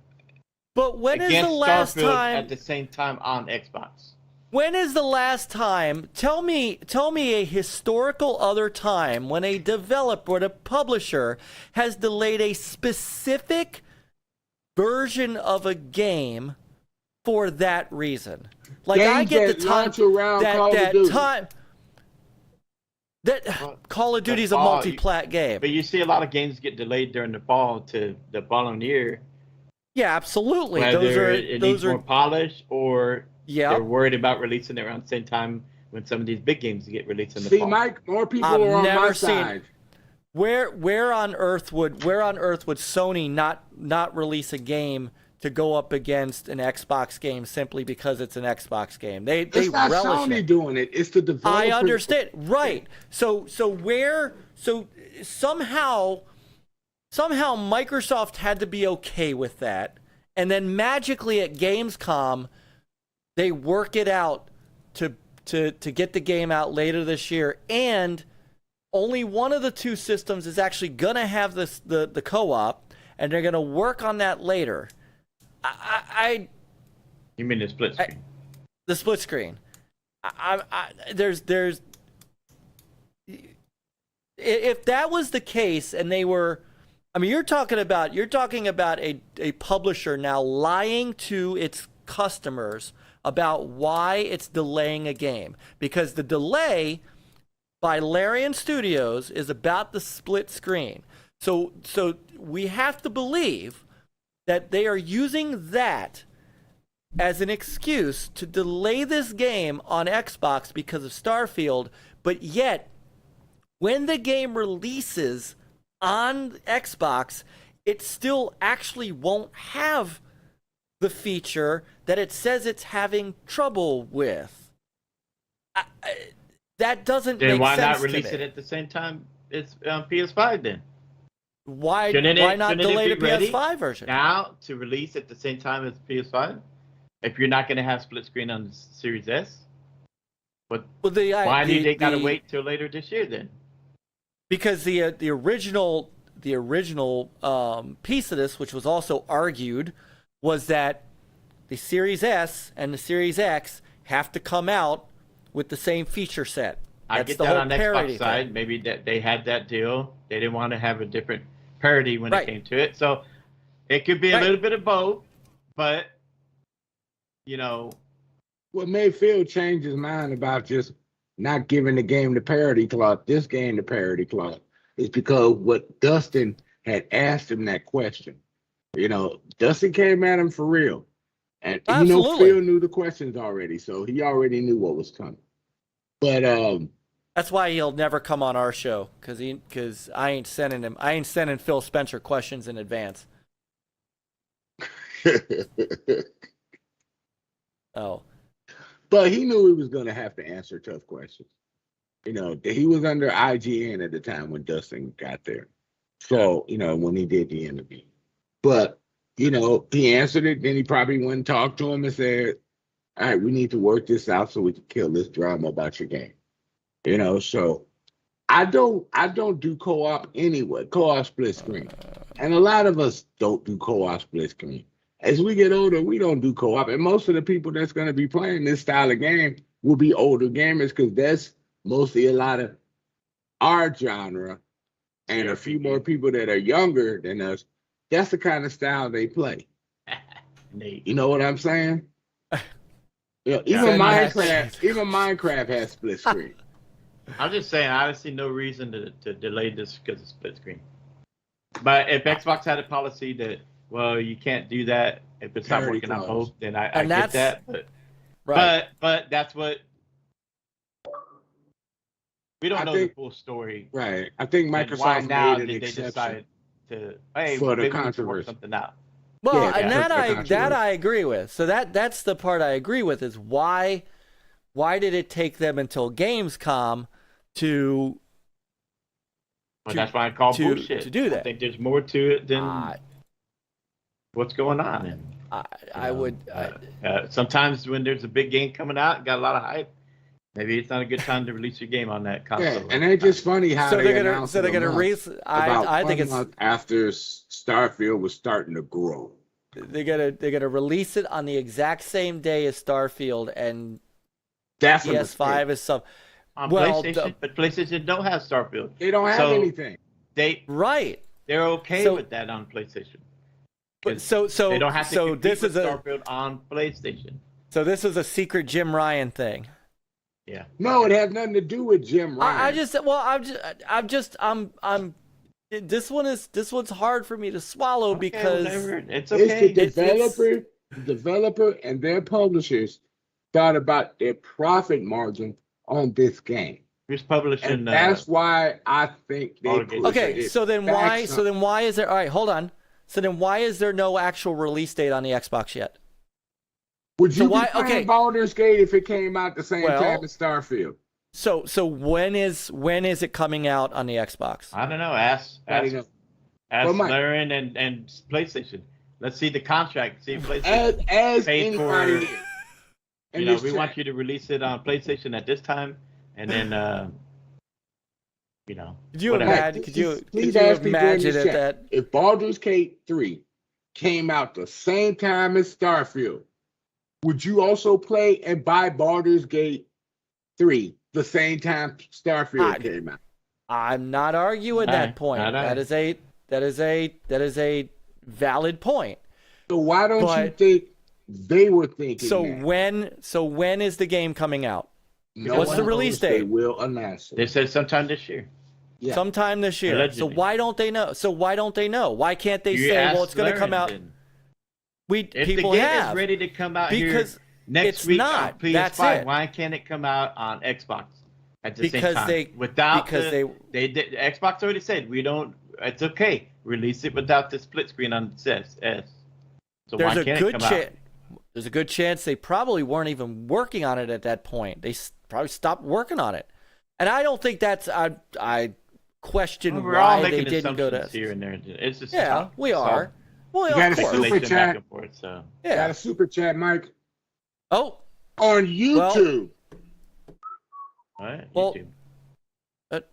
Speaker 3: But when is the last time
Speaker 4: at the same time on Xbox?
Speaker 3: When is the last time? Tell me a historical other time when a developer or a publisher has delayed a specific version of a game for that reason. Like
Speaker 2: Games
Speaker 3: I get
Speaker 2: that
Speaker 3: the time
Speaker 2: launch around Call of
Speaker 3: that
Speaker 2: Duty.
Speaker 3: time that Call of Duty is a
Speaker 4: fall,
Speaker 3: multi-plat game.
Speaker 4: But you see a lot of games get delayed during the fall to the following year.
Speaker 3: Yeah, absolutely.
Speaker 4: Whether it needs more polish or
Speaker 3: yeah,
Speaker 4: they're worried about releasing it around the same time when some of these big games get released in the
Speaker 2: See,
Speaker 4: fall.
Speaker 2: Mike, more people
Speaker 3: I've
Speaker 2: are on
Speaker 3: never
Speaker 2: my
Speaker 3: seen-
Speaker 2: side.
Speaker 3: Where on earth would Sony not release a game to go up against an Xbox game simply because it's an Xbox game? They
Speaker 2: It's not
Speaker 3: relish
Speaker 2: Sony
Speaker 3: it.
Speaker 2: doing it. It's the developer.
Speaker 3: I understand. Right. So somehow Microsoft had to be okay with that. And then magically at Gamescom, they work it out to get the game out later this year. And only one of the two systems is actually going to have the co-op, and they're going to work on that later.
Speaker 4: You mean the split screen?
Speaker 3: The split screen. There's if that was the case and they were, I mean, you're talking about a publisher now lying to its customers about why it's delaying a game, because the delay by Larian Studios is about the split screen. So we have to believe that they are using that as an excuse to delay this game on Xbox because of Starfield, but yet when the game releases on Xbox, it still actually won't have the feature that it says it's having trouble with. That doesn't make sense to me.
Speaker 4: Then why not release it at the same time as PS5 then?
Speaker 3: Why not
Speaker 4: shouldn't
Speaker 3: delay the
Speaker 4: it be ready
Speaker 3: PS5 version?
Speaker 4: now to release at the same time as PS5? If you're not going to have split screen on the Series S? But why do they got to wait till later this year then?
Speaker 3: Because the original piece of this, which was also argued, was that the Series S and the Series X have to come out with the same feature set.
Speaker 4: I
Speaker 3: That's
Speaker 4: get
Speaker 3: the
Speaker 4: that
Speaker 3: whole
Speaker 4: on the
Speaker 3: parity
Speaker 4: Xbox side.
Speaker 3: thing.
Speaker 4: Maybe that they had that deal. They didn't want to have a different parity when
Speaker 3: Right.
Speaker 4: it came to it. So it could be a
Speaker 3: Right.
Speaker 4: little bit of both, but you know,
Speaker 2: What made Phil change his mind about just not giving the game the parity clock, this game the parity clock, is because what Dustin had asked him that question. You know, Dustin came at him for real. And
Speaker 3: Absolutely.
Speaker 2: Phil knew the questions already, so he already knew what was coming. But
Speaker 3: That's why he'll never come on our show, because I ain't sending Phil Spencer questions in advance. Oh.
Speaker 2: But he knew he was going to have to answer tough questions. You know, he was under IGN at the time when Dustin got there. So, you know, when he did the interview. But, you know, he answered it. Then he probably went and talked to him and said, all right, we need to work this out so we can kill this drama about your game. You know, so I don't do co-op anyway, co-op split screen. And a lot of us don't do co-op split screen. As we get older, we don't do co-op. And most of the people that's going to be playing this style of game will be older gamers, because that's mostly a lot of our genre and a few more people that are younger than us. That's the kind of style they play. You know what I'm saying? Yeah, even Minecraft has split screen.
Speaker 4: I'm just saying, I see no reason to delay this because of split screen. But if Xbox had a policy that, well, you can't do that if it's not
Speaker 2: Parity
Speaker 4: working on
Speaker 2: clause.
Speaker 4: both, then I get that. But,
Speaker 3: Right.
Speaker 4: but that's what we don't know the full story.
Speaker 2: Right. I think
Speaker 4: And why
Speaker 2: Microsoft
Speaker 4: now
Speaker 2: made an
Speaker 4: did they
Speaker 2: exception.
Speaker 4: decide to hey,
Speaker 2: for the
Speaker 4: maybe we can
Speaker 2: controversy.
Speaker 4: work something out?
Speaker 3: Well,
Speaker 2: Yeah,
Speaker 3: and
Speaker 2: that's the
Speaker 3: that
Speaker 2: controversy.
Speaker 3: I agree with. So that's the part I agree with, is why did it take them until Gamescom to
Speaker 4: But that's why I call
Speaker 3: to
Speaker 4: bullshit.
Speaker 3: to do that.
Speaker 4: I think there's more to it than what's going on.
Speaker 3: I would
Speaker 4: Sometimes when there's a big game coming out, got a lot of hype, maybe it's not a good time to release your game on that console.
Speaker 2: Yeah, and it's just funny how
Speaker 3: so
Speaker 2: they
Speaker 3: they're gonna
Speaker 2: announced
Speaker 3: so they're
Speaker 2: it
Speaker 3: gonna
Speaker 2: a month,
Speaker 3: raise.
Speaker 2: about
Speaker 3: I think
Speaker 2: 1
Speaker 3: it's
Speaker 2: month after Starfield was starting to grow.
Speaker 3: they're gonna release it on the exact same day as Starfield, and
Speaker 2: That's a
Speaker 3: PS5
Speaker 2: mistake.
Speaker 3: is some.
Speaker 4: on
Speaker 3: well,
Speaker 4: PlayStation, but PlayStation don't have Starfield.
Speaker 2: They don't have
Speaker 4: So
Speaker 2: anything.
Speaker 3: Right.
Speaker 4: They're okay
Speaker 3: So-
Speaker 4: with that on PlayStation.
Speaker 3: But so
Speaker 4: they don't have to compete
Speaker 3: this
Speaker 4: with
Speaker 3: is
Speaker 4: Starfield on PlayStation.
Speaker 3: So this was a secret Jim Ryan thing.
Speaker 4: Yeah.
Speaker 2: No, it has nothing to do with Jim Ryan.
Speaker 3: This one's hard for me to swallow because
Speaker 4: it's okay.
Speaker 2: It's the developer and their publishers thought about their profit margin on this game.
Speaker 4: Who's publishing?
Speaker 2: And that's why I think they
Speaker 3: okay. So then why is there? All right, hold on. So then why is there no actual release date on the Xbox yet?
Speaker 2: Would you be playing Baldur's Gate if it came out the same time as Starfield?
Speaker 3: So when is it coming out on the Xbox?
Speaker 4: I don't know. Ask Laren and PlayStation. Let's see the contract. See if PlayStation paid for. We want you to release it on PlayStation at this time, and then
Speaker 3: Could you imagine? Could you imagine that
Speaker 2: if Baldur's Gate 3 came out the same time as Starfield, would you also play and buy Baldur's Gate 3 the same time Starfield came out?
Speaker 3: I'm not arguing that point. That is a valid point.
Speaker 2: So why don't you think they were thinking that?
Speaker 3: So when is the game coming out? What's the release date?
Speaker 2: They will announce it.
Speaker 4: They said sometime this year.
Speaker 2: Yeah.
Speaker 3: Sometime this year.
Speaker 4: Allegedly.
Speaker 3: So why don't they know? Why can't they say, well, it's going to come out?
Speaker 4: If the game is ready to come out here next week on PS5, why can't it come out on Xbox at the same time? Xbox already said it's okay. Release it without the split screen on CS. So why can't it come out?
Speaker 3: There's a good chance they probably weren't even working on it at that point. They probably stopped working on it. And I don't think that's I question why they didn't go to
Speaker 4: here and there. It's just
Speaker 3: we are. Well,
Speaker 2: you got a super chat. Got a super chat, Mike.
Speaker 3: Oh,
Speaker 2: on YouTube.
Speaker 4: YouTube.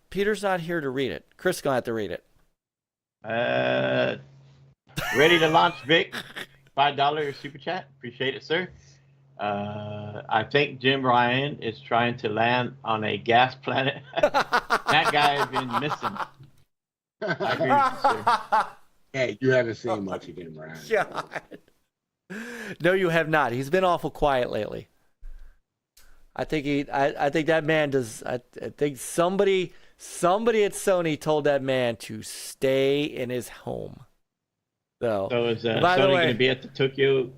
Speaker 3: Peter's not here to read it. Chris is gonna have to read it.
Speaker 4: Ready to launch, Vic? $5 super chat. Appreciate it, sir. I think Jim Ryan is trying to land on a gas planet. That guy has been missing. I agree with you, sir.
Speaker 2: Hey, you haven't seen much of Jim Ryan.
Speaker 3: God. No, you have not. He's been awful quiet lately. I think I think that man does. I think somebody at Sony told that man to stay in his home. So
Speaker 4: is Sony going to be at the Tokyo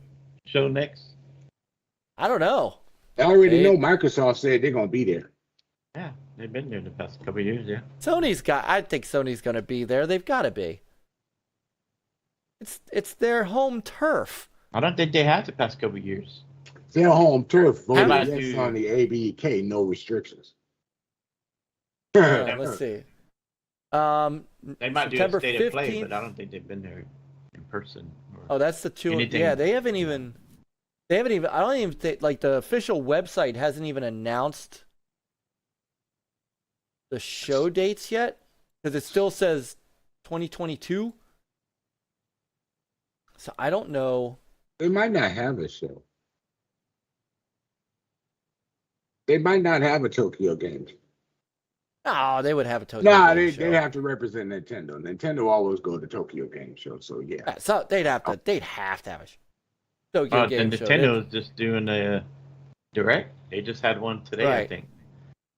Speaker 4: show next?
Speaker 3: I don't know.
Speaker 2: I already know Microsoft said they're going to be there.
Speaker 4: Yeah, they've been there the past couple of years, yeah.
Speaker 3: I think Sony's going to be there. They've got to be. It's their home turf.
Speaker 4: I don't think they have the past couple of years.
Speaker 2: Their home turf. Voted yes on the ABK, no restrictions.
Speaker 3: Let's see.
Speaker 4: They might
Speaker 3: September
Speaker 4: do a state
Speaker 3: 15th.
Speaker 4: of play, but I don't think they've been there in person.
Speaker 3: That's the two. Yeah, they haven't even. I don't even think the official website hasn't even announced the show dates yet because it still says 2022. So I don't know.
Speaker 2: They might not have a show. They might not have a Tokyo Games.
Speaker 3: Oh, they would have a Tokyo Game show.
Speaker 2: They have to represent Nintendo. Nintendo always go to Tokyo Game Show, so yeah.
Speaker 3: So they'd have to have a Tokyo Game show.
Speaker 4: Nintendo is just doing a direct. They just had one today, I think.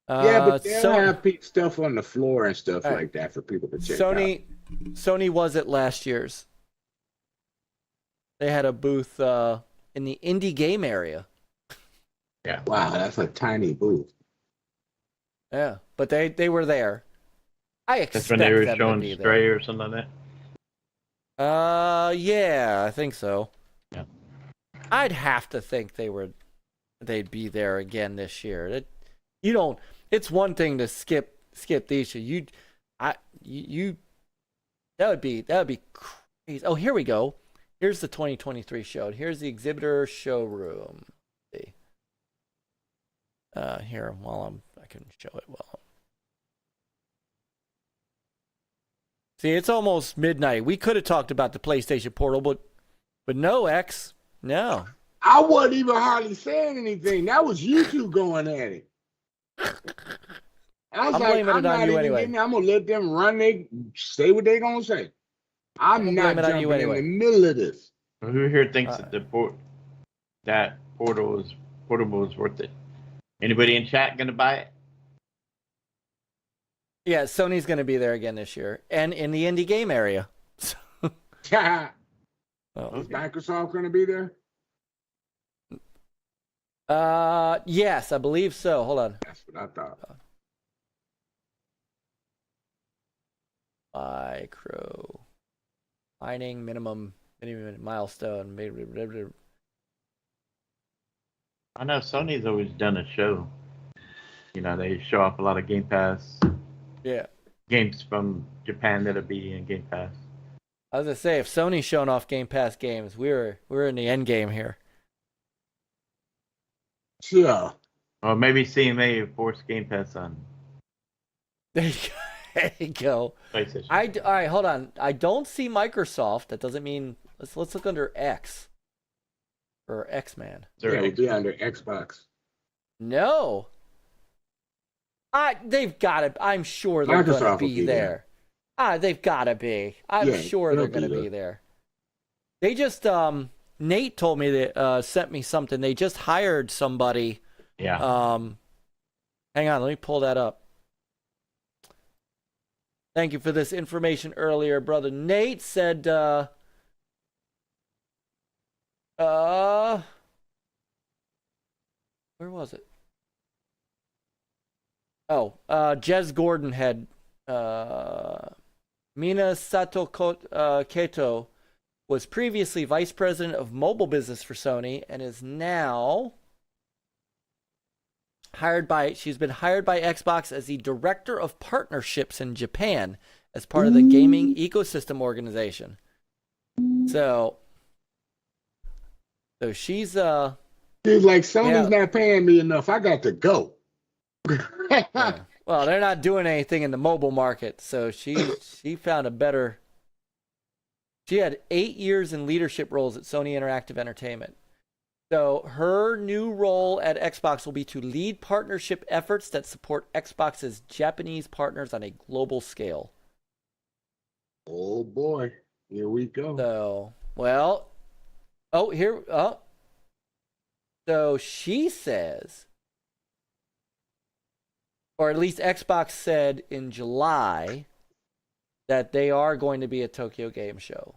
Speaker 2: But they'll have stuff on the floor and stuff like that for people to check out.
Speaker 3: Sony was at last year's. They had a booth in the indie game area.
Speaker 4: Yeah.
Speaker 2: Wow, that's a tiny booth.
Speaker 3: Yeah, but they were there. I expect
Speaker 4: that's when they were
Speaker 3: them
Speaker 4: showing
Speaker 3: to be
Speaker 4: Stray
Speaker 3: there.
Speaker 4: or something like
Speaker 3: that. Yeah, I think so.
Speaker 4: Yeah.
Speaker 3: I'd have to think they'd be there again this year. It's one thing to skip these. That would be crazy. Oh, here we go. Here's the 2023 show. Here's the exhibitor showroom. Let's see. Here, I can show it well. See, it's almost midnight. We could have talked about the PlayStation Portal, but no, X. No.
Speaker 2: I wasn't even hardly saying anything. That was you two going at it. I was I'm not even I'm going to let them say what they're going to say. I'm not jumping in the middle of this.
Speaker 4: Who here thinks that that portable is worth it? Anybody in chat gonna buy it?
Speaker 3: Yeah, Sony's gonna be there again this year, and in the indie game area.
Speaker 2: Is
Speaker 3: Oh.
Speaker 2: Microsoft going to be there?
Speaker 3: Yes, I believe so. Hold on.
Speaker 2: That's what I thought.
Speaker 3: Micro mining minimum milestone.
Speaker 4: I know Sony's always done a show. You know, they show off a lot of Game Pass.
Speaker 3: Yeah.
Speaker 4: Games from Japan that'll be in Game Pass.
Speaker 3: I was gonna say, if Sony's showing off Game Pass games, we're in the end game here.
Speaker 2: Yeah.
Speaker 4: Or maybe CMA will force Game Pass on.
Speaker 3: There you go.
Speaker 4: PlayStation.
Speaker 3: All right, hold on. I don't see Microsoft. That doesn't mean let's look under X or X-Man.
Speaker 2: Yeah, it would be under Xbox.
Speaker 3: No. They've got to. I'm sure they're going to be there. They've got to be. I'm sure they're going to be there. They just Nate told me that sent me something. They just hired somebody.
Speaker 4: Yeah.
Speaker 3: Hang on, let me pull that up. Thank you for this information earlier, brother. Nate said where was it? Oh, Jez Gordon had Mina Sato Keto was previously vice president of mobile business for Sony and is now she's been hired by Xbox as the director of partnerships in Japan as part of the gaming ecosystem organization. So she's
Speaker 2: Dude, like Sony's not paying me enough. I got to go.
Speaker 3: Yeah. Well, they're not doing anything in the mobile market, so she found a better. She had 8 years in leadership roles at Sony Interactive Entertainment. So her new role at Xbox will be to lead partnership efforts that support Xbox's Japanese partners on a global scale.
Speaker 2: Oh boy, here we go.
Speaker 3: So she says, or at least Xbox said in July, that they are going to be at Tokyo Game Show.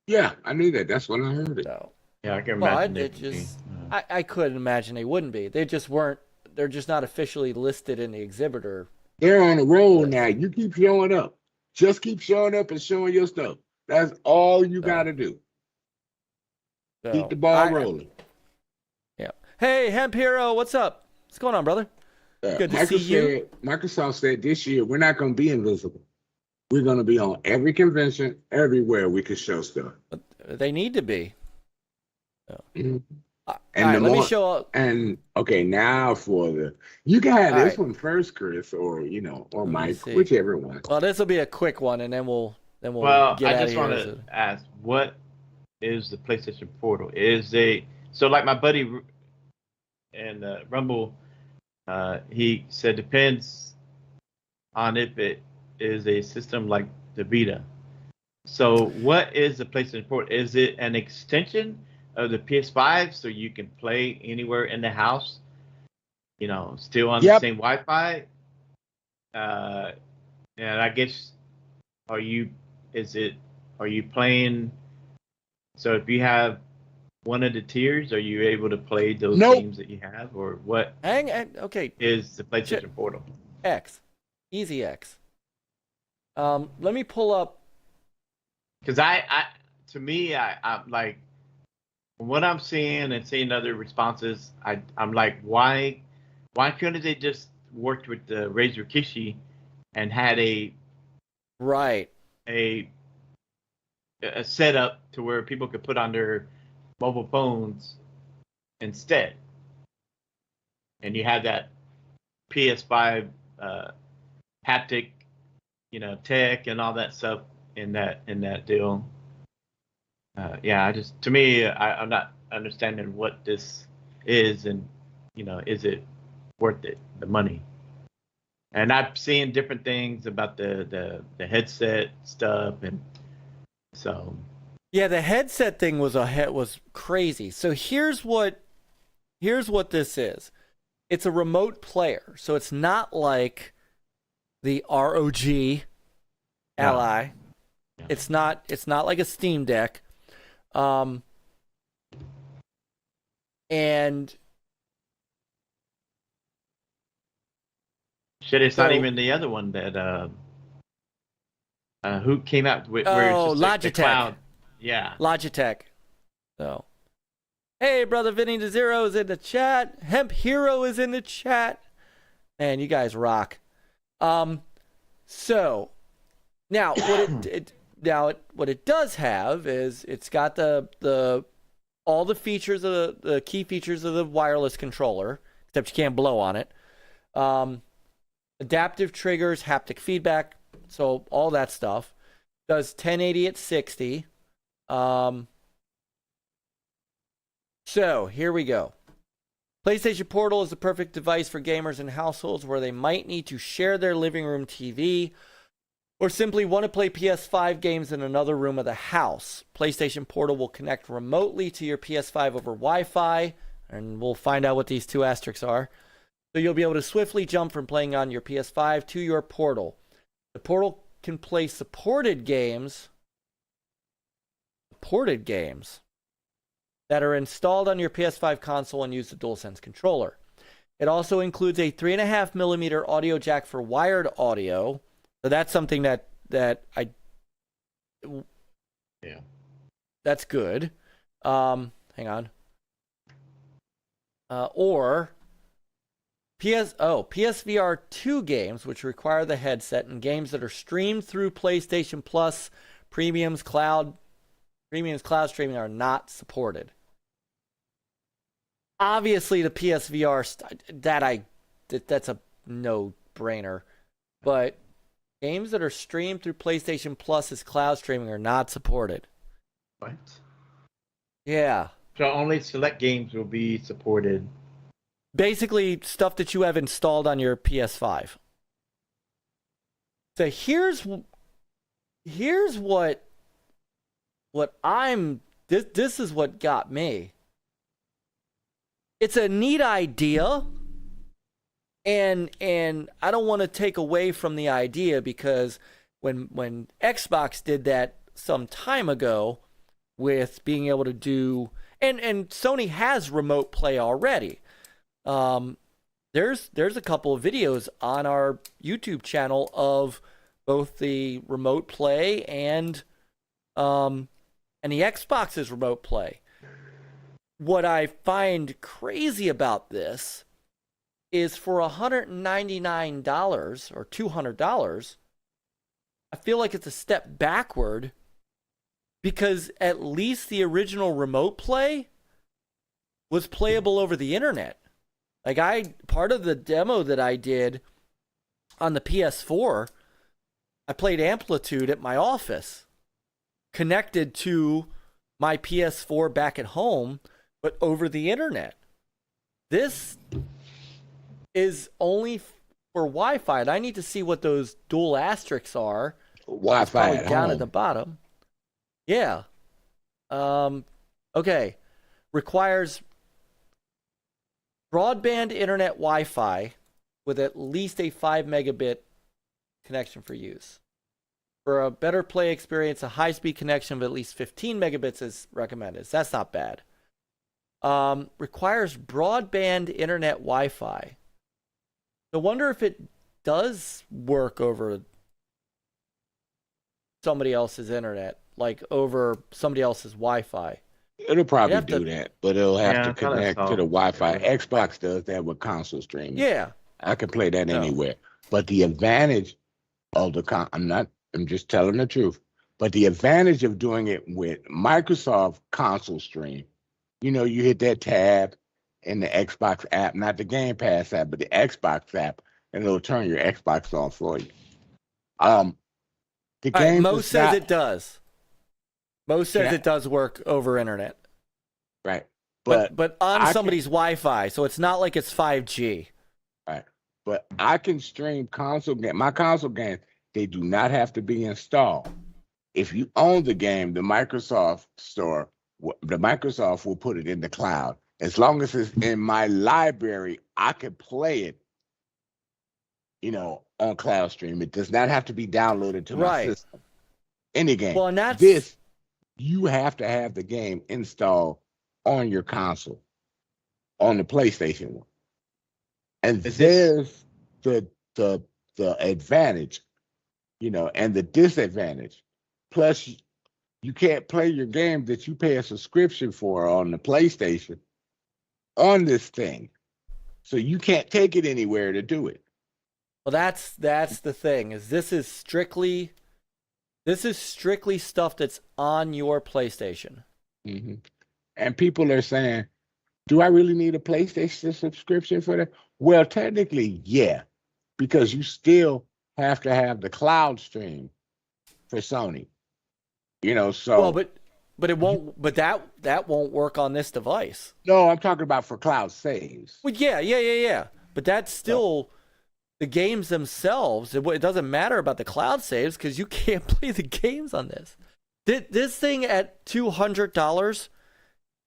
Speaker 2: Yeah, I knew that. That's when I heard it.
Speaker 3: So,
Speaker 4: yeah, I can imagine
Speaker 3: I couldn't imagine they wouldn't be. They just weren't. They're just not officially listed in the exhibitor.
Speaker 2: They're on the roll now. You keep showing up. Just keep showing up and showing your stuff. That's all you got to do.
Speaker 3: So,
Speaker 2: keep the ball rolling.
Speaker 3: Yeah. Hey, Hemp Hero, what's up? What's going on, brother? Good to see you.
Speaker 2: Microsoft said this year we're not going to be invisible. We're going to be on every convention, everywhere we can show stuff.
Speaker 3: They need to be. So.
Speaker 2: Mm-hmm.
Speaker 3: And let me show.
Speaker 2: And okay, now for you can have this one first, Chris, or or Mike, whichever one.
Speaker 3: Well, this will be a quick one, and then we'll.
Speaker 4: Well,
Speaker 3: get
Speaker 4: I just want to ask, what is the PlayStation Portal? So like my buddy and Rumble, he said depends on if it is a system like the Vita. So what is the PlayStation Portal? Is it an extension of the PS5 so you can play anywhere in the house, still on the same Wi-Fi? And I guess, are you playing, so if you have one of the tiers, are you able to play those games that you have, or what?
Speaker 3: Okay.
Speaker 4: Is the PlayStation Portal?
Speaker 3: X. Easy X. Let me pull up.
Speaker 4: Because I'm like, from what I'm seeing and seeing other responses, I'm like, why couldn't they just worked with the Razer Kishi and had a setup to where people could put on their mobile phones instead, and you have that PS5 haptic, tech and all that stuff in that deal. I'm not understanding what this is, and is it worth it, the money? And I've seen different things about the headset stuff, and so
Speaker 3: Yeah, the headset thing was crazy. So here's what this is. It's a remote player, so it's not like the ROG Ally.
Speaker 4: Yeah.
Speaker 3: It's not like a Steam Deck. And
Speaker 4: shit, it's not even the other one that who came out with where it's just like the
Speaker 3: Logitech.
Speaker 4: cloud. Yeah.
Speaker 3: Logitech. So, hey, brother Vinny DeZero is in the chat. Hemp Hero is in the chat. Man, you guys rock. So now what it does have is it's got all the features of the key features of the wireless controller, except you can't blow on it. Adaptive triggers, haptic feedback, so all that stuff. Does 1080 at 60. So here we go. PlayStation Portal is the perfect device for gamers in households where they might need to share their living room TV or simply want to play PS5 games in another room of the house. PlayStation Portal will connect remotely to your PS5 over Wi-Fi, and we'll find out what these two asterisks are. So you'll be able to swiftly jump from playing on your PS5 to your Portal. The Portal can play supported games that are installed on your PS5 console and use the DualSense controller. It also includes a 3.5mm audio jack for wired audio. So that's something that's good. Hang on. Or PSVR 2 games, which require the headset, and games that are streamed through PlayStation Plus, Premium's cloud streaming are not supported. Obviously, the PSVR that's a no-brainer, but games that are streamed through PlayStation Plus's cloud streaming are not supported.
Speaker 4: What?
Speaker 3: Yeah.
Speaker 4: So only select games will be supported.
Speaker 3: Basically, stuff that you have installed on your PS5. So here's what this is what got me. It's a neat idea, and I don't want to take away from the idea, because when Xbox did that some time ago with being able to do, and Sony has remote play already. There's a couple of videos on our YouTube channel of both the remote play and the Xbox's remote play. What I find crazy about this is for $199 or $200, I feel like it's a step backward, because at least the original remote play was playable over the internet. Like part of the demo that I did on the PS4, I played Amplitude at my office, connected to my PS4 back at home, but over the internet. This is only for Wi-Fi, and I need to see what those dual asterisks are.
Speaker 2: Wi-Fi at
Speaker 3: down
Speaker 2: home.
Speaker 3: at the bottom. Yeah. Okay. Requires broadband internet Wi-Fi with at least a 5 megabit connection for use. For a better play experience, a high-speed connection of at least 15 megabits is recommended. So that's not bad. Requires broadband internet Wi-Fi. I wonder if it does work over somebody else's internet, like over somebody else's Wi-Fi.
Speaker 2: It'll probably do that, but it'll have to connect to the Wi-Fi. Xbox does that with console streaming.
Speaker 3: Yeah.
Speaker 2: I can play that anywhere. But the advantage of I'm just telling the truth. But the advantage of doing it with Microsoft console stream, you hit that tab in the Xbox app, not the Game Pass app, but the Xbox app, and it'll turn your Xbox on for you. The game
Speaker 3: Mo says it does. Mo says it does work over internet.
Speaker 2: Right.
Speaker 3: But on somebody's Wi-Fi, so it's not like it's 5G.
Speaker 2: Right. But I can stream my console games. They do not have to be installed. if you own the game, the Microsoft store, the Microsoft will put it in the cloud. As long as it's in my library, I can play it, on Cloud Stream. It does not have to be downloaded to my system. Any game.
Speaker 3: Well, and that's
Speaker 2: this, you have to have the game installed on your console, on the PlayStation one. And there's the advantage, and the disadvantage. Plus, you can't play your game that you pay a subscription for on the PlayStation on this thing. So you can't take it anywhere to do it.
Speaker 3: Well, that's the thing. This is strictly stuff that's on your PlayStation.
Speaker 2: Mm-hmm. And people are saying, do I really need a PlayStation subscription for that? Well, technically, yeah, because you still have to have the cloud stream for Sony. So
Speaker 3: well, but it won't. But that won't work on this device.
Speaker 2: No, I'm talking about for cloud saves.
Speaker 3: Well, yeah. But that's still the games themselves. It doesn't matter about the cloud saves because you can't play the games on this. This thing at $200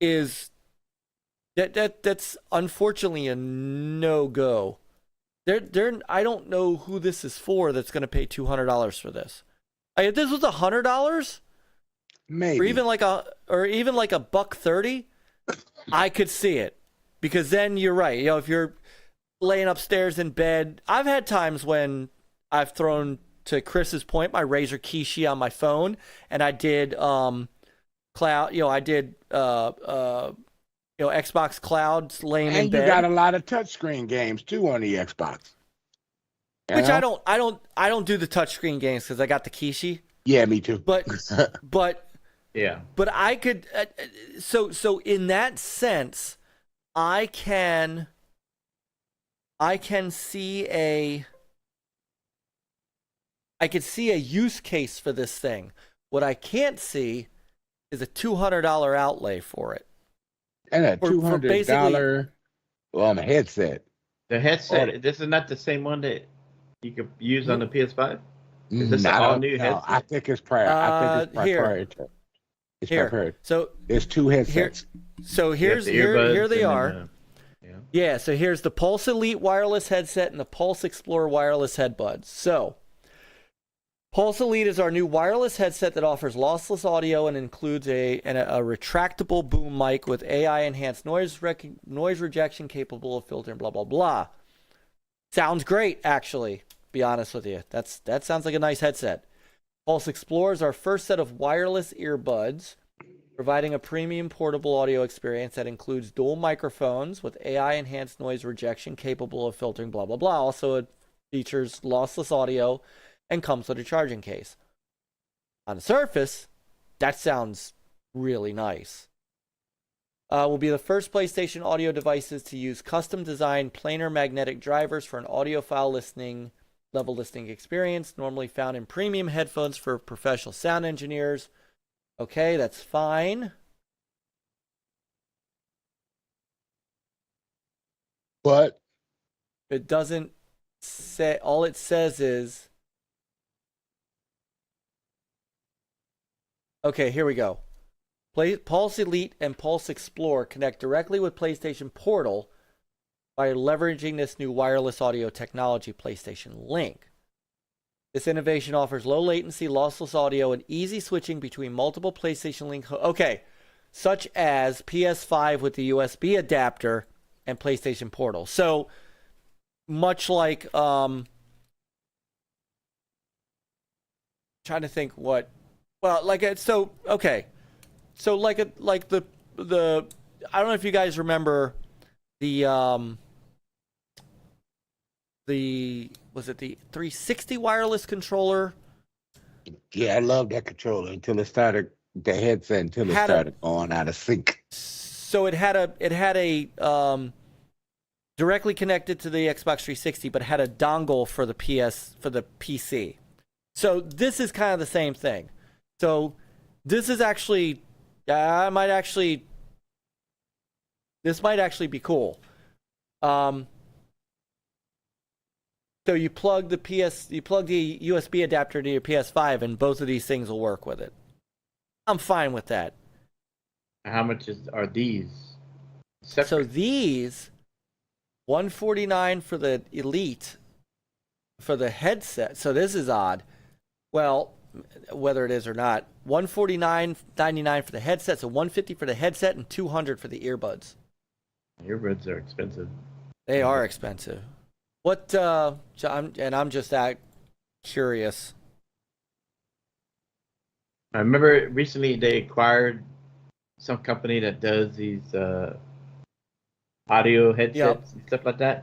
Speaker 3: is that's unfortunately a no-go. I don't know who this is for that's going to pay $200 for this. If this was $100,
Speaker 2: maybe,
Speaker 3: or even like $130, I could see it, because then you're right. If you're laying upstairs in bed, I've had times when I've thrown, to Chris's point, my Razer Kishi on my phone, and I did cloud. I did Xbox Cloud laying in bed.
Speaker 2: And you got a lot of touchscreen games too on the Xbox.
Speaker 3: Which I don't do the touchscreen games because I got the Kishi.
Speaker 2: Yeah, me too.
Speaker 3: But
Speaker 4: yeah.
Speaker 3: But I could. So in that sense, I can see I could see a use case for this thing. What I can't see is a $200 outlay for it.
Speaker 2: And a $200 headset.
Speaker 4: The headset. This is not the same one that you could use on the PS5. Is this an all-new headset?
Speaker 2: I think it's proprietary. It's proprietary.
Speaker 3: So
Speaker 2: there's two headsets.
Speaker 3: Here they are. Yeah. So here's the Pulse Elite wireless headset and the Pulse Explorer wireless headbuds. So Pulse Elite is our new wireless headset that offers lossless audio and includes a retractable boom mic with AI-enhanced noise rejection capable of filtering, blah, blah, blah. Sounds great, actually, be honest with you. That sounds like a nice headset. Pulse Explorer is our first set of wireless earbuds, providing a premium portable audio experience that includes dual microphones with AI-enhanced noise rejection capable of filtering, blah, blah, blah. Also, it features lossless audio and comes with a charging case. On the surface, that sounds really nice. Will be the first PlayStation audio devices to use custom-designed planar magnetic drivers for an audiophile level listening experience, normally found in premium headphones for professional sound engineers. Okay, that's fine.
Speaker 2: But
Speaker 3: it doesn't say, all it says is, okay, here we go. Pulse Elite and Pulse Explorer connect directly with PlayStation Portal by leveraging this new wireless audio technology, PlayStation Link. This innovation offers low latency, lossless audio, and easy switching between multiple PlayStation Link. Okay, such as PS5 with the USB adapter and PlayStation Portal. So much like, trying to think what. Well, like so okay, so like the I don't know if you guys remember the was it the 360 wireless controller?
Speaker 2: Yeah, I love that controller until it started the headset until it started going out of sync.
Speaker 3: So it had a directly connected to the Xbox 360, but had a dongle for the PC. So this is kind of the same thing. So this is actually, this might actually be cool. So you plug the USB adapter to your PS5, and both of these things will work with it. I'm fine with that.
Speaker 4: How much are these? Separate?
Speaker 3: So these, $149 for the Elite, for the headset. So this is odd. Well, whether it is or not, $149.99 for the headset. So $150 for the headset and $200 for the earbuds.
Speaker 4: Earbuds are expensive.
Speaker 3: They are expensive. What? I'm just that curious.
Speaker 4: I remember recently they acquired some company that does these audio headsets and stuff like that.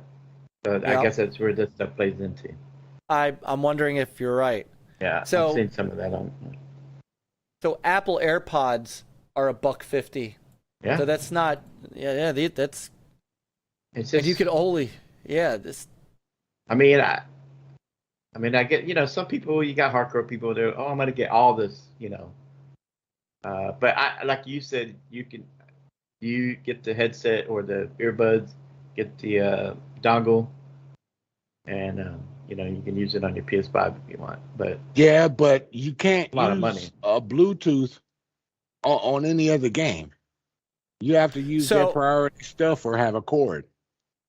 Speaker 4: So I guess that's where this stuff plays into.
Speaker 3: I'm wondering if you're right.
Speaker 4: Yeah,
Speaker 3: so,
Speaker 4: I've seen some of that on.
Speaker 3: So Apple AirPods are $150.
Speaker 4: Yeah.
Speaker 3: So that's not. That's.
Speaker 4: It's just.
Speaker 3: And you could only. Yeah. This.
Speaker 4: I mean, I get, some people, you got hardcore people, they're, I'm going to get all this, but like you said, you get the headset or the earbuds, get the dongle, and, you can use it on your PS5 if you want, but.
Speaker 2: Yeah, but you can't
Speaker 4: a lot
Speaker 2: use
Speaker 4: of money.
Speaker 2: Bluetooth on any other game. You have to use their priority stuff or have a cord.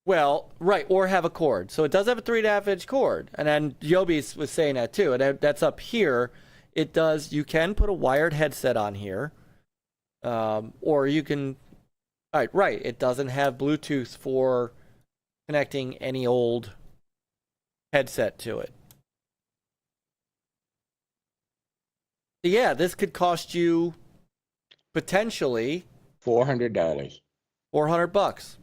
Speaker 3: Well, right, or have a cord. So it does have a 3.5-inch cord, and then Yobi was saying that too. And that's up here. It does. You can put a wired headset on here, or you can. Right. It doesn't have Bluetooth for connecting any old headset to it. Yeah, this could cost you potentially
Speaker 2: $400.
Speaker 3: $400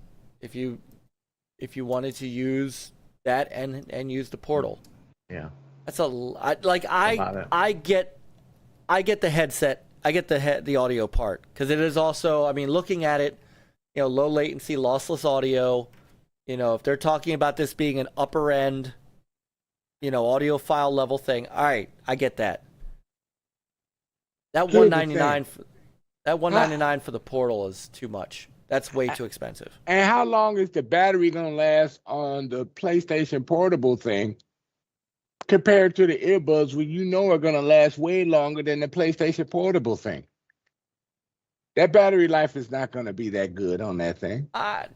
Speaker 3: if you wanted to use that and use the portal. Yeah. That's I get the headset, I get the audio part, because it is also, looking at it, low latency, lossless audio, if they're talking about this being an upper end, audio file level thing, all right, I get that. That $199 for the portal is too much. That's way too expensive.
Speaker 2: And how long is the battery going to last on the PlayStation Portable thing compared to the earbuds, which are going to last way longer than the PlayStation Portable thing? That battery life is not going to be that good on that thing.
Speaker 3: I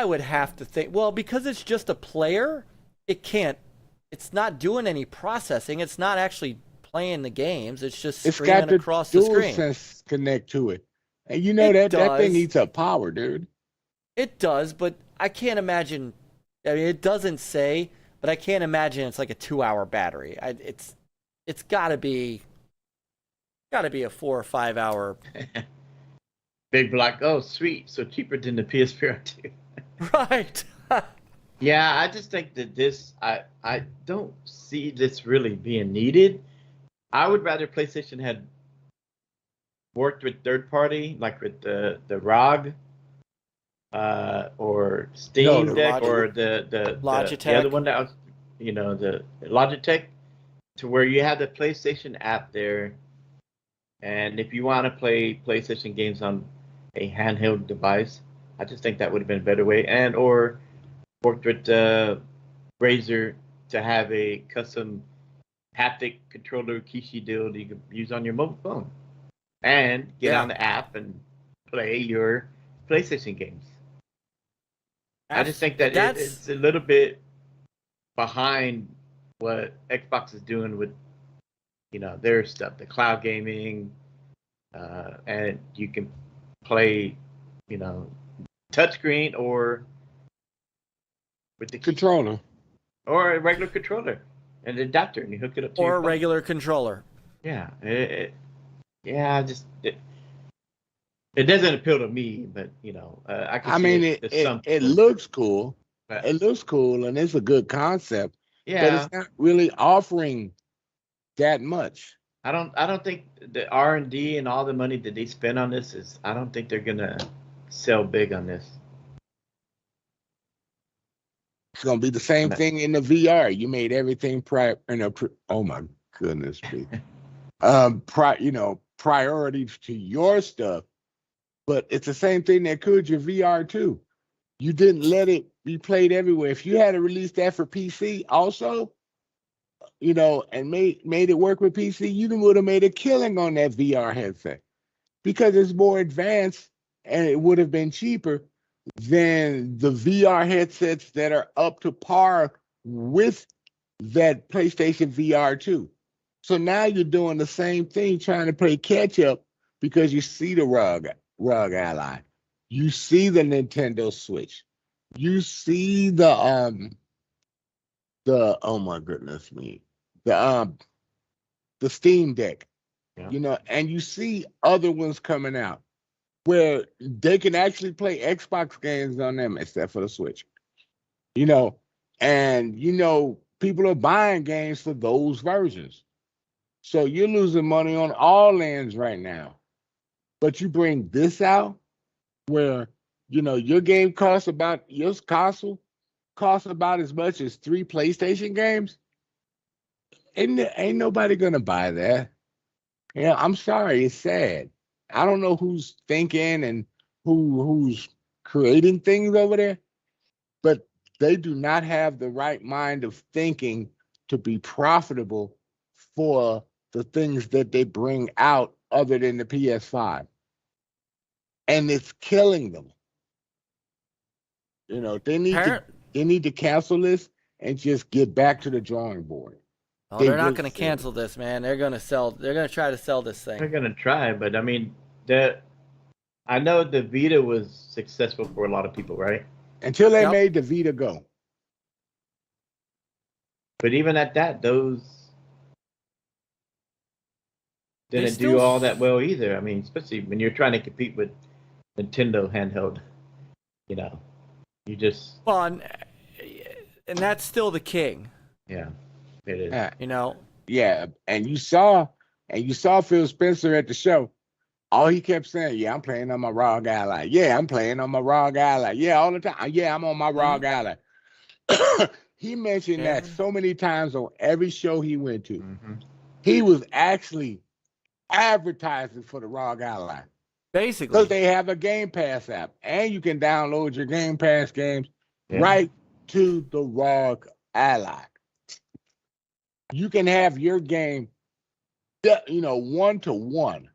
Speaker 3: would have to think, well, because it's just a player, it's not doing any processing. It's not actually playing the games. It's just streaming across the screen.
Speaker 2: It's got the DualSense connect to it. And that thing eats up power, dude.
Speaker 3: It does, but I can't imagine. It doesn't say, but I can't imagine it's like a 2-hour battery. It's got to be a 4 or 5 hour.
Speaker 4: Bigblock, oh sweet, so cheaper than the PSVR 2.
Speaker 3: Right.
Speaker 4: Yeah, I just think that this, I don't see this really being needed. I would rather PlayStation had worked with third party, like with the ROG, or Steam Deck, or the
Speaker 3: Logitech.
Speaker 4: The other one that was, the Logitech, to where you have the PlayStation app there, and if you want to play PlayStation games on a handheld device, I just think that would have been a better way, and or worked with Razer to have a custom haptic controller Kishi deal that you can use on your mobile phone. And get on the app and play your PlayStation games. I just think that it's a little bit behind what Xbox is doing with, their stuff, the cloud gaming, and you can play, touchscreen or with the
Speaker 2: controller,
Speaker 4: or a regular controller and an adapter, and you hook it up to
Speaker 3: or
Speaker 4: your
Speaker 3: a
Speaker 4: phone.
Speaker 3: regular controller.
Speaker 4: Yeah, yeah, it doesn't appeal to me, but I can.
Speaker 2: It looks cool. It looks cool, and it's a good concept.
Speaker 4: Yeah,
Speaker 2: but it's not really offering that much.
Speaker 4: I don't think the R&D and all the money that they spend on this is. I don't think they're gonna sell big on this.
Speaker 2: It's gonna be the same thing in the VR. You made everything oh my goodness me. Priorities to your stuff, but it's the same thing that could your VR too. You didn't let it be played everywhere. If you had to release that for PC also, you know, and made it work with PC, you would have made a killing on that VR headset because it's more advanced and it would have been cheaper than the VR headsets that are up to par with that PlayStation VR 2. So now you're doing the same thing, trying to play catch up because you see the ROG Ally. You see the Nintendo Switch. You see the oh my goodness me. The Steam Deck.
Speaker 4: Yeah.
Speaker 2: You know, and you see other ones coming out where they can actually play Xbox games on them except for the Switch. You know, and you know, people are buying games for those versions. So you're losing money on all ends right now. But you bring this out where, you know, your game costs about, your console costs about as much as 3 PlayStation games. Ain't nobody gonna buy that. Yeah, I'm sorry, it's sad. I don't know who's thinking and who's creating things over there, but they do not have the right mind of thinking to be profitable for the things that they bring out other than the PS5. And it's killing them. You know, they need to cancel this and just get back to the drawing board.
Speaker 3: Oh, they're not going to cancel this, man. They're going to try to sell this thing.
Speaker 4: They're going to try, but I mean, I know the Vita was successful for a lot of people, right?
Speaker 2: Until they made the Vita go.
Speaker 4: But even at that, those didn't do all that well either. I mean, especially when you're trying to compete with Nintendo handheld, you know, you just...
Speaker 3: Well, and that's still the king.
Speaker 4: Yeah, it is.
Speaker 3: You know?
Speaker 2: Yeah, and you saw Phil Spencer at the show. All he kept saying, yeah, I'm playing on my ROG Ally. Yeah, I'm playing on my ROG Ally. Yeah, all the time. Yeah, I'm on my ROG Ally. He mentioned that so many times on every show he went to. Mm-hmm. He was actually advertising for the ROG Ally.
Speaker 3: Basically.
Speaker 2: Because they have a Game Pass app. And you can download your Game Pass games right to the ROG Ally. You can have your game, you know, 1-to-1.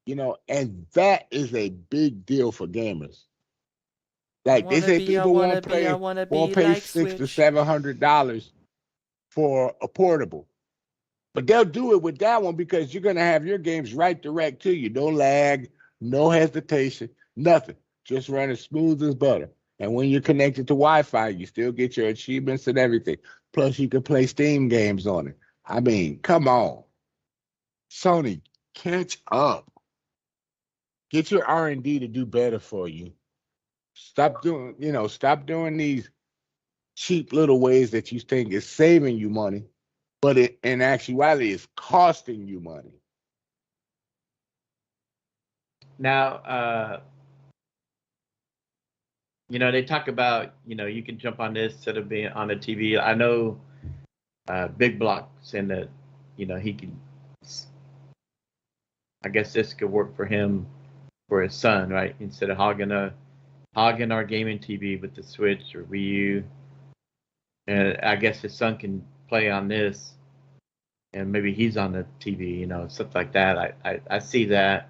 Speaker 2: You know, and that is a big deal for gamers. Like they say, people won't pay like $600 to $700 for a portable, but they'll do it with that one because you're gonna have your games right direct to you. No lag, no hesitation, nothing. Just run as smooth as butter. And when you're connected to Wi-Fi, you still get your achievements and everything. Plus, you can play Steam games on it. I mean, come on, Sony, catch up. Get your R&D to do better for you. Stop doing these cheap little ways that you think is saving you money, but in actuality it's costing you money.
Speaker 4: Now, you know, they talk about, you know, you can jump on this instead of being on the TV. I know Bigblock saying that, you know, he can, I guess this could work for him, for his son, right? Instead of hogging our gaming TV with the Switch or Wii U. And I guess his son can play on this and maybe he's on the TV, you know, stuff like that. I see that.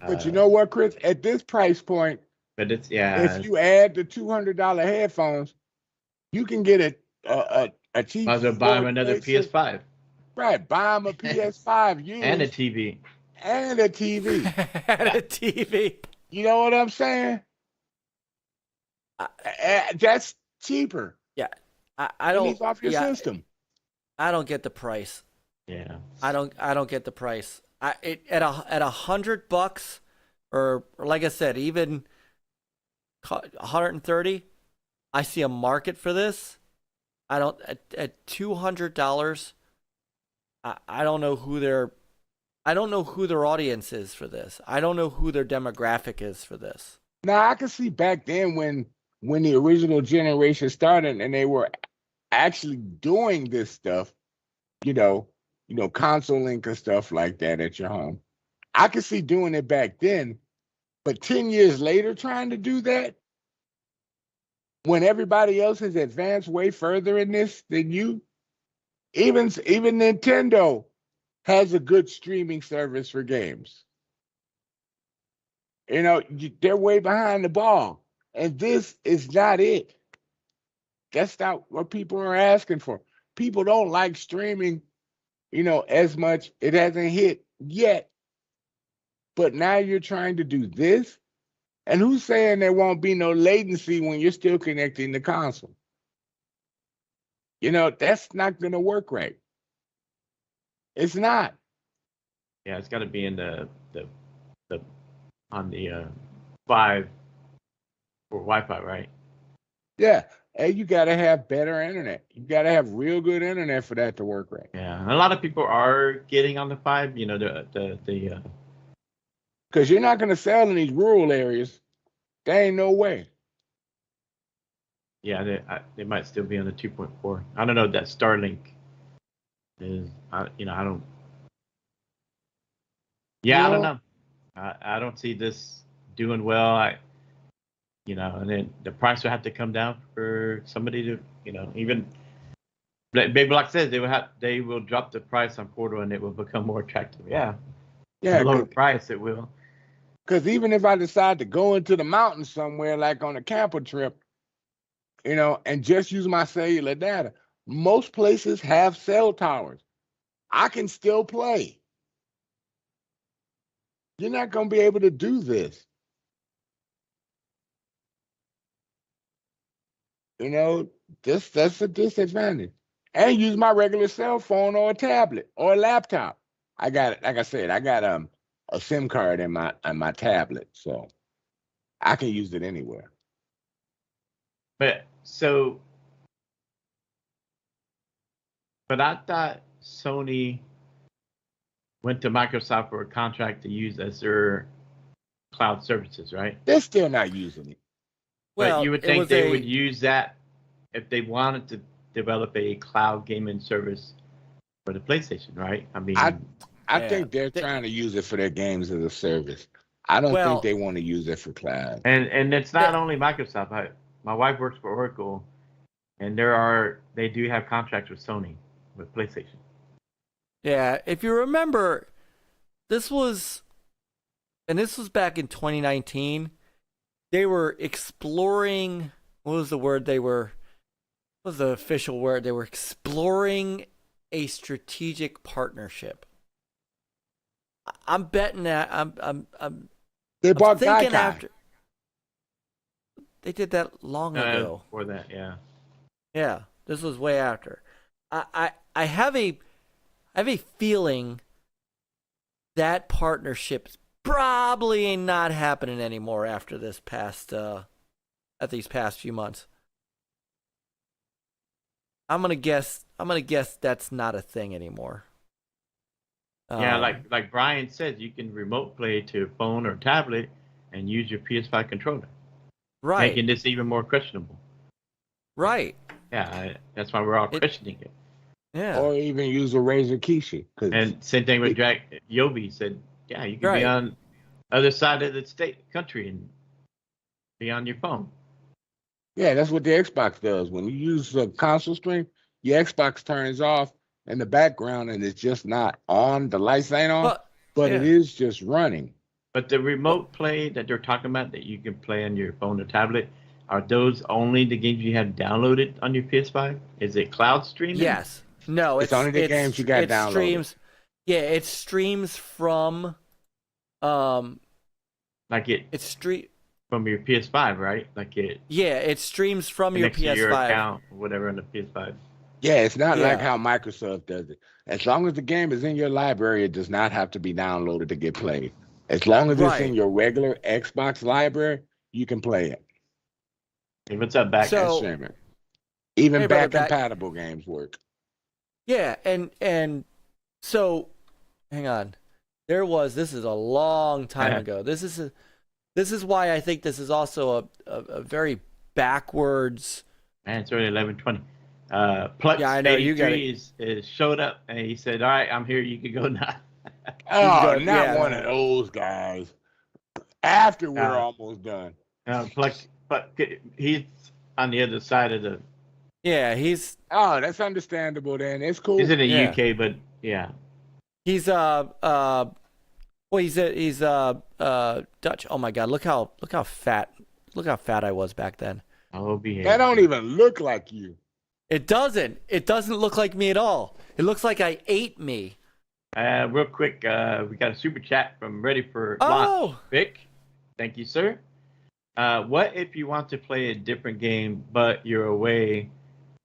Speaker 2: But you know what, Chris? At this price point,
Speaker 4: but it's
Speaker 2: if you add the $200 headphones, you can get a cheap.
Speaker 4: Might as well buy him another PS5.
Speaker 2: Right, buy him a PS5 used.
Speaker 4: And a TV.
Speaker 2: And a TV.
Speaker 3: And a TV.
Speaker 2: You know what I'm saying? That's cheaper.
Speaker 3: Yeah, I don't.
Speaker 2: It's off your system.
Speaker 3: I don't get the price.
Speaker 4: Yeah.
Speaker 3: I don't get the price. At $100, or like I said, even 130, I see a market for this. I don't at $200. I don't know who their audience is for this. I don't know who their demographic is for this.
Speaker 2: Now I can see back then when the original generation started and they were actually doing this stuff, you know, console link and stuff like that at your home. I could see doing it back then, but 10 years later trying to do that, when everybody else has advanced way further in this than you. Even Nintendo has a good streaming service for games. You know, they're way behind the ball, and this is not it. That's not what people are asking for. People don't like streaming, you know, as much. It hasn't hit yet. But now you're trying to do this? And who's saying there won't be no latency when you're still connecting the console? You know, that's not going to work right. It's not.
Speaker 4: Yeah, it's got to be in the on the 5 for Wi-Fi, right?
Speaker 2: Yeah, and you got to have better internet. You got to have real good internet for that to work right.
Speaker 4: Yeah, and a lot of people are getting on the 5. You know,
Speaker 2: because you're not going to sell in these rural areas. There ain't no way.
Speaker 4: Yeah, they might still be on the 2.4. I don't know if that Starlink is. I don't. Yeah, I don't know. I don't see this doing well. And then the price will have to come down for somebody to, even Bigblock says they will drop the price on Portal and it will become more attractive. Yeah, lower price it will.
Speaker 2: Because even if I decide to go into the mountains somewhere, like on a camper trip, and just use my cellular data, most places have cell towers. I can still play. You're not going to be able to do this. That's a disadvantage. And use my regular cell phone or a tablet or a laptop. I got, like I said, I got a SIM card in my tablet, so I can use it anywhere.
Speaker 4: But I thought Sony went to Microsoft for a contract to use Azure cloud services, right?
Speaker 2: They're still not using it.
Speaker 4: Well, but you would think they would use that if they wanted to develop a cloud gaming service for the PlayStation, right? I mean,
Speaker 2: I think they're trying to use it for their games as a service. I don't think they want to use it for cloud.
Speaker 4: And it's not only Microsoft. My wife works for Oracle, and they do have contracts with Sony, with PlayStation. Yeah,
Speaker 3: if you remember, this was back in 2019. They were exploring. What was the word? What was the official word? They were exploring a strategic partnership. I'm betting that
Speaker 2: they bought Gaikai.
Speaker 3: They did that long ago.
Speaker 4: Before that, yeah.
Speaker 3: Yeah, this was way after. I have a feeling that partnership's probably not happening anymore after these past few months. I'm gonna guess that's not a thing anymore.
Speaker 4: Yeah, like Bryant said, you can remote play to your phone or tablet and use your PS5 controller.
Speaker 3: Right.
Speaker 4: Making this even more questionable.
Speaker 3: Right.
Speaker 4: Yeah, that's why we're all questioning it.
Speaker 3: Yeah.
Speaker 2: Or even use a Razer Kishi.
Speaker 4: And same thing with Yobi said, yeah, you can be on other side of the country and be on your phone.
Speaker 2: Yeah, that's what the Xbox does. When you use a console stream, your Xbox turns off in the background and it's just not on. The lights ain't on, but it is just running.
Speaker 4: But the remote play that they're talking about that you can play on your phone or tablet, are those only the games you have downloaded on your PS5? Is it cloud streaming?
Speaker 3: Yes. No,
Speaker 2: it's only the games you got downloaded.
Speaker 3: It streams from
Speaker 4: from your PS5, right?
Speaker 3: it streams from your PS5.
Speaker 4: Your account or whatever on the PS5.
Speaker 2: Yeah, it's not like how Microsoft does it. As long as the game is in your library, it does not have to be downloaded to get played. As long as it's in your regular Xbox library, you can play it.
Speaker 4: If it's a back
Speaker 2: streaming. Even back-compatible games work.
Speaker 3: Yeah, and so, hang on. This is a long time ago. This is why I think this is also a very backwards.
Speaker 4: Man, it's already 11:20. Plux
Speaker 3: I know you got
Speaker 4: is showed up and he said, "All right, I'm here. You can go now."
Speaker 2: One of those guys. After we're almost done.
Speaker 4: Plux, but he's on the other side of the.
Speaker 3: Yeah, he's.
Speaker 2: Oh, that's understandable. Then it's cool.
Speaker 4: He's in the
Speaker 3: Yeah.
Speaker 4: UK, but yeah.
Speaker 3: He's well, he's Dutch. Oh my God, look how fat I was back then.
Speaker 4: I'll behave.
Speaker 2: That don't even look like you.
Speaker 3: It doesn't look like me at all. It looks like I ate me.
Speaker 4: Real quick, we got a super chat from Ready for
Speaker 3: Oh.
Speaker 4: Launch. Vic, thank you, sir. What if you want to play a different game, but you're away,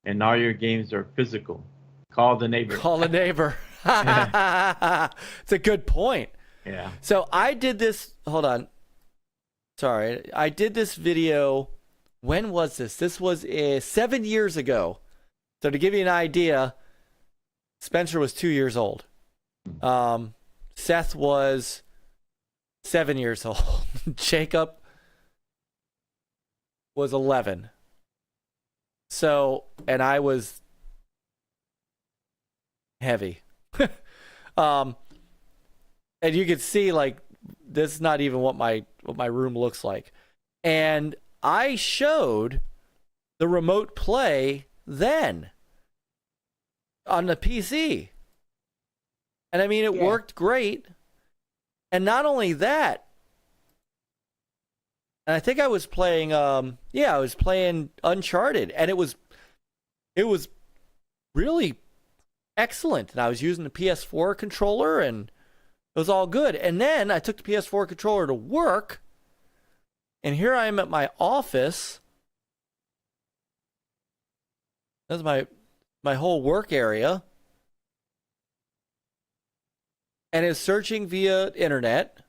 Speaker 4: and all your games are physical? Call the neighbor.
Speaker 3: Call a neighbor. It's a good point.
Speaker 4: Yeah.
Speaker 3: So I did this. Hold on. Sorry, I did this video. When was this? This was 7 years ago. So to give you an idea, Spencer was 2 years old. Seth was 7 years old. Jacob was 11. So, and I was heavy. And you can see, like, this is not even what my room looks like. And I showed the remote play then on the PC. And I mean, it worked great. And not only that, and I think I was playing, I was playing Uncharted, and it was really excellent. And I was using the PS4 controller, and it was all good. And then I took the PS4 controller to work, and here I am at my office. That's my whole work area. And it's searching via internet.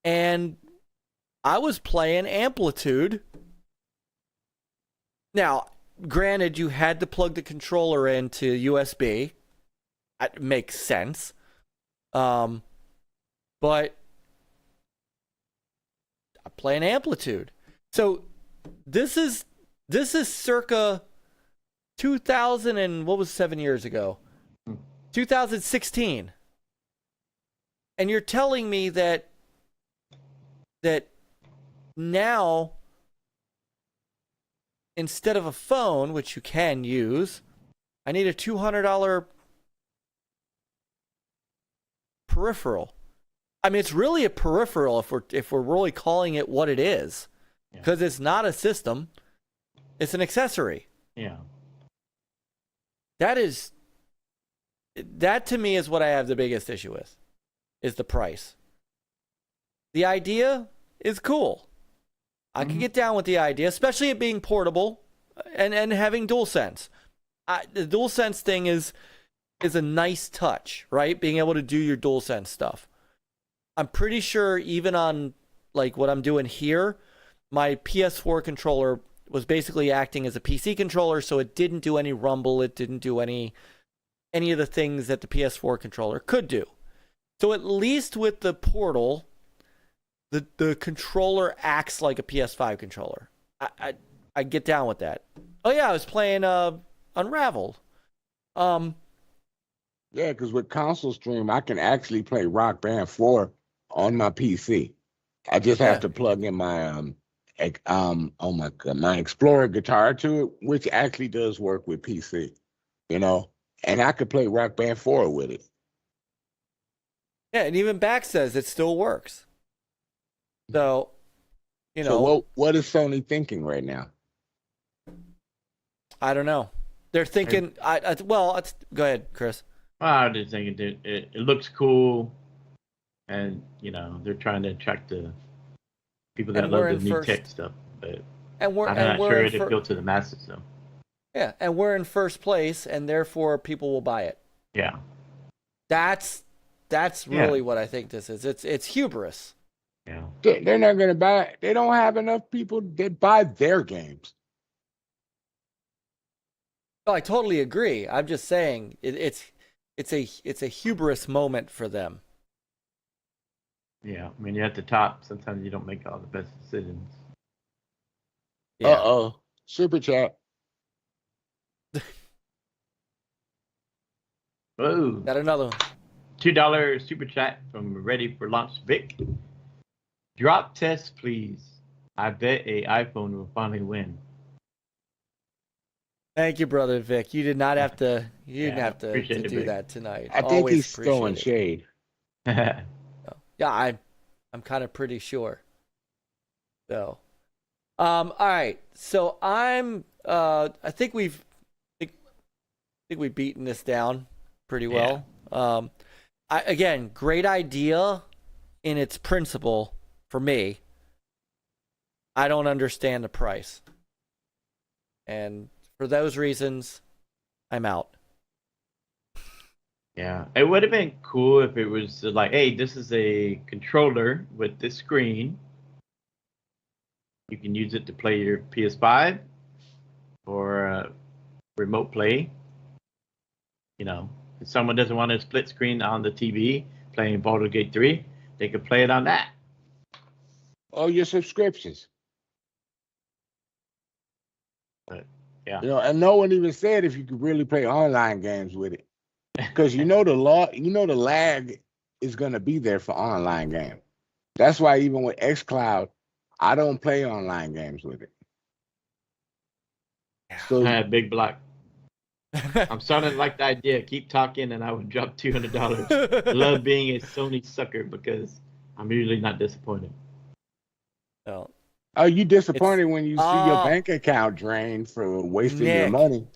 Speaker 3: And I was playing Amplitude. Now, granted, you had to plug the controller into USB. That makes sense. But I'm playing Amplitude. So this is circa 2000 and what was 7 years ago? 2016. And you're telling me that now, instead of a phone, which you can use, I need a $200 peripheral. I mean, it's really a peripheral if we're really calling it what it is, because it's not a system, it's an accessory.
Speaker 4: Yeah.
Speaker 3: That to me is what I have the biggest issue with, is the price. The idea is cool. I can get down with the idea, especially it being portable and having DualSense. The DualSense thing is a nice touch, right? Being able to do your DualSense stuff. I'm pretty sure even on like what I'm doing here, my PS4 controller was basically acting as a PC controller, so it didn't do any rumble, it didn't do any of the things that the PS4 controller could do. So at least with the Portal, the controller acts like a PS5 controller. I get down with that. Oh yeah, I was playing Unraveled.
Speaker 2: Yeah, because with console stream, I can actually play Rock Band 4 on my PC. I just have to plug in my my Explorer guitar to it, which actually does work with PC, and I could play Rock Band 4 with it.
Speaker 3: Yeah, and even Back says it still works. So,
Speaker 2: So what is Sony thinking right now?
Speaker 3: I don't know. They're thinking. Go ahead, Chris.
Speaker 4: Well, I was just thinking it looks cool, and they're trying to attract the people that love the new tech stuff. But I'm not sure it appeal to the masses, though.
Speaker 3: Yeah, and we're in first place, and therefore people will buy it.
Speaker 4: Yeah,
Speaker 3: that's really what I think this is. It's hubris.
Speaker 2: Yeah, they're not going to buy it. They don't have enough people that buy their games.
Speaker 3: Oh, I totally agree. I'm just saying it's a hubris moment for them.
Speaker 4: Yeah, I mean, you're at the top. Sometimes you don't make all the best decisions.
Speaker 2: Yeah. Super chat.
Speaker 4: Whoa.
Speaker 3: Got another one.
Speaker 4: $2 super chat from Ready for Launch Vic. Drop test, please. I bet a iPhone will finally win.
Speaker 3: Thank you, brother Vic. You did not have to. You didn't have to
Speaker 4: appreciate it,
Speaker 3: do
Speaker 4: Vic.
Speaker 3: that tonight.
Speaker 2: I think
Speaker 3: Always
Speaker 2: he's throwing
Speaker 3: appreciate it.
Speaker 2: shade.
Speaker 3: Yeah, I'm kind of pretty sure. So, all right. So I think we've beaten this down pretty well. Again, great idea in its principle for me. I don't understand the price. And for those reasons, I'm out.
Speaker 4: Yeah, it would have been cool if it was like, hey, this is a controller with this screen. You can use it to play your PS5 or remote play. You know, if someone doesn't want a split screen on the TV playing Baldur's Gate 3, they could play it on that.
Speaker 2: Oh, your subscriptions.
Speaker 4: But yeah,
Speaker 2: You know, and no one even said if you could really play online games with it, because the lag is gonna be there for online games. That's why even with xCloud, I don't play online games with it. So
Speaker 4: Bigblock. I'm starting to like the idea. Keep talking, and I would drop $200. Love being a Sony sucker because I'm usually not disappointed.
Speaker 3: No.
Speaker 2: are you disappointed when you see your bank account drained for wasting your money?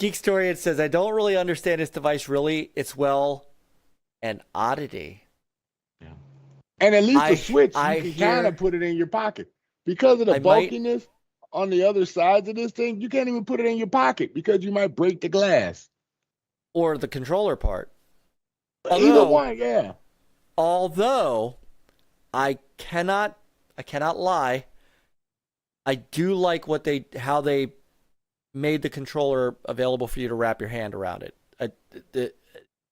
Speaker 3: Geekstorian says, I don't really understand this device really. It's an oddity.
Speaker 2: Yeah. And at least the Switch, you can kind of put it in your pocket. Because of the bulkiness on the other sides of this thing, you can't even put it in your pocket because you might break the glass.
Speaker 3: Or the controller part.
Speaker 2: Either one, yeah.
Speaker 3: Although, I cannot lie. I do like how they made the controller available for you to wrap your hand around it.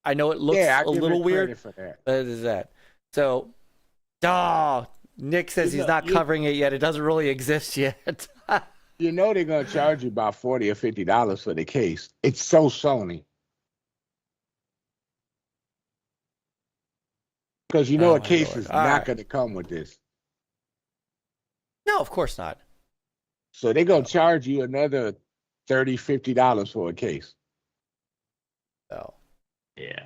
Speaker 3: I know it looks a little weird,
Speaker 2: for that.
Speaker 3: but it is that. So, Nick says he's not covering it yet. It doesn't really exist yet.
Speaker 2: You know they're gonna charge you about $40 or $50 for the case. It's so Sony. Because a case is not going to come with this.
Speaker 3: No, of course not.
Speaker 2: So they're going to charge you another $30, $50 for a case.
Speaker 3: Oh.
Speaker 4: Yeah.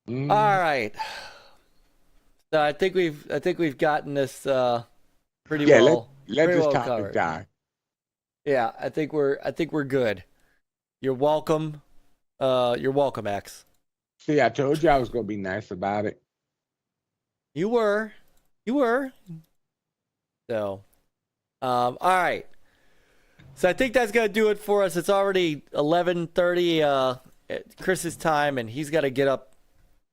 Speaker 2: Mm.
Speaker 3: All right. So I think we've gotten this pretty well.
Speaker 2: Let this topic
Speaker 3: covered.
Speaker 2: die.
Speaker 3: Yeah, I think we're good. You're welcome. You're welcome, X.
Speaker 2: See, I told you I was going to be nice about it.
Speaker 3: You were. So, all right. So I think that's gonna do it for us. It's already 11:30 Chris's time, and he's got to get up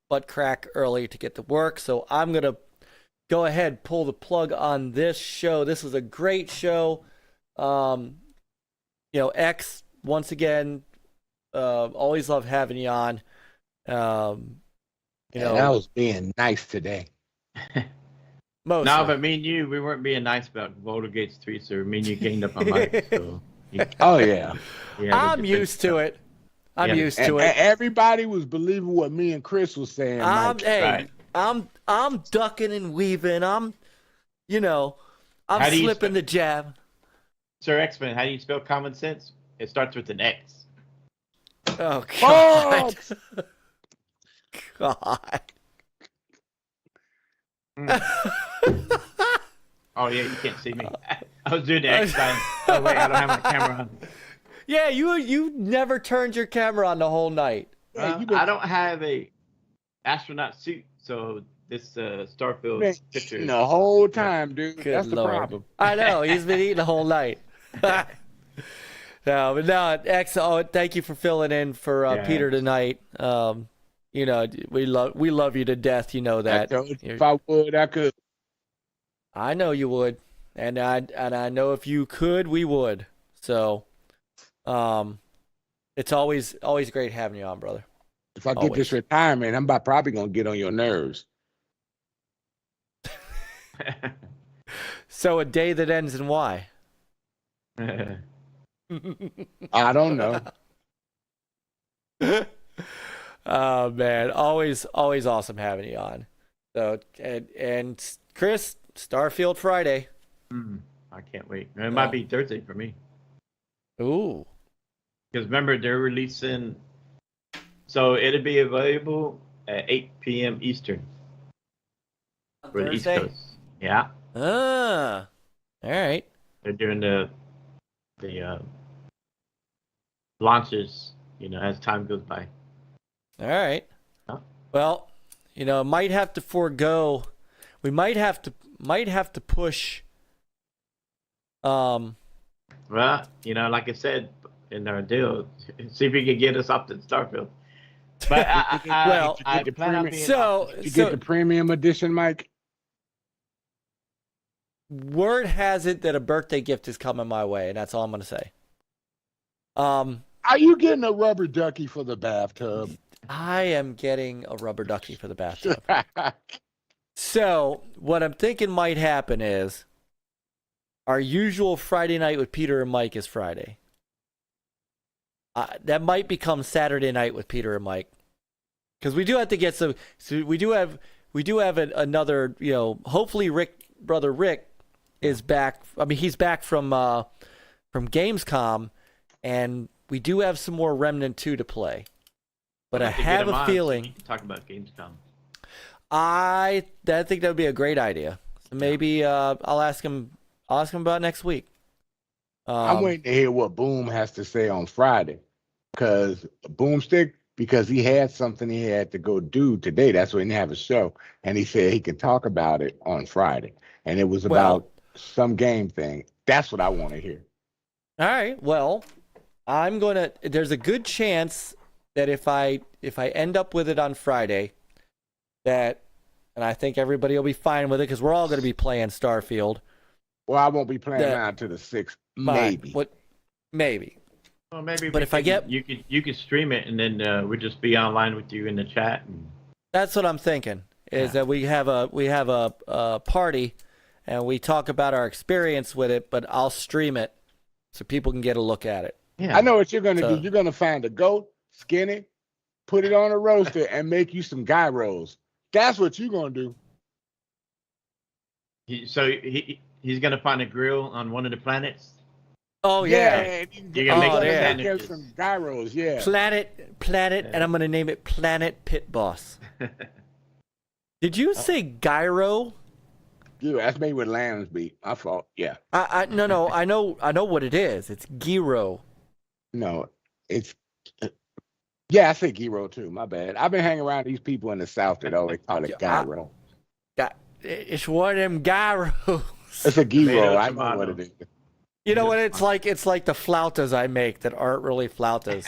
Speaker 3: butt crack early to get to work. So I'm gonna go ahead, pull the plug on this show. This was a great show. X, once again, always love having you on.
Speaker 2: I was being nice today.
Speaker 3: Mostly.
Speaker 4: No, but me and you, we weren't being nice about Baldur's Gate 3, so me and you gained up on Myke. So
Speaker 2: oh yeah,
Speaker 3: I'm used to it. I'm used to it.
Speaker 2: And everybody was believing what me and Chris was saying.
Speaker 3: I'm ducking and weaving. I'm slipping the jab.
Speaker 4: Sir X-Men, how do you spell common sense? It starts with an X.
Speaker 3: Oh God. God.
Speaker 4: Oh yeah, you can't see me. I was doing the X sign. Oh wait, I don't have my camera on.
Speaker 3: Yeah, you never turned your camera on the whole night.
Speaker 4: I don't have a astronaut suit, so this Starfield picture.
Speaker 2: The whole time, dude.
Speaker 3: Good
Speaker 2: That's
Speaker 3: Lord.
Speaker 2: the problem.
Speaker 3: I know he's been eating the whole night. No, X. Oh, thank you for filling in for Peter tonight. We love you to death. You know that.
Speaker 2: If I would, I could.
Speaker 3: I know you would, and I know if you could, we would. So, it's always great having you on, brother.
Speaker 2: If I get this retirement, I'm probably gonna get on your nerves.
Speaker 3: So a day that ends in Y.
Speaker 2: I don't know.
Speaker 3: Oh man, always awesome having you on. So and Chris, Starfield Friday.
Speaker 4: I can't wait. It might be Thursday for me.
Speaker 3: Ooh.
Speaker 4: Because remember, they're releasing. So it'll be available at 8 p.m. Eastern. For the East Coast. Yeah.
Speaker 3: All right.
Speaker 4: They're doing the launches, as time goes by.
Speaker 3: All right.
Speaker 4: Huh?
Speaker 3: Well, might have to forego. We might have to push.
Speaker 4: Well, like I said in our deal, see if we can get us up to Starfield. But I plan on being
Speaker 2: you get the premium edition, Mike?
Speaker 3: Word has it that a birthday gift is coming my way, and that's all I'm going to say.
Speaker 2: Are you getting a rubber ducky for the bathtub?
Speaker 3: I am getting a rubber ducky for the bathtub. So what I'm thinking might happen is our usual Friday night with Peter and Myke is Friday. That might become Saturday night with Peter and Myke, because we do have to get some. So we do have another. Hopefully brother Rick is back. I mean, he's back from Gamescom, and we do have some more Remnant 2 to play. But I have a feeling.
Speaker 4: Talk about Gamescom.
Speaker 3: I think that would be a great idea. So maybe I'll ask him about next week.
Speaker 2: I'm waiting to hear what Boom has to say on Friday, because he had something he had to go do today. That's why he didn't have a show, and he said he could talk about it on Friday, and it was about some game thing. That's what I want to hear.
Speaker 3: All right. Well, there's a good chance that if I end up with it on Friday, and I think everybody will be fine with it, because we're all going to be playing Starfield.
Speaker 2: Well, I won't be playing now to the 6th. Maybe.
Speaker 3: Maybe.
Speaker 4: Well, maybe.
Speaker 3: But
Speaker 4: you could stream it, and then we'll just be online with you in the chat.
Speaker 3: That's what I'm thinking. Is that we have a party, and we talk about our experience with it, but I'll stream it so people can get a look at it.
Speaker 2: Yeah. I know what you're going to do. You're going to find a goat, skin it, put it on a roaster, and make you some gyros. That's what you're going to do.
Speaker 4: So he's going to find a grill on one of the planets?
Speaker 3: Oh, yeah.
Speaker 4: You're going to make
Speaker 2: some gyros, yeah.
Speaker 3: Planet, and I'm going to name it Planet Pit Boss. Did you say gyro?
Speaker 2: Yeah, that's made with lamb's meat. My fault. Yeah.
Speaker 3: No. I know what it is. It's gyro.
Speaker 2: No, it's. Yeah, I say gyro too. My bad. I've been hanging around these people in the South that always call it gyro.
Speaker 3: It's one of them gyros.
Speaker 2: It's a gyro. I know what it is.
Speaker 3: You know what it's like? It's like the flautas I make that aren't really flautas.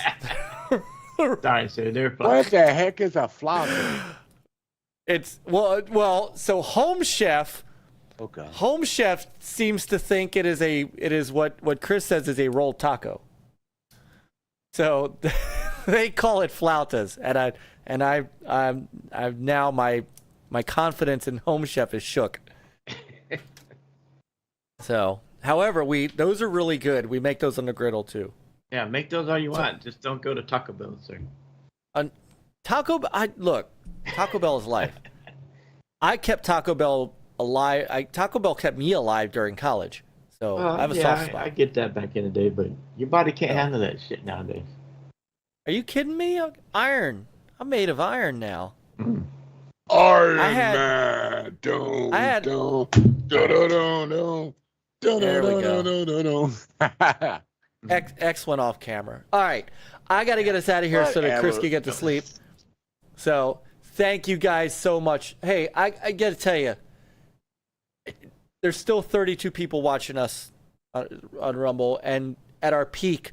Speaker 4: Sorry, sir. They're flautas.
Speaker 2: What the heck is a flauta?
Speaker 3: It's so Home Chef.
Speaker 2: Okay.
Speaker 3: Home Chef seems to think it is what Chris says is a rolled taco. So they call it flautas, and I've now my confidence in Home Chef is shook. So, however, those are really good. We make those on the griddle too.
Speaker 4: Yeah, make those all you want. Just don't go to Taco Bell, sir.
Speaker 3: Taco Bell is life. I kept Taco Bell alive. Taco Bell kept me alive during college. So I have a soft spot.
Speaker 4: I get that back in the day, but your body can't handle that shit nowadays.
Speaker 3: Are you kidding me? Iron. I'm made of iron now.
Speaker 2: Iron Man. There we go.
Speaker 3: X went off camera. All right. I got to get us out of here so that Chris can get to sleep. So thank you guys so much. Hey, I got to tell you, there's still 32 people watching us on Rumble, and at our peak,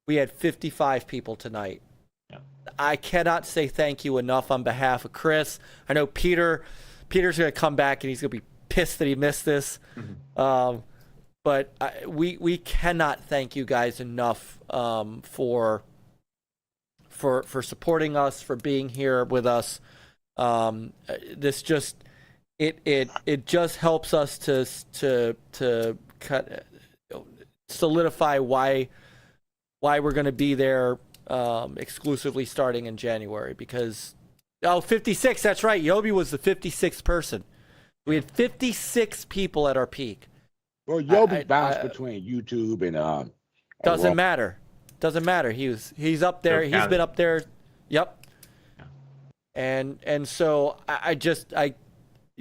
Speaker 3: we had 55 people tonight. Yeah. I cannot say thank you enough on behalf of Chris. I know Peter's going to come back, and he's going to be pissed that he missed this. Mm-hmm. But we cannot thank you guys enough for supporting us, for being here with us. This just it just helps us to solidify why we're going to be there exclusively starting in January, because 56, that's right, Yobi was the 56th person. We had 56 people at our peak.
Speaker 2: Well, Yobi bounced between YouTube and
Speaker 3: doesn't matter. Doesn't matter. He's up there. He's been up there. Yep. And so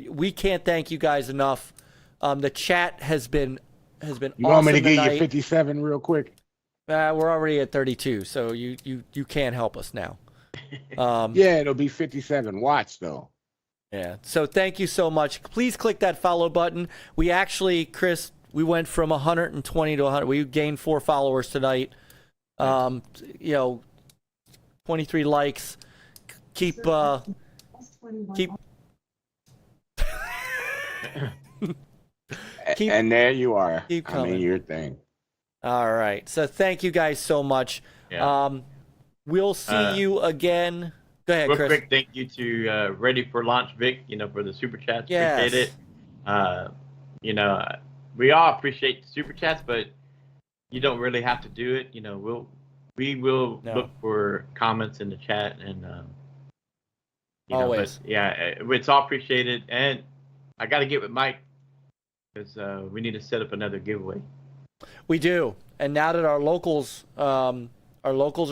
Speaker 3: we can't thank you guys enough. The chat has been awesome.
Speaker 2: You want me to give you 57 real quick?
Speaker 3: We're already at 32, so you can't help us now.
Speaker 2: Yeah, it'll be 57 watts though.
Speaker 3: Yeah. So thank you so much. Please click that follow button. We actually, Chris, we went from 120 to 100. We gained 4 followers tonight. 23 likes. Keep.
Speaker 2: And there you are.
Speaker 3: Keep coming.
Speaker 2: I mean, your thing.
Speaker 3: All right. So thank you guys so much.
Speaker 4: Yeah.
Speaker 3: We'll see you again. Go ahead,
Speaker 4: real
Speaker 3: Chris.
Speaker 4: Quick, thank you to Ready for Launch Vic, for the super chats.
Speaker 3: Yes.
Speaker 4: Appreciate it. We all appreciate the super chats, but you don't really have to do it. We will look for comments in the chat and
Speaker 3: always.
Speaker 4: But it's all appreciated. And I got to get with Myke because we need to set up another giveaway.
Speaker 3: We do. And now that our locals are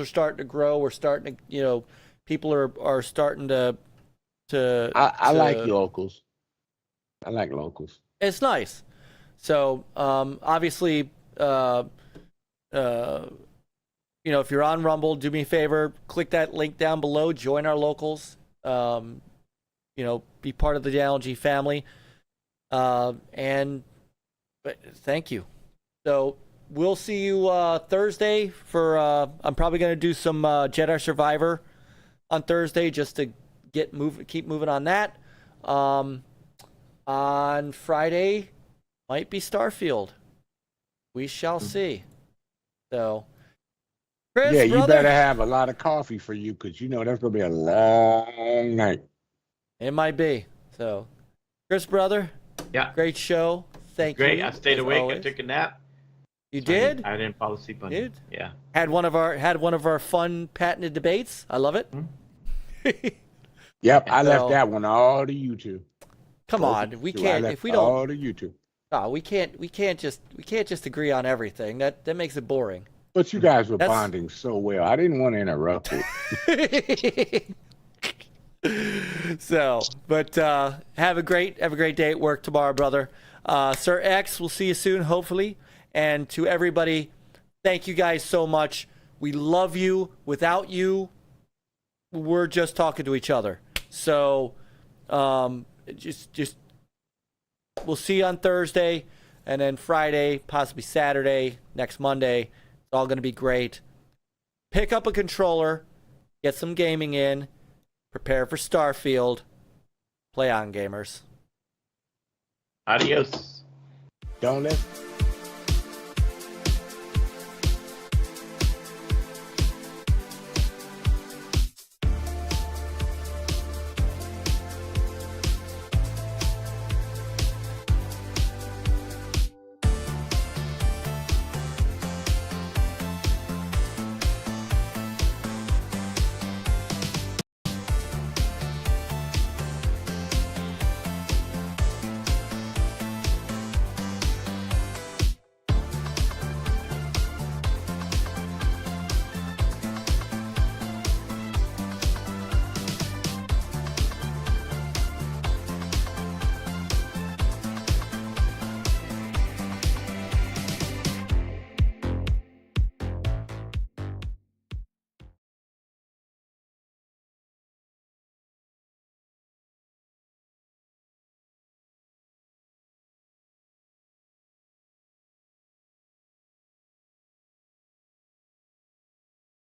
Speaker 3: starting to grow, we're starting to, people are starting to.
Speaker 2: I like locals. I like locals.
Speaker 3: It's nice. So obviously, if you're on Rumble, do me a favor, click that link down below, join our locals, be part of the NLG family, and thank you. So we'll see you Thursday for. I'm probably going to do some Jedi Survivor on Thursday just to keep moving on that. On Friday might be Starfield. We shall see. So, Chris,
Speaker 2: yeah, you
Speaker 3: brother,
Speaker 2: better have a lot of coffee for you because that's gonna be a long night.
Speaker 3: It might be. So, Chris, brother, great show. Thank you.
Speaker 4: Great. I stayed awake.
Speaker 3: Always.
Speaker 4: I took a nap.
Speaker 3: You did?
Speaker 4: I didn't fall asleep on it. Yeah.
Speaker 3: Had one of our fun patented debates. I love it.
Speaker 2: Yep, I left that one all to YouTube.
Speaker 3: Come on, we can't if we don't
Speaker 2: all to YouTube.
Speaker 3: No, we can't just agree on everything. That makes it boring.
Speaker 2: But you guys were bonding so well. I didn't want to interrupt it.
Speaker 3: So, but have a great day at work tomorrow, brother. Sir X, we'll see you soon, hopefully. And to everybody, thank you guys so much. We love you. Without you, we're just talking to each other. So, just we'll see you on Thursday, and then Friday, possibly Saturday, next Monday. It's all going to be great. Pick up a controller, get some gaming in, prepare for Starfield. Play on, gamers.
Speaker 4: Adios.
Speaker 2: Don't let